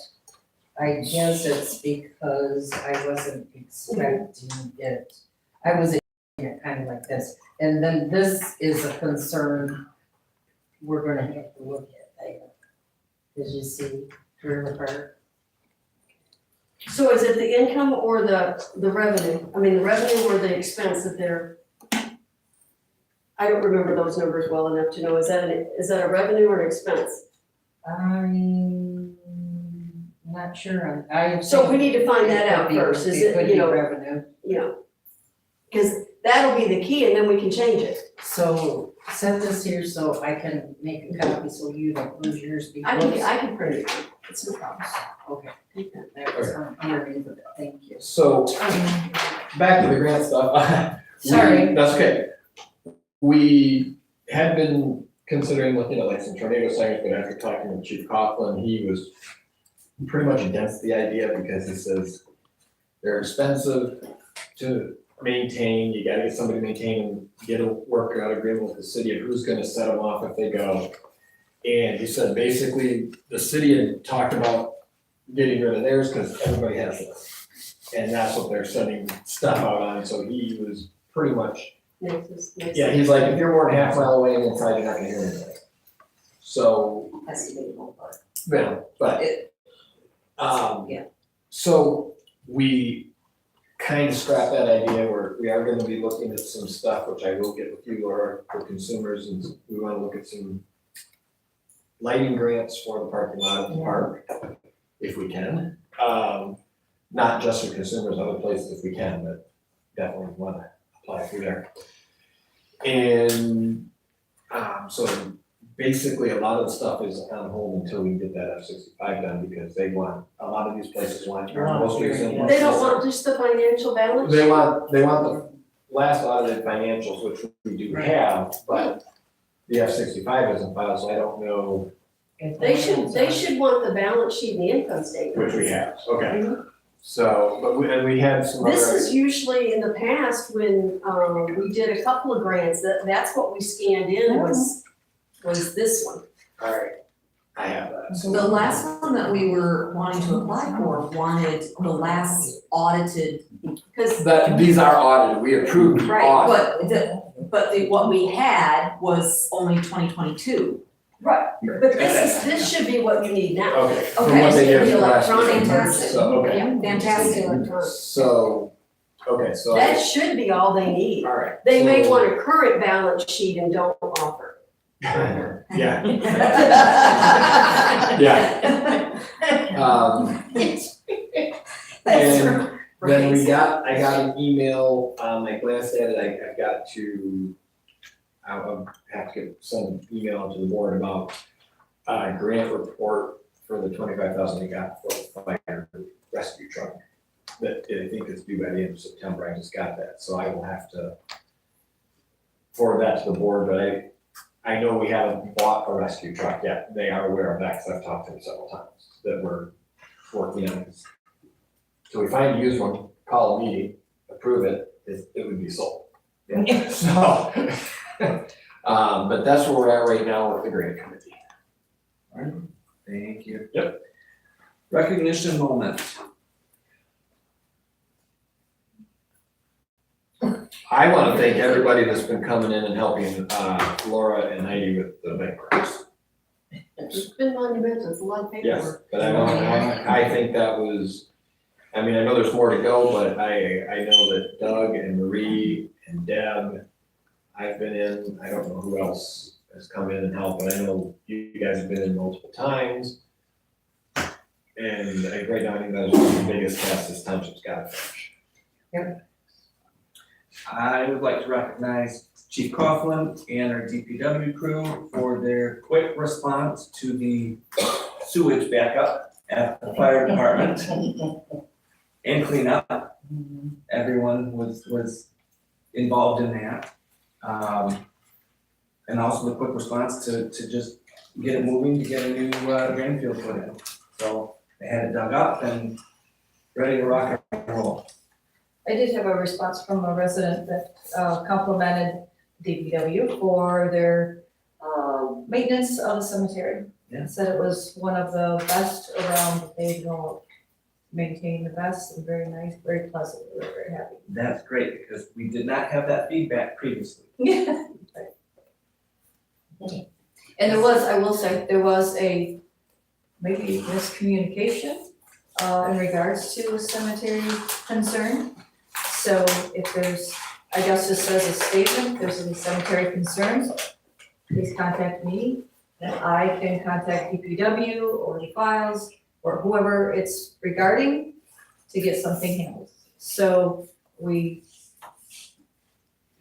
I guess it's because I wasn't expecting it. I was expecting it kind of like this, and then this is a concern we're gonna have to look at later. Did you see River Park? so is it the income or the revenue? I mean, the revenue or the expense that they're, I don't remember those numbers well enough to know, is that a revenue or an expense? I'm not sure, So we need to find that out first, is it, could you be know, revenue. Because that'll be the key and then we can change it. So set this here so I can make a copy so you don't lose yours I because. can print it, it's no problem. Okay, that was underneath of it, thank you. So, back to the grant stuff. Sorry. That's okay. We had been considering looking at like some tornado sirens, but after talking with Chief Coughlin, he was pretty much against the idea because he says they're expensive to maintain, you gotta get somebody to maintain them, get a workout agreement with the city of who's gonna set them off if they go. And he said basically the city had talked about getting rid of theirs because everybody has this. And that's what they're sending stuff out on, so he was pretty much, yeah, he's like, if you're more than half a mile away and inside, you're not gonna hear anything. So, That's the big one part. yeah, but Yeah. so we kind of scrapped that idea, we are gonna be looking at some stuff, which I will get with you, Laura, for consumers, and we wanna look at some lighting grants for the parking lot of the park, if we can. Not just for consumers, other places if we can, but definitely wanna apply through there. And, so basically, a lot of the stuff is on hold until we get that F-65 done, because a lot of these places want, most recent. They don't want just the financial balance? They want the last audited financials, which we do have, but the F-65 isn't filed, so I don't know They should want the balance sheet and the income statement. which we have, okay. So, but we had some other. This is usually in the past when, we did a couple of grants, that's what we scanned in was this one. All right, I have that. The last one that we were wanting to apply for wanted the last audited, Because, These are audited, we approved audit. but what we had was only 2022. Right, but this should be what you need now. Okay, from Okay, what they so did the for last year. electronic So, okay. Yeah, fantastic electronic. So, okay, so. That should be all they need. All right. They may so- want a current balance sheet and don't offer. Yeah. Yeah. And then I got an email, I glanced at it, I've got to, I'll have to send an email to the board about a grant report for the 25,000 they got for the fire rescue truck. That I think is due by the end of September, I just got that, so I will have to forward that to the board, but I know we haven't bought a rescue truck yet, they are aware of that, because I've talked to them several times, that we're working on this. So we find a used one, call a meeting, approve it, it would be sold. Yeah. So, but that's where we're at right now with the grant committee. All right, thank you. Yep. Recognition moment. I wanna thank everybody that's been coming in and helping, Laura and Heidi with the banquets. It's been monumental, it's a lot of Yes, paperwork. but I think that was, I mean, I know there's more to go, but I know that Doug and Marie and Deb, I've been in, I don't know who else has come in and helped, but I know you guys have been in multiple times. And right now, I think that was one of the biggest tasks this township's got to finish. I would like to recognize Chief Coughlin and our DPW crew for their quick response to the sewage backup at the fire department and cleanup. Everyone was involved in that. And also the quick response to just get it moving, to get a new drain field put in. So they had it dug up and ready to rock and roll. I did have a response from a resident that complimented DPW for their maintenance of the cemetery. Yeah. Said it was one of the best around, they will maintain the best and very nice, very pleasant, we were very happy. That's great, because we did not have that feedback previously. Yeah. And there was, I will say, there was a maybe miscommunication in regards to a cemetery concern. So if there's, I guess this says a statement, if there's any cemetery concerns, please contact me. And I can contact DPW or the files or whoever it's regarding to get something handled. So we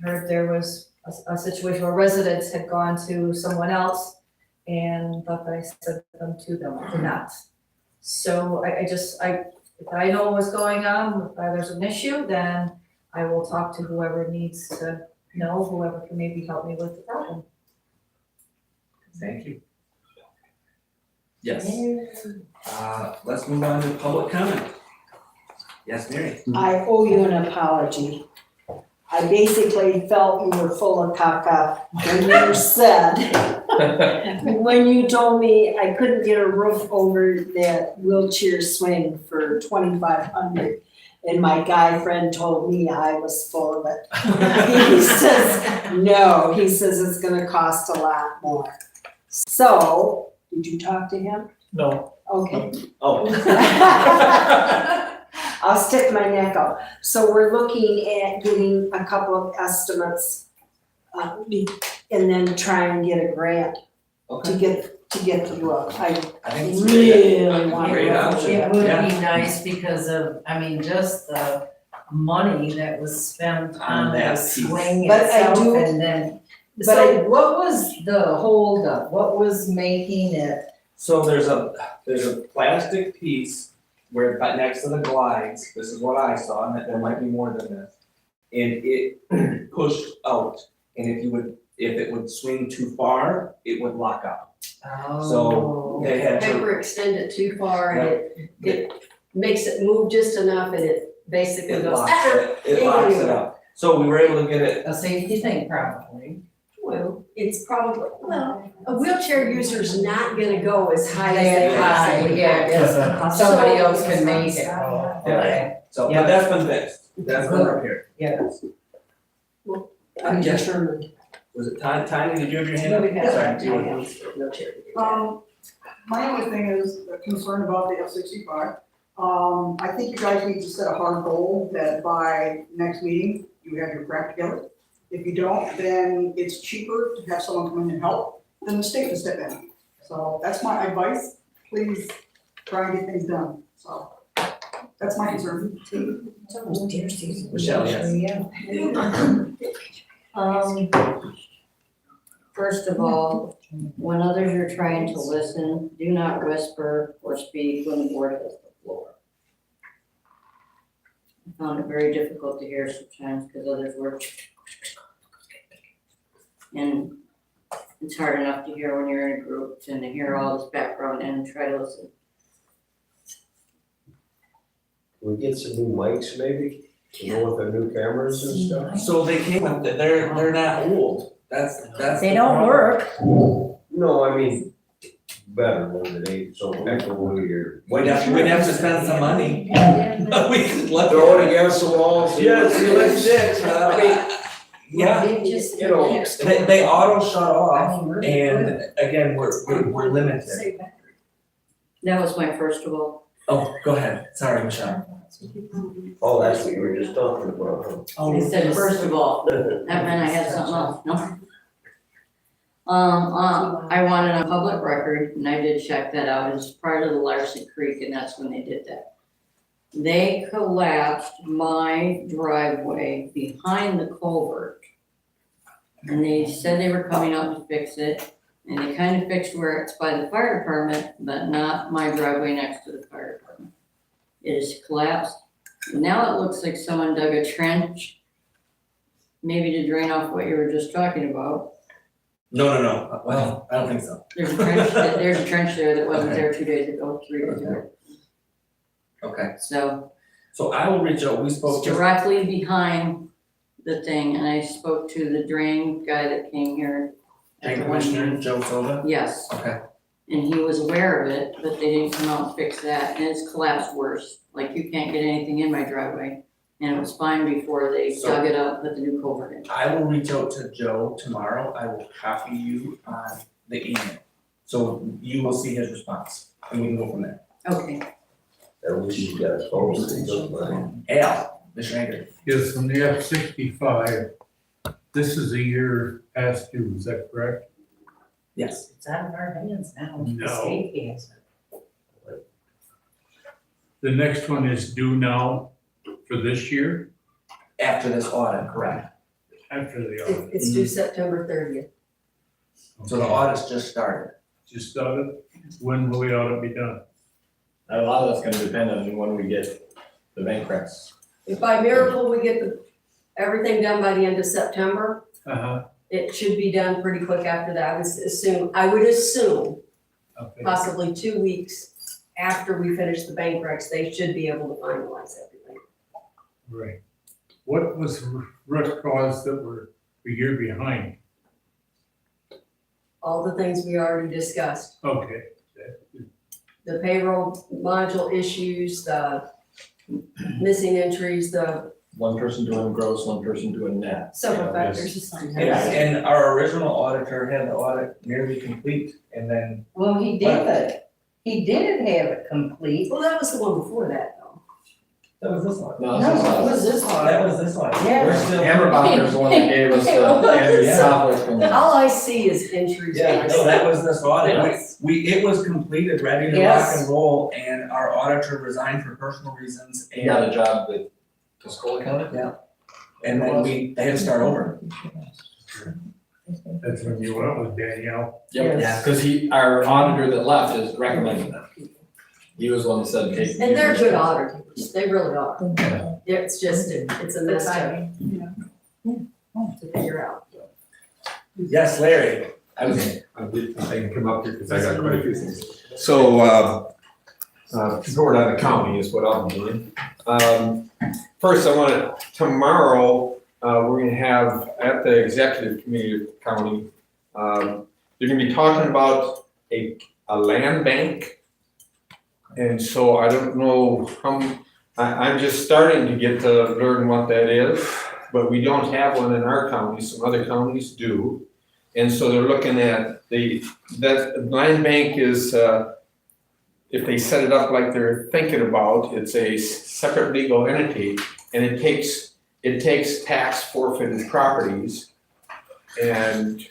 heard there was a situation where residents had gone to someone else and thought that I sent them to them, I did not. So if I know what's going on, if there's an issue, then I will talk to whoever needs to know, whoever can maybe help me with the problem. Thank you. Yes. Let's move on to public comment. Yes, Mary? I owe you an apology. I basically felt you were full of caca when you said, when you told me I couldn't get a roof over that wheelchair swing for 2,500. And my guy friend told me I was full of it. He says, no, he says it's gonna cost a lot more. So, did you talk to him? No. Okay. Oh. I'll stick my neck out. So we're looking at getting a couple of estimates, and then try and get a grant to get the roof. I I think it's really want great to. option. It would Yeah. be nice because of, I mean, just the money that was spent On on that the piece. swing But I itself do- and then. but So what was the holdup? What was making it? So there's a plastic piece where next to the glides, this is what I saw, and that there might be more than this. And it pushed out, and if it would swing too far, it would lock up. So they had to, Paper extended too far and it makes it move just enough and it basically it goes. locks it up. So we were able to get it, A safety thing probably. Well, it's probably, a wheelchair user's not gonna go as high as they possibly Yeah, can. because somebody else can make it. Yeah. so, Yeah. but that's been fixed, that's been repaired. Yeah. I'm determined. Was it Tanya, did you have your hand up? No, we have Sorry, you were- no charity. My only thing is a concern about the F-65. I think you guys need to set a hard goal that by next meeting, you have your crap together. If you don't, then it's cheaper to have someone come in and help than the state to step in. So that's my advice. Please try and get things done. So that's my concern. It's almost deer season. Michelle, yes. First of all, when others are trying to listen, do not whisper or speak when the board has the floor. I found it very difficult to hear sometimes because others were. And it's hard enough to hear when you're in a group and to hear all this background and try to listen. Can we get some new mics maybe, you know, with the new cameras and stuff? So they came with it, they're not old, that's. They the don't problem. work. No, I mean, better when they ain't so echoey or. We'd have to spend some money. We could let. Throw it against the walls. Yeah, see, like six, I mean, yeah, You know, they auto shut off, and again, we're limited. That was my first of all. Oh, go ahead, sorry, Michelle. oh, that's what you were just talking about. I said first of all, that meant I had something else, no? I wanted a public record, and I did check that out, it's part of the Larson Creek, and that's when they did that. They collapsed my driveway behind the culvert. And they said they were coming out to fix it, and they kind of fixed where it's by the fire department, but not my driveway next to the fire department. It is collapsed, and now it looks like someone dug a trench, maybe to drain off what you were just talking about. No, well, I don't think so. There's a trench there that wasn't there 2 days ago, 3 days ago. Okay, So so I will reach out, we it's spoke to. directly behind the thing, and I spoke to the drain guy that came here. at Drain the one Commissioner meeting. Joe Silva? Yes, Okay, and he was aware of it, but they didn't come out and fix that, and it's collapsed worse. Like, you can't get anything in my driveway, and it was fine before they So- dug it up, put the new culvert in. I will reach out to Joe tomorrow, I will copy you on the email. So you will see his response, and we can go from there. Okay, At least you got it posted, don't mind. Al, Mr. Hager. Yes, from the F-65, this is a year past due, is that correct? Yes. It's out of our hands now. The No. state has it. The next one is due now for this year, After this audit, correct. after the audit. It's due September 30th. So the audit's just started. Just audit, when will the audit be done? A lot of that's gonna depend on when we get the bank recs. If by miracle we get everything done by the end of September, Uh-huh, it should be done pretty quick after that. I would assume okay. possibly 2 weeks after we finish the bank recs, they should be able to finalize everything. Right. What was root cause that we're a year behind? All the things we already discussed, Okay. the payroll module issues, the missing entries, the One person doing gross, one person doing net. several Yeah, factors. And our original auditor had the audit nearly complete, and then, Well, he did. He did have it complete. Well, that was the one before that, though. that was this one. No, No, this is it us. was this one. That was this one. Yeah. We're still. Hammerbachner's the one that gave us the Yeah. Southwick from that. All I see is entries. Yeah, no, that was this audit. Yes. It was completed, ready to rock Yes. and roll, and our auditor resigned for personal reasons, He got and, a job with the school accountant? and then they had to start over. That's when you went with Danielle. Yep, Yes. cause our auditor that left is recommending that. He was one that said take. And they're good auditors, they really are. It's just, it's a mess to figure out. Yes, Larry. I can come up here because I got quite a few things. So, report on the county is what I'm doing. First, tomorrow, we're gonna have at the executive committee of the county, they're gonna be talking about a land bank. And so I don't know I'm just starting to get to learn what that is, but we don't have one in our county, some other counties do. And so they're looking at that land bank is, if they set it up like they're thinking about, it's a separate legal entity, and it takes tax forfeited properties and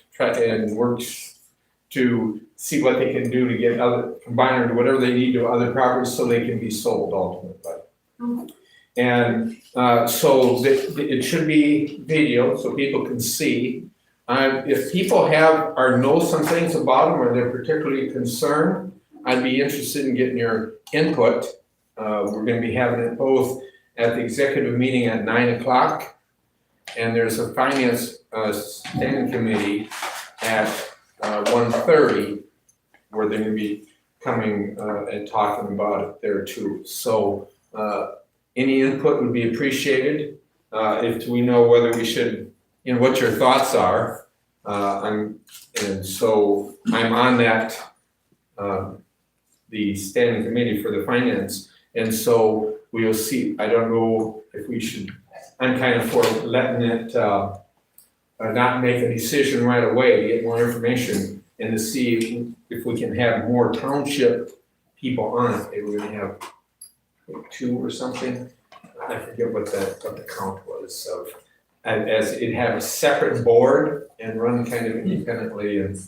works to see what they can do to get combine or whatever they need to other properties so they can be sold ultimately. And so it should be video so people can see. If people know some things about them or they're particularly concerned, I'd be interested in getting your input. We're gonna be having it both at the executive meeting at 9:00, and there's a finance standing committee at 1:30, where they're gonna be coming and talking about it there too. So any input would be appreciated. If we know whether we should, what your thoughts are. And so I'm on that, the standing committee for the finance. And so we'll see. I don't know if we should, I'm kind of for letting it, not make a decision right away, to get more information and to see if we can have more township people on it. Maybe we're gonna have 2 or something. I forget what the count was of, as it have a separate board and run kind of independently, and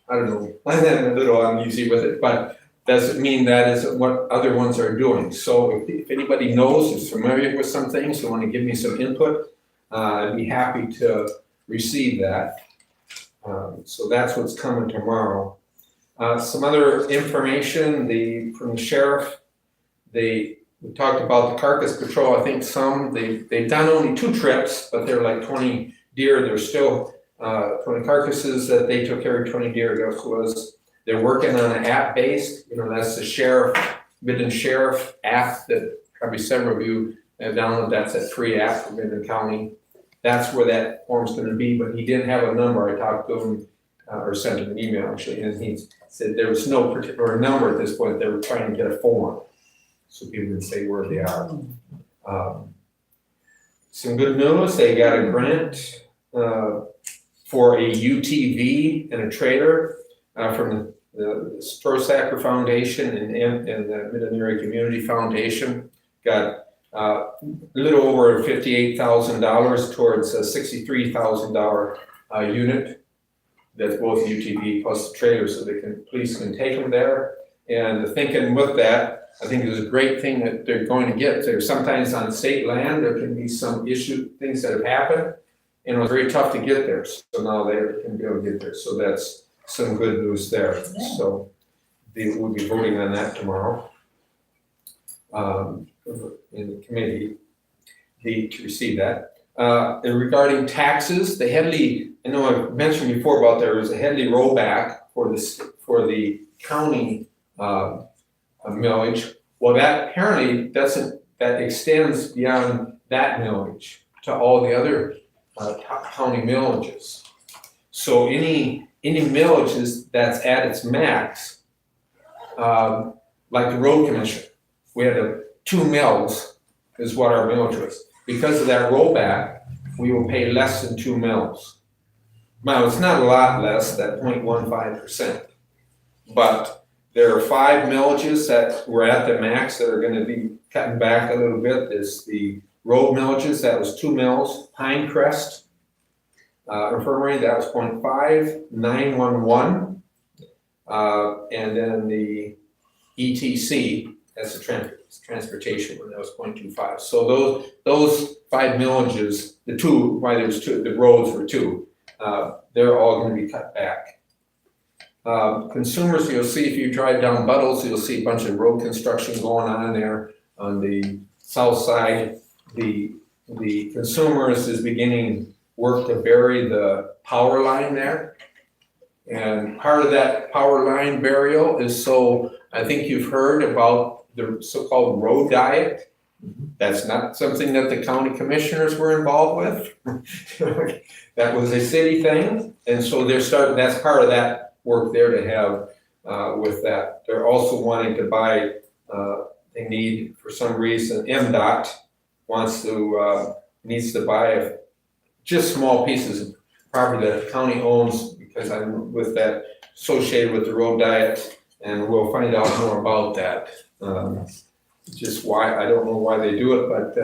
I don't know, I'm a little uneasy with it, but doesn't mean that isn't what other ones are doing. So if anybody knows, is familiar with some things, who want to give me some input, I'd be happy to receive that. So that's what's coming tomorrow. Some other information, from the sheriff, we talked about the carcass patrol. I think they've done only 2 trips, but they're like 20 deer. There's still 20 carcasses that they took care of, 20 deer. They're working on an app-based, that's the Midland Sheriff app that probably several of you have downloaded. That's a free app for Midland County. That's where that form's gonna be, but he didn't have a number. I talked to him, or sent him an email actually, and he said there was no particular number at this point. They were trying to get a form, so people can say where they are. Some good news, they got a grant for a UTV and a trailer from the Strosacker Foundation and the Midland Area Community Foundation. Got a little over $58,000 towards a $63,000 unit. That's both UTV plus the trailer, so police can take them there. And the thinking with that, I think it's a great thing that they're going to get there. Sometimes on state land, there can be some things that have happened, and it was very tough to get there. So now they can be able to get there. So that's some good news there. So we'll be voting on that tomorrow in the committee to receive that. And regarding taxes, I know I've mentioned before about there was a Headley rollback for the county millage. Well, that apparently that extends beyond that millage to all the other county millages. So any millages that's at its max, like the road commission, we had 2 mills is what our millage was. Because of that rollback, we will pay less than 2 mills. Now, it's not a lot less, that 0.15%, but there are 5 millages that were at the max that are gonna be cutting back a little bit. Is the road millages, that was 2 mills. Pinecrest Infirmary, that was 0.5, 911, and then the ETC, that's the transportation one, that was 0.25. So those 5 millages, the roads were 2, they're all gonna be cut back. Consumers, you'll see if you drive down Buttles, you'll see a bunch of road construction going on there on the south side. The consumers is beginning work to bury the power line there. And part of that power line burial is so, I think you've heard about the so-called road diet. That's not something that the county commissioners were involved with. That was a city thing. And so that's part of that work there to have with that. They're also wanting to buy, they need, for some reason, MDOT needs to buy just small pieces of property that the county owns because I'm with that associated with the road diet, and we'll find out more about that. Just why, I don't know why they do it, but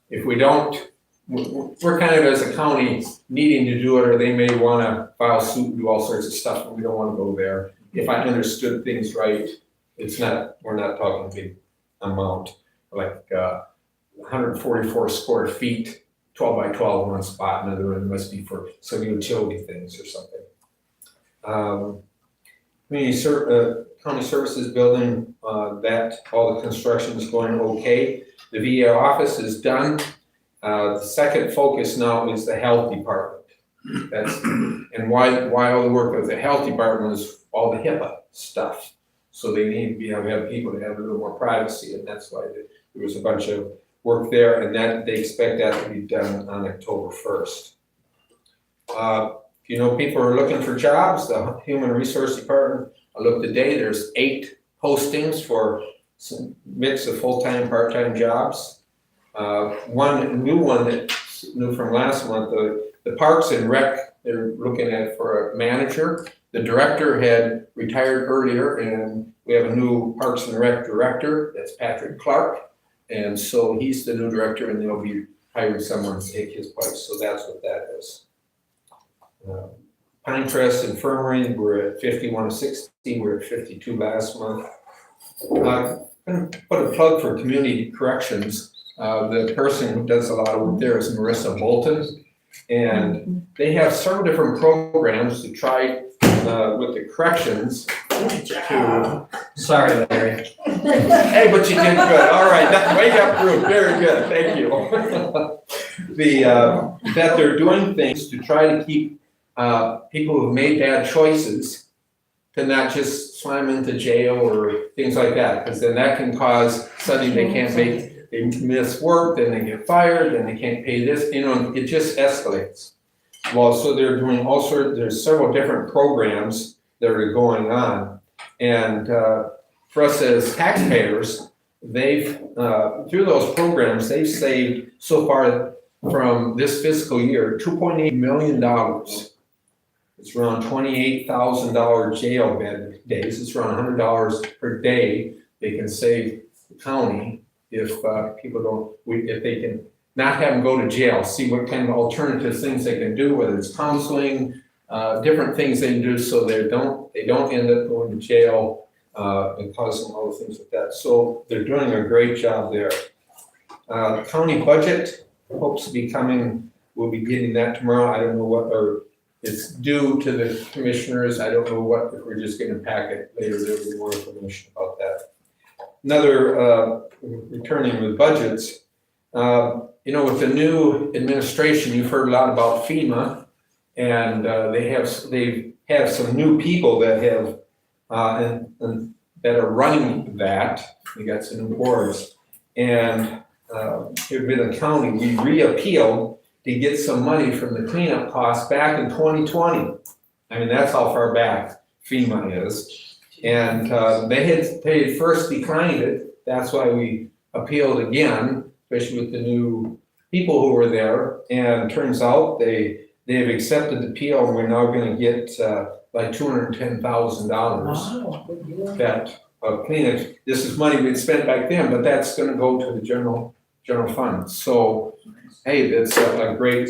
if we don't, we're kind of as a county needing to do it, or they may wanna file suit and do all sorts of stuff, but we don't wanna go there. If I understood things right, we're not talking a big amount, like 144 square feet, 12 by 12 in one spot, in other words, it must be for some utility things or something. County Services Building, that all the construction is going okay. The VA office is done. The second focus now is the health department. And why all the work of the health department is all the HIPAA stuff. So they need to have people to have a little more privacy, and that's why there was a bunch of work there, and that they expect that to be done on October 1st. If people are looking for jobs, the Human Resource Department, I looked today, there's 8 postings for some mix of full-time, part-time jobs. One new one that's new from last month, the Parks and Rec, they're looking at for a manager. The director had retired earlier, and we have a new Parks and Rec director, that's Patrick Clark. And so he's the new director, and they'll be hiring someone to take his place, so that's what that is. Pinecrest Infirmary, we're at 5160, we're at 52 last month. I'm gonna put a plug for community corrections. The person who does a lot of work there is Marissa Bolton, and they have several different programs to try with the corrections. Sorry, Larry. Hey, but you did good. All right, that way up through. Very good. Thank you. That they're doing things to try to keep people who've made bad choices to not just slam into jail or things like that, because then that can cause suddenly they miss work, then they get fired, then they can't pay this. It just escalates. Well, so they're doing there's several different programs that are going on. And for us as taxpayers, they've, through those programs, they've saved so far from this fiscal year, $2.8 million. It's around $28,000 jail bed days. It's around $100 per day they can save the county if if they can not have them go to jail, see what kind of alternative things they can do, whether it's counseling, different things they can do so they don't end up going to jail and causing all the things like that. So they're doing a great job there. County budget hopes to be coming. We'll be getting that tomorrow. I don't know or it's due to the commissioners. I don't know if we're just getting a packet later. There'll be more information about that. Another returning with budgets. With the new administration, you've heard a lot about FEMA, and they've had some new people that have and that are running that. We got some new boards, and here in Midland County, we reappealed to get some money from the cleanup costs back in 2020. I mean, that's how far back FEMA is, and they had first declined it. That's why we appealed again, especially with the new people who were there, and turns out they have accepted the appeal, and we're now going to get like $210,000 that cleanup. This is money we'd spent back then, but that's going to go to the general fund. So, hey, that's some great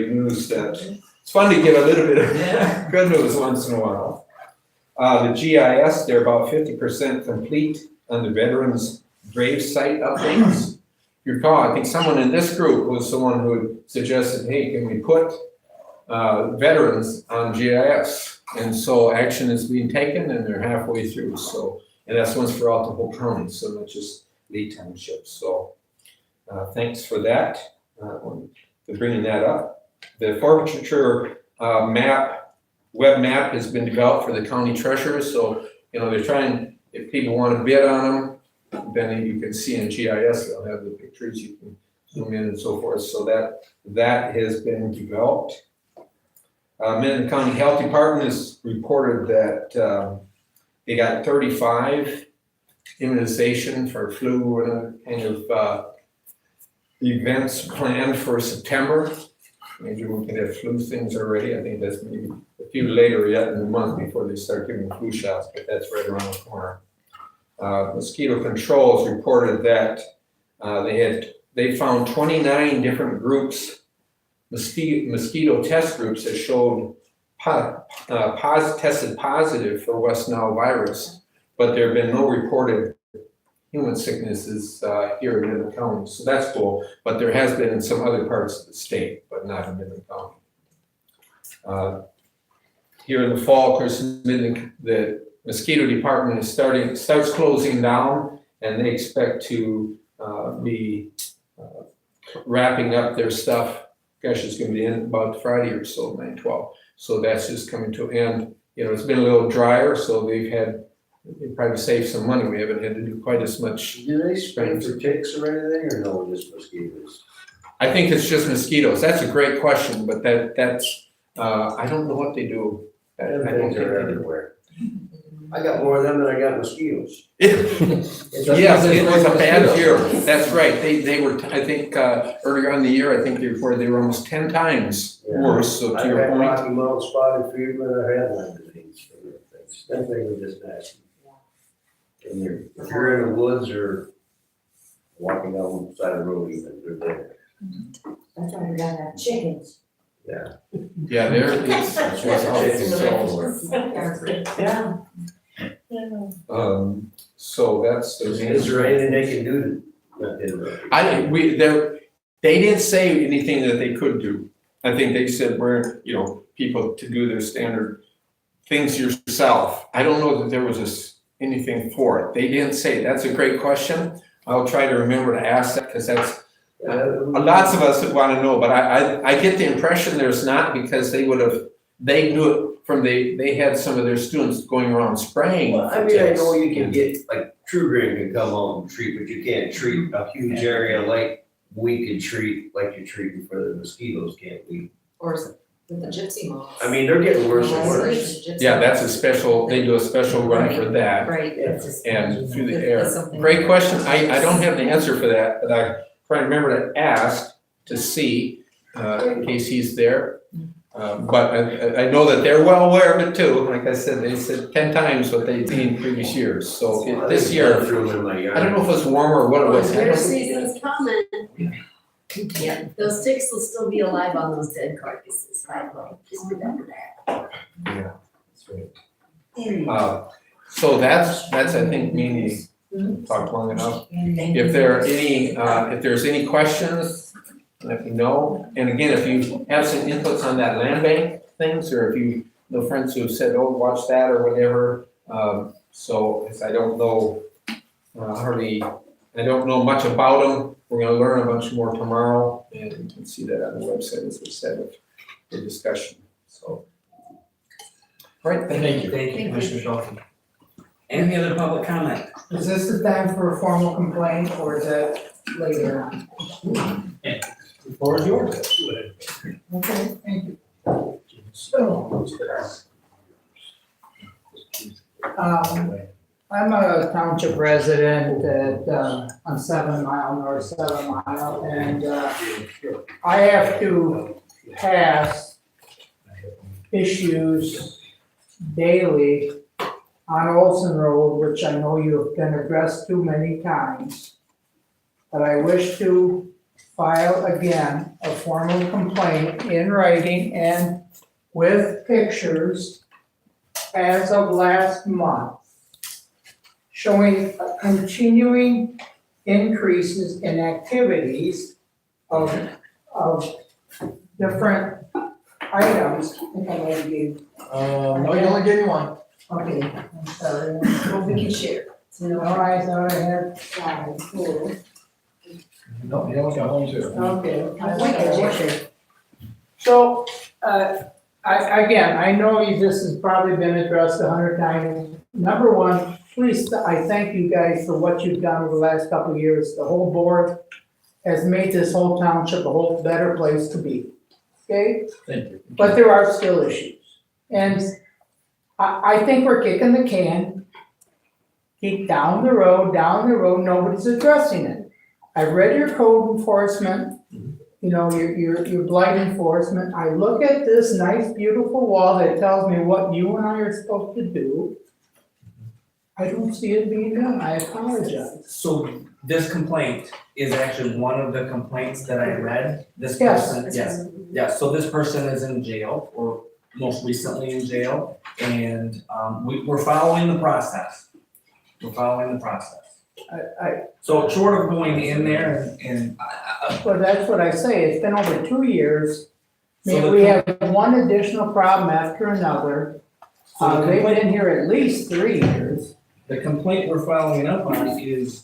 news. That it's fun to get a little bit of good news once in a while. The GIS, they're about 50% complete on the veterans grave site updates. If you recall, I think someone in this group was the one who suggested, hey, can we put veterans on GIS? And so action is being taken, and they're halfway through. So, and that's once throughout the whole county, so not just Lee Township. So thanks for that, for bringing that up. The forfeiture web map has been developed for the county treasurer. So, they're trying, if people want to bid on them, then you can see in GIS, they'll have the pictures, you can zoom in and so forth. So that has been developed. Midland County Health Department has reported that they got 35 immunization for flu and kind of events planned for September. maybe we can have flu things already. I think that's maybe a few later yet in the month before they start giving flu shots, but that's right around the corner. Mosquito controls reported that they found 29 different groups, mosquito test groups that showed tested positive for West Nile virus, but there have been no reported human sicknesses here in Midland County, so that's cool. But there has been in some other parts of the state, but not in Midland County. Here in the fall, of course, Midland, the mosquito department starts closing down, and they expect to be wrapping up their stuff. Gosh, it's going to be in about Friday or so, 9/12. So that's just coming to an end. You know, it's been a little drier, so they probably saved some money. We haven't had to do quite as much. Do they spray for ticks or anything, or no, just mosquitoes? I think it's just mosquitoes. That's a great question, but that's I don't know what they do. Them things are everywhere. I got more of them than I got mosquitoes. Yes, it was a bad year. That's right. They were, I think, earlier in the year, I think they reported they were almost 10 times worse, so to your I point. had Rocky Mountain spotted fever, and I had Lyme disease for the things. That thing was just nasty. And if you're in the woods or walking down the side of the road even, they're there. That's why we gotta have chickens. Yeah. Yeah, Yeah. So that's the. Is there anything they can do to? They didn't say anything that they could do. I think they said people to do their standard things yourself. I don't know that there was anything for it. They didn't say. That's a great question. I'll try to remember to ask that, because that's lots of us would want to know, but I get the impression there's not, because they knew it from they had some of their students going around spraying. Well, I mean, I know you can get, like, True Green can come out and treat, but you can't treat a huge area like we can treat, like you're treating for the mosquitoes, can't we? Or is it with the gypsy moths? I mean, they're getting worse and worse. Yeah, that's they do a special run for that. Right. And through the That's air. something- Great question. I don't have the answer for that, but I try to remember to ask to see, in case he's there. But I know that they're well aware of it too. Like I said, they said 10 times what they'd seen in previous years. So this year, I don't know if it was warmer or what it was. Winter season's coming. Yeah, those ticks will still be alive on those dead carcasses, right? Just remember that. Yeah, that's right. So that's I think mainly talked long enough. If there's any questions, let me know. And again, if you have some inputs on that land bank things, or if you know friends who have said, oh, watch that or whatever. So if I don't know I don't know much about them. We're gonna learn a bunch more tomorrow, and you can see that on the website, as we said, with the discussion, so. All right, thank you. Thank you, Commissioner Shelton. Any other public comment? Is this the time for a formal complaint, or is that later on? The floor is yours. Okay, thank you. So, I'm a township resident on 7 Mile, North 7 Mile, and I have to pass issues daily on Olson Road, which I know you have been addressed too many times. But I wish to file again a formal complaint in writing and with pictures as of last month, showing continuing increases in activities of different items. I think I already gave. No, you only gave me one. Okay, I'm sorry. Well, we can share. No, I thought I had 5, 4. No, you only got one too. Okay. So, I know this has probably been addressed 100 times. Number one, please, I thank you guys for what you've done over the last couple of years. The whole board has made this whole township a whole better place to be, okay? Thank you. But there are still issues. And I think we're kicking the can. Keep down the road, nobody's addressing it. I've read your code enforcement, your blight enforcement. I look at this nice, beautiful wall that tells me what you and I are supposed to do. I don't see it being done, I apologize. So this complaint is actually one of the complaints that I read. This Yes. person, yes, so this person is in jail, or most recently in jail, and, we're following the process. We're following the process. So short of going in there and, Well, that's what I say, it's been over 2 years. So Maybe the we have one additional problem after another. So the They've complaint- been here at least 3 years. the complaint we're following up on is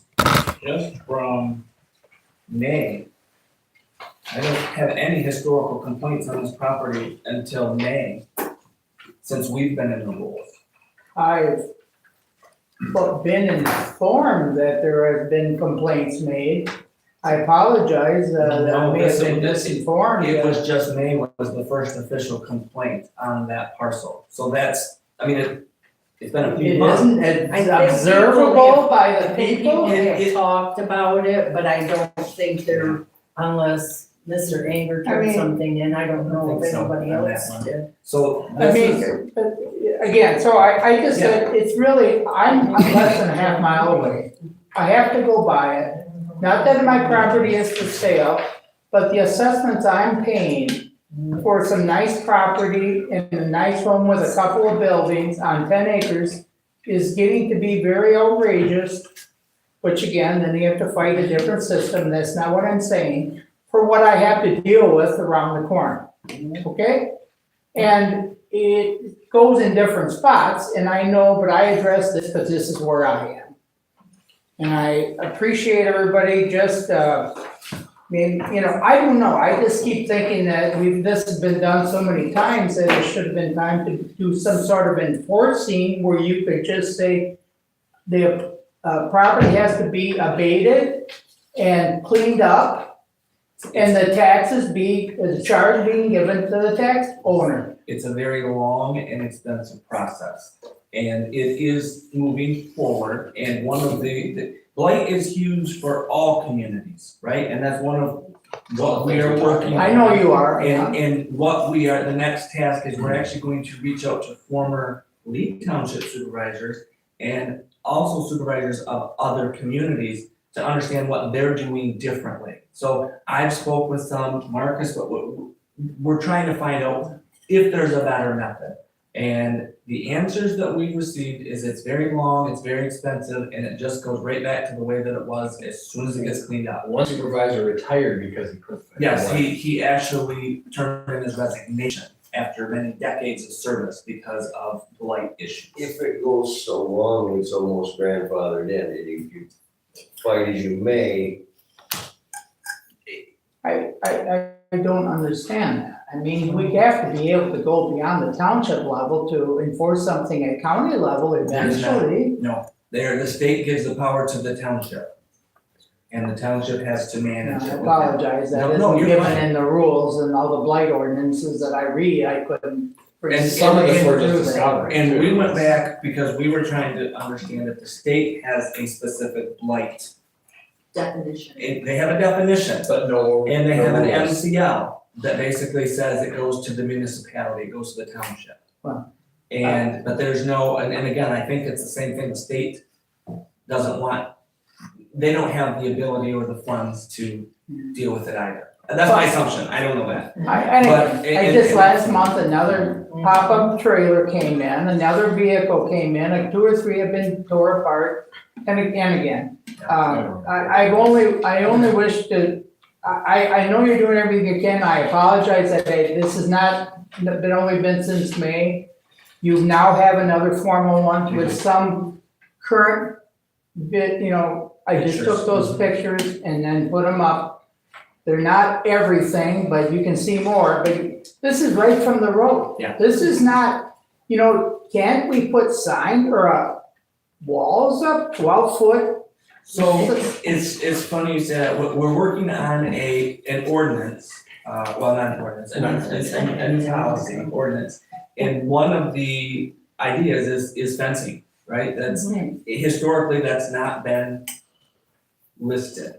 just from May. I don't have any historical complaints on this property until May, since we've been in the rules. I've been informed that there have been complaints made. I apologize, that I No, may have this- been misinformed. It was just May was the first official complaint on that parcel. So that's, I mean, it's been a few It months. isn't observable by the people. People have talked about it, but I don't think they're, unless Mr. Anger I turned mean- something in, I don't know if think so, anybody on that else one. did. So I this mean, is, but again, so I just said, it's really, I'm less than a half mile away. I have to go by it. Not that my property is for sale, but the assessments I'm paying for some nice property in a nice home with a couple of buildings on 10 acres is getting to be very outrageous, which again, then you have to fight a different system. That's not what I'm saying, for what I have to deal with around the corner, okay? And it goes in different spots, and I know, but I address this because this is where I am. And I appreciate everybody just, maybe, I don't know, I just keep thinking that this has been done so many times that it should have been time to do some sort of enforcing where you could just say the property has to be abated and cleaned up, and the charge being given to the tax owner. it's a very long and expensive process. And it is moving forward, and one of the blight is huge for all communities, right? And that's one of what we are working on. I know you are, And what we are, the next task is we're actually going to reach out to former Lee Township supervisors and also supervisors of other communities to understand what they're doing differently. So I've spoke with some, Marcus, but we're trying to find out if there's a better method. And the answers that we've received is it's very long, it's very expensive, and it just goes right back to the way that it was as soon as it gets cleaned up. One supervisor retired because he couldn't. find Yes, work. he actually turned in his resignation after many decades of service because of blight issues. If it goes so long, it's almost grandfathered in, and you fight as you may. I don't understand that. I mean, we have to be able to go beyond the township level to enforce something at county level eventually. No, the state gives the power to the township. And the township has to And manage I it. apologize, that No, isn't you're given fine. in the rules and all the blight ordinances that I read, I couldn't. And some of this we're just through that. discovering. And we went back because we were trying to understand that the state has a specific blight. Definition. They have a definition, But no. and they have an no rules. MCL that basically says it goes to the municipality, it goes to the township. Wow. But there's no, and again, I think it's the same thing, the state doesn't want, they don't have the ability or the funds to deal with it either. And that's my assumption, I don't know that. I just last month, another pop-up trailer came in, another vehicle came in, like 2 or 3 have been tore apart, and again. I only wish to, I know you're doing everything you can, I apologize that this has not been since May. You now have another formal one with some current bit, I just took those pictures and then put them up. They're not everything, but you can see more, but this is right from the road. Yeah. This is not, can't we put sign or walls up 12 foot? So it's funny you say that, we're working on an ordinance, well, not an ordinance, a new policy ordinance. And one of the ideas is fencing, right? That's, historically, that's not been listed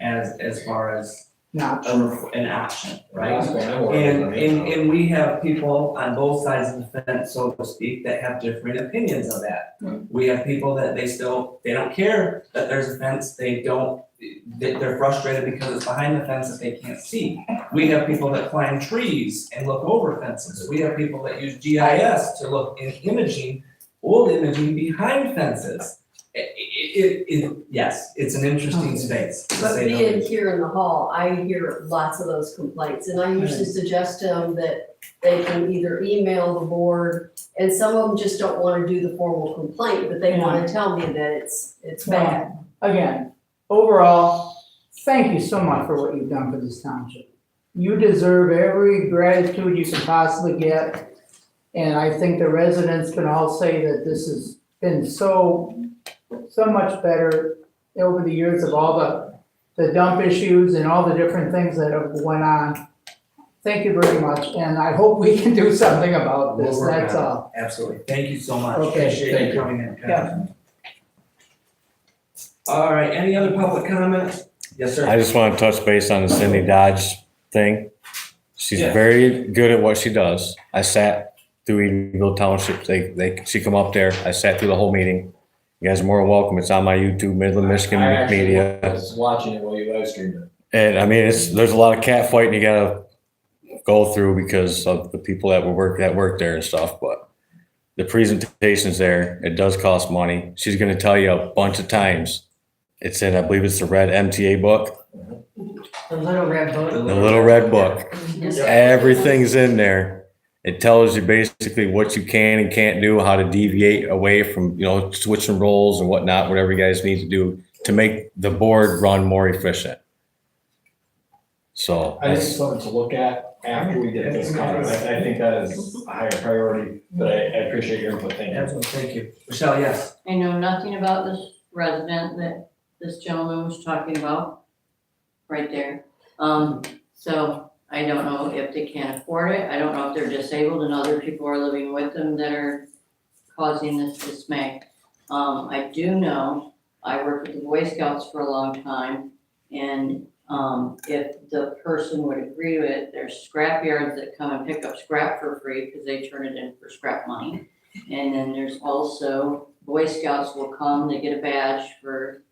as far as Not an option, right? And we have people on both sides of the fence, so to speak, that have different opinions of that. We have people that they don't care that there's a fence, they're frustrated because it's behind the fence that they can't see. We have people that climb trees and look over fences. We have people that use GIS to look in old imaging behind fences. Yes, it's an interesting space, to But say the being least. here in the hall, I hear lots of those complaints, and I usually suggest to them that they can either email the board, and some of them just don't wanna do the formal complaint, but they wanna tell me that it's bad. Again, overall, thank you so much for what you've done for this township. You deserve every gratitude you can possibly get. And I think the residents can all say that this has been so much better over the years of all the dump issues and all the different things that have went on. Thank you very much, and I hope we can do something about this, We'll work that's on it. all. Absolutely, thank you so much, Okay, appreciate thank you you. coming in. Yeah. All right, any other public comment? Yes, sir. I just want to touch base on the Cindy Dodge thing. She's Yeah. very good at what she does. I sat through Edenville Township. She come up there. I sat through the whole meeting. You guys are more than welcome. It's on my YouTube, Midland, Michigan I actually Media. was watching it while you live streamed it. And I mean, there's a lot of cat fighting you gotta go through because of the people that work there and stuff, but the presentation's there. It does cost money. She's gonna tell you a bunch of times. It's in, I believe it's the red MTA book, The little red book. the little red book. Everything's in there. It tells you basically what you can and can't do, how to deviate away from, switching roles and whatnot, whatever you guys need to do to make the board run more efficient. So. I think it's something to look at after we get this covered. I think that is a higher priority, but I appreciate your input, thank you. Absolutely, thank you. Michelle, yes. I know nothing about this resident that this gentleman was talking about, right there. So I don't know if they can't afford it, I don't know if they're disabled and other people are living with them that are causing this dismay. I do know, I worked with the Boy Scouts for a long time, and if the person would agree to it, there's scrap yards that come and pick up scrap for free because they turn it in for scrap money. And then there's also Boy Scouts will come, they get a badge for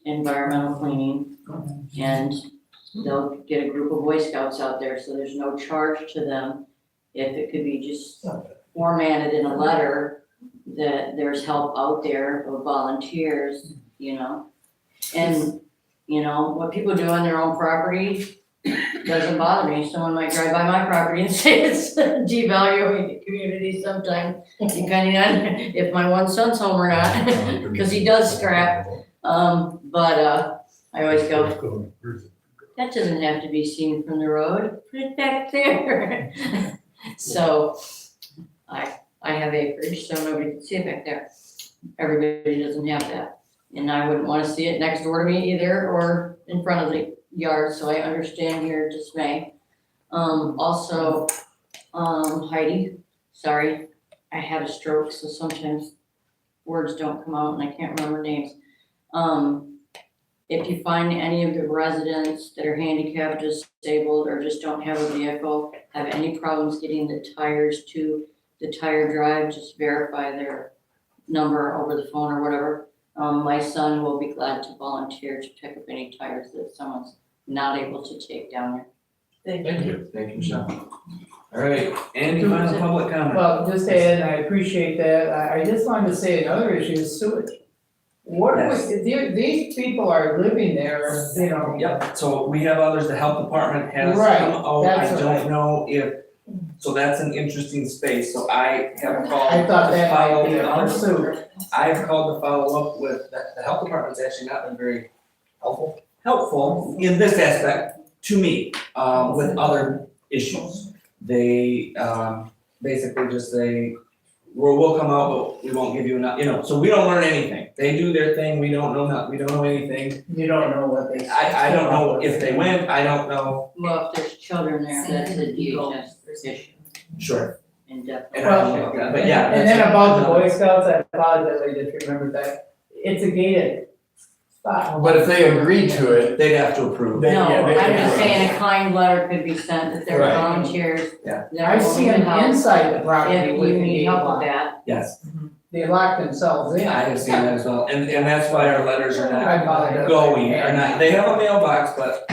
environmental cleaning, and they'll get a group of Boy Scouts out there, so there's no charge to them. If it could be just formatted in a letter that there's help out there of volunteers, And, what people do on their own property doesn't bother me. Someone might drive by my property and say it's devaluing the community sometimes, depending on if my one son's home or not, because he does scrap. But I always go, that doesn't have to be seen from the road, put it back there. So I have acreage, so nobody can see it back there. Everybody doesn't have that. And I wouldn't want to see it next door to me either, or in front of the yard, so I understand your dismay. Also, Heidi, sorry, I had a stroke, so sometimes words don't come out and I can't remember names. If you find any of the residents that are handicapped, disabled, or just don't have a vehicle, have any problems getting the tires to the tire drive, just verify their number over the phone or whatever. My son will be glad to volunteer to pick up any tires that someone's not able to take down there. Thank you, Michelle. All right, Andy, final public comment? Well, just to add, and I appreciate that, I just wanted to say another issue is sewage. These people are living there, Yep, so we have others, the health department has Right, come out, I that's don't know if, so that's an interesting space, so I have called I thought to that follow might be a up. pursuit. I've called to follow up with, the health department's actually not been very helpful in this aspect to me, with other issues. They, basically just say, we'll come out, but we won't give you enough, so we don't learn anything. They do their thing, we don't know anything. You don't know what they. I don't know if they went, I don't know. Well, if there's children there, that's a DHS issue. Sure. And definitely. And I don't know about that, but yeah. And then about the Boy Scouts, I apologize, I just remembered that, it's a gated But if they agree to it, They'd have to approve. They- No, yeah, they- I'm just saying a kind letter could be sent if they're Right. volunteers. Yeah. They're I see willing to them help. inside the property If with you the need gate help lock. with that, Yes, They lock themselves in. I have seen that as well, and that's why our letters are My not mother does. going, are not, they have a mailbox, but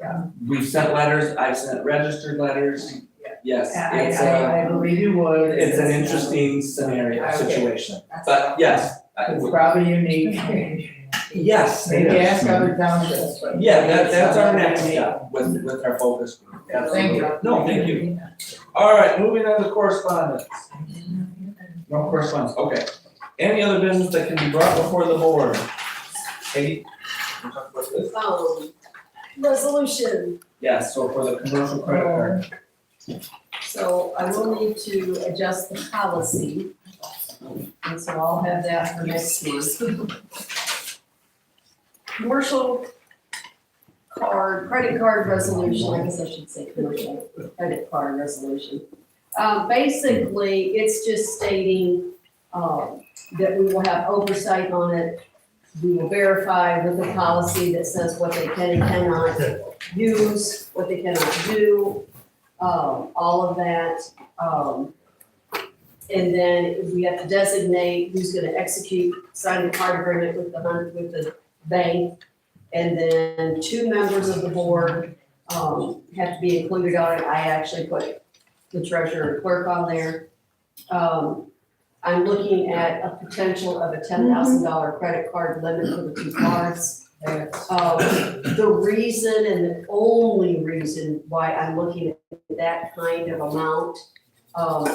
Yeah. we've sent letters, I've sent registered letters, yes, it's I believe you would. it's an interesting scenario, Okay. situation, but yes, It's probably unique. yes, it Maybe is. ask other townships, but. Yeah, that's our next step with our focus group, absolutely. Thank you. No, thank you. All right, moving on to correspondence. No correspondence, okay. Any other business that can be brought before the board? Katie, can you talk about this? Resolution, Yes, so for the commercial credit card. so I will need to adjust the policy. And so I'll have that for next month. Commercial credit card resolution, I guess I should say commercial credit card resolution. Basically, it's just stating, that we will have oversight on it. We will verify with the policy that says what they can and cannot use, what they cannot do, all of that. And then we have to designate who's gonna execute, sign the card agreement with the bank. And then 2 members of the board, have to be included on it. I actually put the treasurer and clerk on there. I'm looking at a potential of a $10,000 credit card limit for the 2 cards. The reason and the only reason why I'm looking at that kind of amount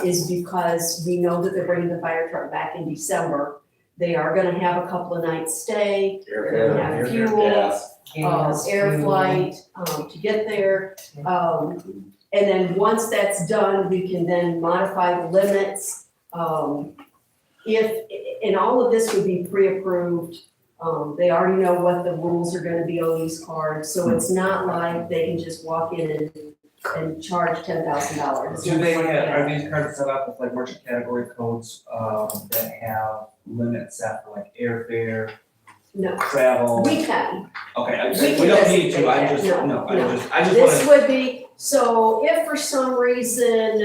is because we know that they're bringing the fire truck back in December. They are gonna have a couple of nights stay, they're gonna have fuel, air flight, to get there. And then once that's done, we can then modify the limits. And all of this would be pre-approved. They already know what the rules are gonna be on these cards, so it's not like they can just walk in and charge $10,000. Do they have, are these cards set up with like merchant category codes, that have limits set for like airfare, No, travel? we can. Okay, We we don't can need to, I designate just, that. no, I No, just This wanna, would be, so if for some reason,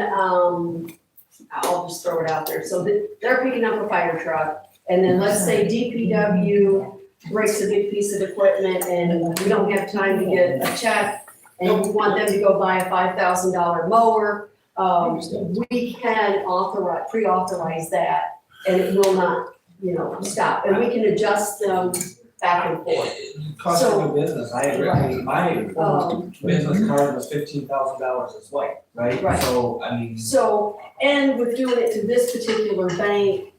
I'll just throw it out there, so they're picking up a fire truck, and then let's say DPW breaks a big piece of equipment, and we don't have time to get a check, and we want them to go buy a $5,000 mower, we can pre-authorize that, and it will not, stop, and we can adjust them back and forth. cost of a business, I agree, I mean, my business card was $15,000 as well, right? Right. So, I mean. So, and with doing it to this particular bank,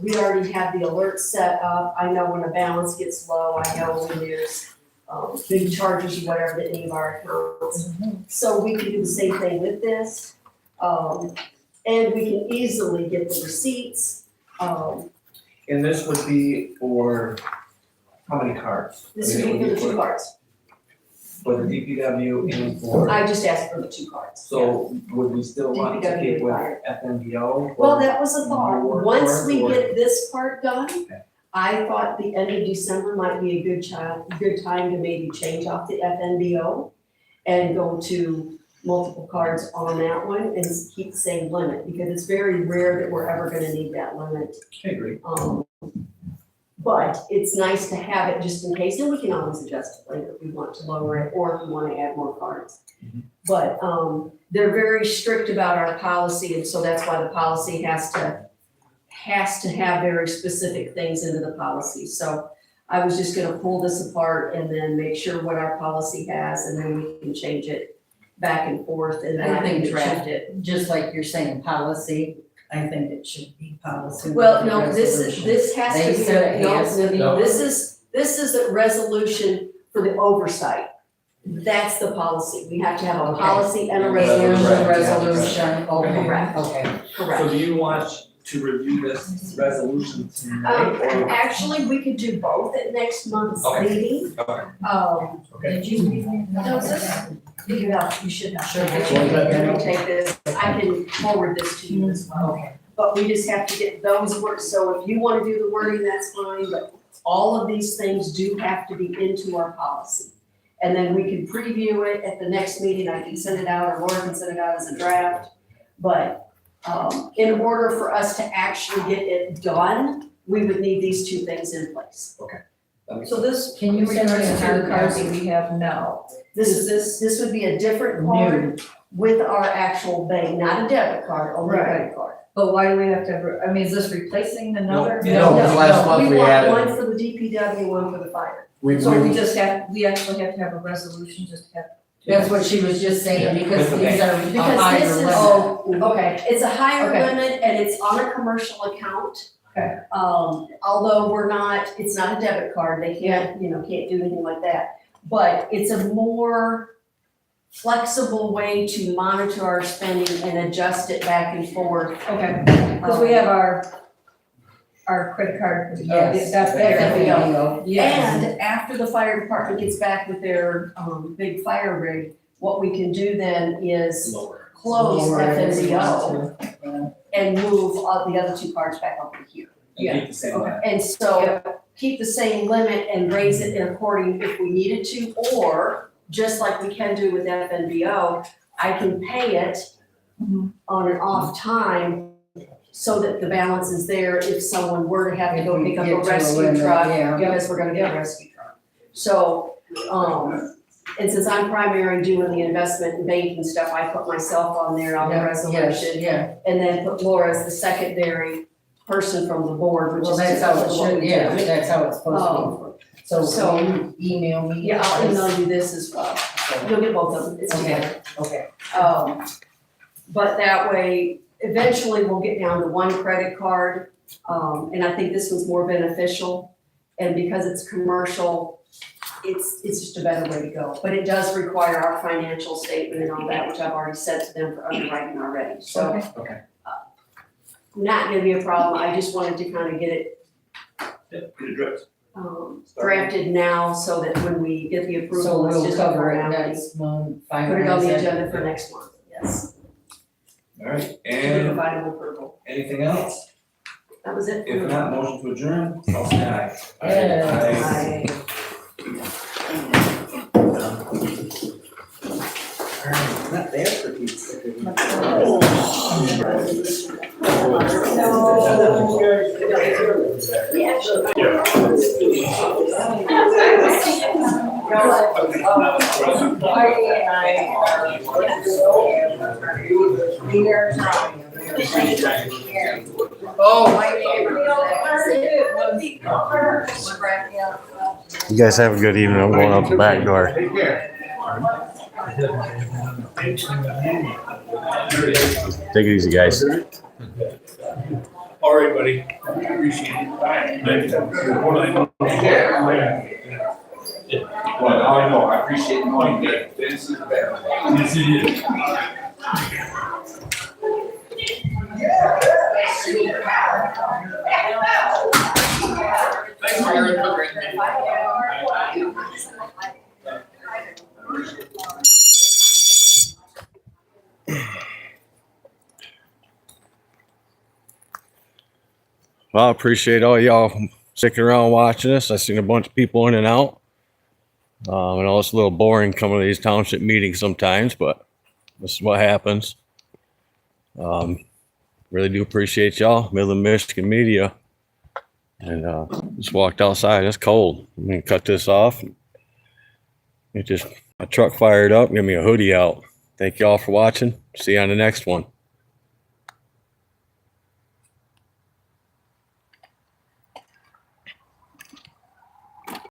we already have the alert set up. I know when a balance gets low, I know when there's, big charges, whatever, that leave our accounts. So we can do the same thing with this. And we can easily get the receipts. And this would be for how many cards? This would be for the 2 cards. For the DPW and for, I just asked for the 2 cards. so would we still want to DPW keep with required. FNBO? Well, that was a thought. More Once cards, we or- get this part done, Okay. I thought the end of December might be a good time to maybe change off the FNBO and go to multiple cards on that one and keep the same limit, because it's very rare that we're ever gonna need that limit. I agree. But it's nice to have it just in case, and we can always adjust it later if we want to lower it or if we wanna add more cards. But, they're very strict about our policy, and so that's why the policy has to have very specific things into the policy. So I was just gonna pull this apart and then make sure what our policy has, and then we can change it back and forth, and then I can draft it. Just like you're saying policy, I think it should be policy. Well, with the no, this resolution. has to They be, said it has to be. no, this is a resolution for the oversight. That's the policy. We have to have a Okay. policy and a Here's resolution. the resolution, okay, Correct. okay. Correct. So do you want to review this resolution tonight or? Actually, we could do both at next month's Okay. meeting. Okay. Okay. Did you, no, you should not. Sure. Let me take this, I can forward this to you as well. Okay. But we just have to get those words, so if you wanna do the wording, that's fine, but all of these things do have to be into our policy. And then we can preview it at the next meeting, I can send it out, or Laura can send it out as a draft. But in order for us to actually get it done, we would need these two things in place. So this, Can you in send me regards a to the hard cards copy? that we have now, This would be a different card with our actual bank, not a debit card, only a Right. credit card. but why do we have to, I mean, is this replacing another? No, last month we want added- one for the DPW, one for the fire. So we just have, we actually have to have a resolution, just have. That's what she was just saying, because With the these are a Because higher this is, limit. okay, it's a higher Okay. limit and it's on a commercial account. Okay. Although we're not, it's not a debit card, they can't, can't do anything like that. But it's a more flexible way to monitor our spending and adjust it back and forth. Okay, because we have our credit card, Yes. that's there. FNBO. And after the fire department gets back with their, big fire rig, what we can do then is close Lower it as FNBO well, and move all the other two cards back over here. And keep the same Okay. line. And so keep the same limit and raise it according if we needed to, or just like we can do with FNBO, I can pay it on an off time so that the balance is there if someone were to have to go pick up Get a to a rescue limit, truck, yeah. because we're gonna get a rescue truck. So, and since I'm primary doing the investment and banking stuff, I put myself on there on the Yeah, resolution. yeah. And then put Laura as the secondary person from the board, which Well, is that's how it typically what should, we yeah, do. that's how it's supposed to be. So so- will you email me? Yeah, I'll email you this as well. You'll get both of them, it's Okay. together. Okay. But that way, eventually we'll get down to one credit card. And I think this one's more beneficial. And because it's commercial, it's just a better way to go. But it does require our financial statement and all that, which I've already sent to them for underwriting already, so. Okay. Not gonna be a problem, I just wanted to kind of get it Get it dripped. drafted now so that when we get the So approval, it's we'll just a cover it formality. next month, Put it on the finalize it. agenda for next month, yes, All right, to and provide an approval. anything else? That was it. If not, motion to adjourn, I'll say aye. Yes. Not bad for pizza. You guys have a good evening. I'm going out the back door. Take care. Take it easy, guys. All right, buddy. Appreciate it. Well, now I know, I appreciate knowing that this is better. Yes, it is. Thanks for your input. Well, I appreciate all y'all sticking around watching us. I seen a bunch of people in and out. I know it's a little boring coming to these township meetings sometimes, but this is what happens. Really do appreciate y'all, Midland, Michigan media. And just walked outside. It's cold. I'm gonna cut this off. It just my truck fired up. Give me a hoodie out. Thank y'all for watching. See you on the next one.